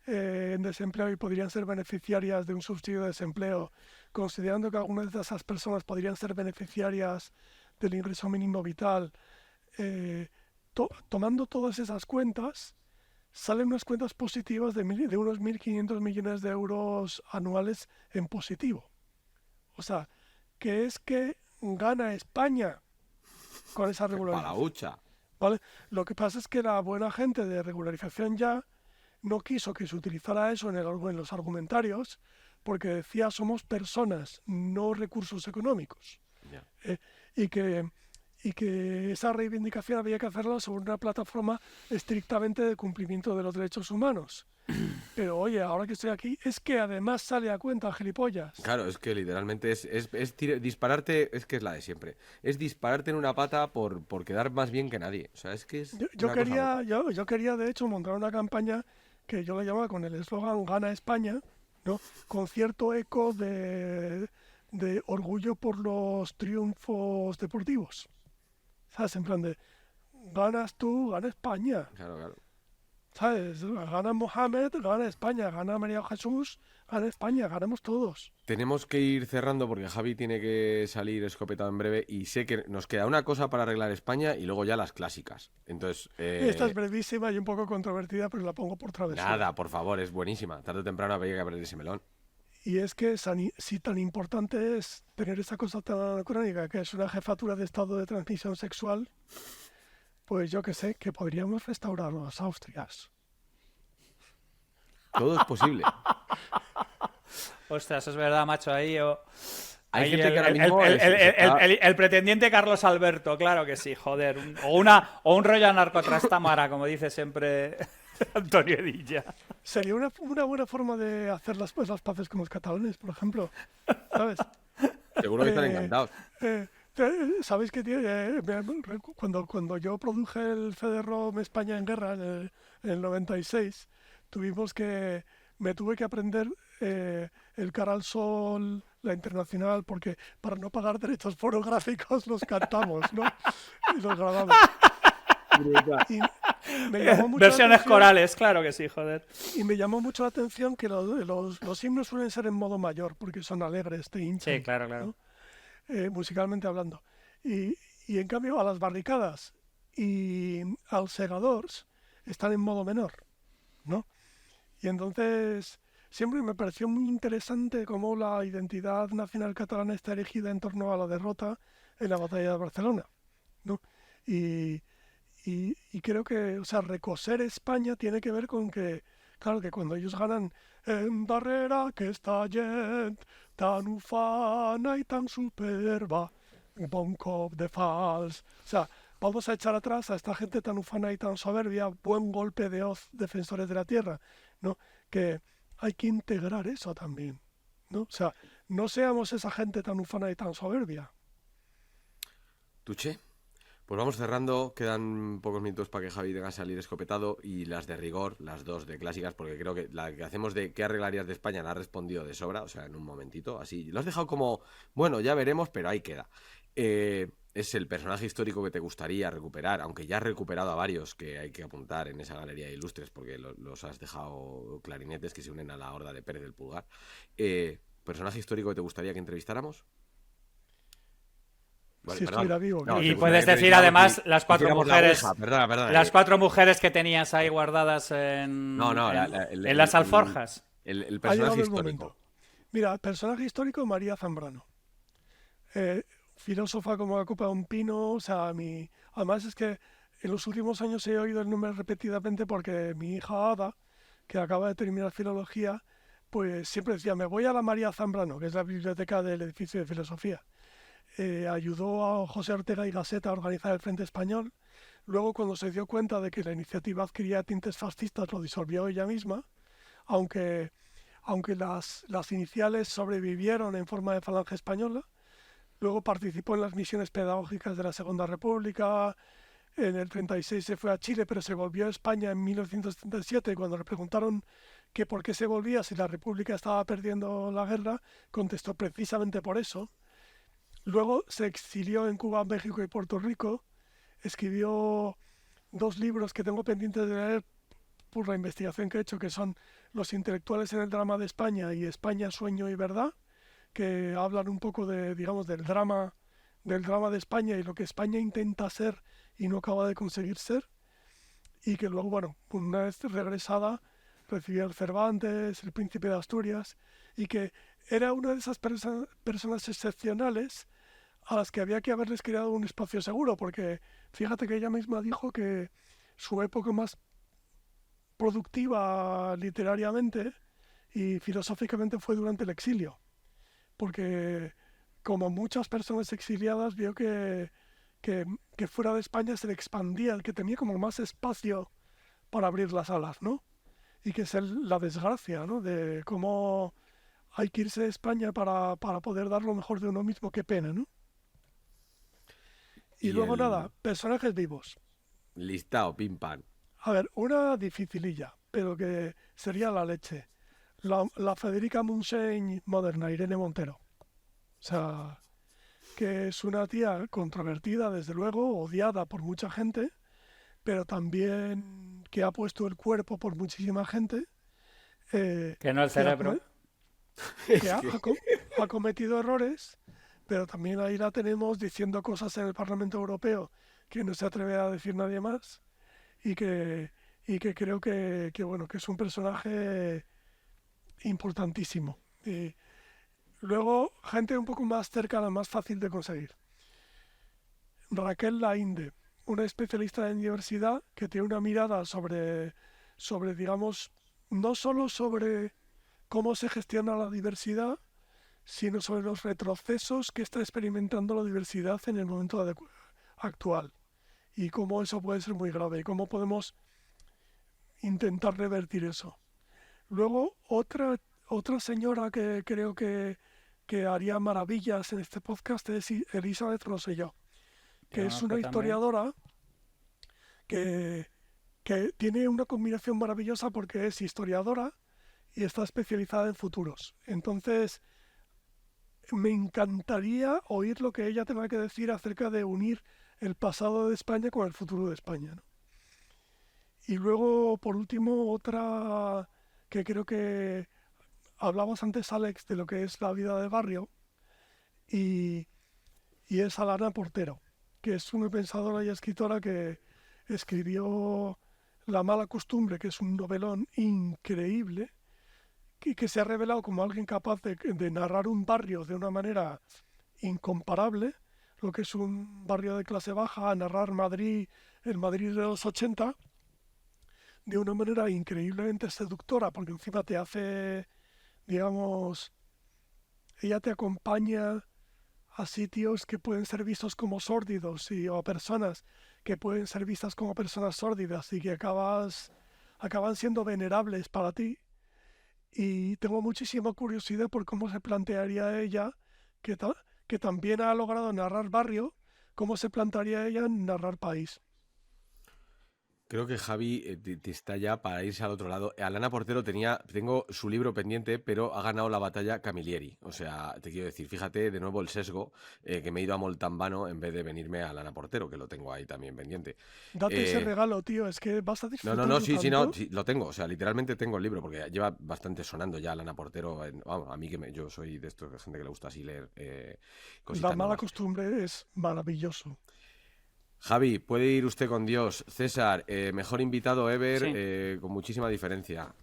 en desempleo y podrían ser beneficiarias de un subsidio de desempleo, considerando que algunas de esas personas podrían ser beneficiarias del ingreso mínimo vital, tomando todas esas cuentas, salen unas cuentas positivas de unos 1.500 millones de euros anuales en positivo. O sea, que es que gana España con esa regularización. ¿Vale? Lo que pasa es que la buena gente de Regularización Ya no quiso que se utilizara eso en los argumentarios, porque decía somos personas, no recursos económicos. Yeah. Y que esa reivindicación había que hacerla sobre una plataforma estrictamente de cumplimiento de los derechos humanos. Pero oye, ahora que estoy aquí, es que además sale a cuenta, gilipollas. Claro, es que literalmente es dispararte, es que es la de siempre. Es dispararte en una pata por quedar más bien que nadie. O sea, es que es yo quería, de hecho, montar una campaña que yo la llamaba con el eslogan Gana España, ¿no? Con cierto eco de orgullo por los triunfos deportivos. ¿Sabes? En plan de, ganas tú, gana España. Claro. ¿Sabes? Gana Mohamed, gana España, gana María Jesús, gana España, ganamos todos. Tenemos que ir cerrando porque Javi tiene que salir escopetado en breve y sé que nos queda una cosa para arreglar España y luego ya las clásicas. Entonces, esta es brevísima y un poco controvertida, pero la pongo por travesura. Nada, por favor, es buenísima. Tarde o temprano habría que abrir ese melón. Y es que si tan importante es tener esa cosa tan anacrónica, que es una jefatura de estado de transmisión sexual, pues yo que sé, que podríamos restaurar las Austrias. Todo es posible. Ostras, es verdad, macho. Ahí hay gente que ahora mismo el pretendiente Carlos Alberto, claro que sí, joder. O un rollo narcotrastámara, como dice siempre Antonio Edilla. Sería una buena forma de hacer las paces con los catalanes, por ejemplo. ¿Sabes? Seguro que están encantados. ¿Sabéis que cuando yo produje el CD-ROM España en Guerra en el 96, me tuve que aprender el Cara al Sol, la Internacional, porque para no pagar derechos fonográficos los cantamos, ¿no? Y los grabamos. me llamó mucho Versiones corales, claro que sí, joder. Y me llamó mucho la atención que los himnos suelen ser en modo mayor, porque son alegres, te hinchan, Sí, claro. ¿no? Musicalmente hablando. Y, y en cambio a las barricadas y als segadors están en modo menor, ¿no? Y entonces siempre me pareció muy interesante cómo la identidad nacional catalana está erigida en torno a la derrota en la batalla de Barcelona, ¿no? Y, y creo que, o sea, recoser España tiene que ver con que, claro, que cuando ellos ganan en darrera que está gent tan ufana y tan superba, bon cop de fals. O sea, vamos a echar atrás a esta gente tan ufana y tan soberbia, buen golpe de hoz, defensores de la tierra, ¿no? Que hay que integrar eso también, ¿no? O sea, no seamos esa gente tan ufana y tan soberbia. Tuche. Pues vamos cerrando, quedan pocos minutos para que Javi tenga que salir escopetado y las de rigor, las dos de clásicas, porque creo que la que hacemos de ¿qué arreglarías de España? La ha respondido de sobra, o sea, en un momentito, así. Lo has dejado como, bueno, ya veremos, pero ahí queda. Es el personaje histórico que te gustaría recuperar, aunque ya has recuperado a varios que hay que apuntar en esa galería de ilustres, porque los has dejado clarinetes que se unen a la horda de Pérez del Pulgar. ¿Personaje histórico que te gustaría que entrevistáramos? Vale, Si estuviera vivo. No, Y te puedes gustaría decir que además las cuatro hiciéramos la mujeres, Ouija, perdona, las 4 mujeres que tenías ahí guardadas No, en las alforjas. El Ha llegado personaje el histórico. momento. Mira, personaje histórico, María Zambrano. Filósofa como la copa de un pino, o sea, además es que en los últimos años he oído el nombre repetidamente porque mi hija Ada, que acaba de terminar filología, pues siempre decía, me voy a la María Zambrano, que es la biblioteca del edificio de filosofía. Ayudó a José Ortega y Gasset a organizar el Frente Español. Luego, cuando se dio cuenta de que la iniciativa adquiría tintes fascistas, lo disolvió ella misma, aunque, aunque las iniciales sobrevivieron en forma de falange española. Luego participó en las misiones pedagógicas de la Segunda República. En el 36 se fue a Chile, pero se volvió a España en 1977. Cuando le preguntaron que por qué se volvía si la República estaba perdiendo la guerra, contestó precisamente por eso. Luego se exilió en Cuba, México y Puerto Rico. Escribió 2 libros que tengo pendientes de leer por la investigación que he hecho, que son Los intelectuales en el drama de España y España, sueño y verdad, que hablan un poco de, digamos, del drama de España y lo que España intenta ser y no acaba de conseguir ser. Y que luego, bueno, una vez regresada, recibió el Cervantes, el Príncipe de Asturias, y que era una de esas personas excepcionales a las que había que haberles creado un espacio seguro, porque fíjate que ella misma dijo que su época más productiva literariamente y filosóficamente fue durante el exilio, porque como muchas personas exiliadas vio que fuera de España se le expandía, que tenía como más espacio para abrir las alas, ¿no? Y que es la desgracia, ¿no? De cómo hay que irse de España para poder dar lo mejor de uno mismo, qué pena, ¿no? Y Y luego el nada, personajes vivos. listado, pim pam. A ver, una dificililla, pero que sería la leche. La Federica Montseny moderna, Irene Montero. O sea, que es una tía controvertida, desde luego, odiada por mucha gente, pero también que ha puesto el cuerpo por muchísima gente, Que no el que, ha, cerebro. que ha cometido errores, pero también ahí la tenemos diciendo cosas en el Parlamento Europeo que no se atreve a decir nadie más y que creo bueno, que es un personaje importantísimo. Y luego, gente un poco más cercana, más fácil de conseguir. Raquel Laínde, una especialista en diversidad que tiene una mirada sobre, digamos, no solo sobre cómo se gestiona la diversidad, sino sobre los retrocesos que está experimentando la diversidad en el momento actual y cómo eso puede ser muy grave y cómo podemos intentar revertir eso. Luego, otra señora que creo que haría maravillas en este podcast es Elizabeth Rosselló, que es una historiadora que, que tiene una combinación maravillosa porque es historiadora y está especializada en futuros. Entonces, me encantaría oír lo que ella tenga que decir acerca de unir el pasado de España con el futuro de España, ¿no? Y luego, por último, otra que creo que hablabas antes, Alex, de lo que es la vida de barrio, y, y es Alana Portero, que es una pensadora y escritora que escribió La mala costumbre, que es un novelón increíble, y que se ha revelado como alguien capaz de narrar un barrio de una manera incomparable, lo que es un barrio de clase baja, a narrar Madrid, el Madrid de los 80, de una manera increíblemente seductora, porque encima te hace, digamos, ella te acompaña a sitios que pueden ser vistos como sórdidos o a personas que pueden ser vistas como personas sórdidas y que acaban siendo venerables para ti. Y tengo muchísima curiosidad por cómo se plantearía ella, que, que también ha logrado narrar barrio, cómo se plantearía ella en narrar país. Creo que Javi está ya para irse al otro lado. Alana Portero tengo su libro pendiente, pero ha ganado la batalla Camilleri. O sea, te quiero decir, fíjate de nuevo el sesgo, que me he ido a Moltambano en vez de venirme a Alana Portero, que lo tengo ahí también pendiente. Date ese regalo, tío, es que vas a No, disfrutarlo sí, tanto. sí, lo tengo. O sea, literalmente tengo el libro, porque lleva bastante sonando ya Alana Portero. Vamos, a mí yo soy de estos de gente que le gusta así leer La cositas mala nuevas. costumbre es maravilloso. Javi, puede ir usted con Dios. César, mejor invitado ever, Sí. con muchísima diferencia.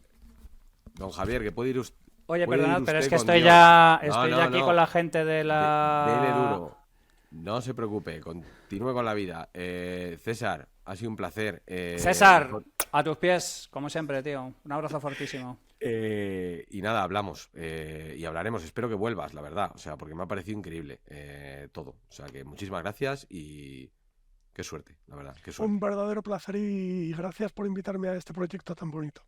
Don Javier, que Oye, puede ir perdonad, pero es usted que con Dios. No, estoy ya no, aquí con no. la gente de Dele la... duro. No se preocupe, continúe con la vida. César, ha sido un placer. César, a tus pies, como siempre, tío. Un abrazo fortísimo. Y nada, hablamos y hablaremos. Espero que vuelvas, la verdad. O sea, porque me ha parecido increíble todo. O sea, que muchísimas gracias y qué suerte, la verdad. Qué suerte. Un verdadero placer y gracias por invitarme a este proyecto tan bonito.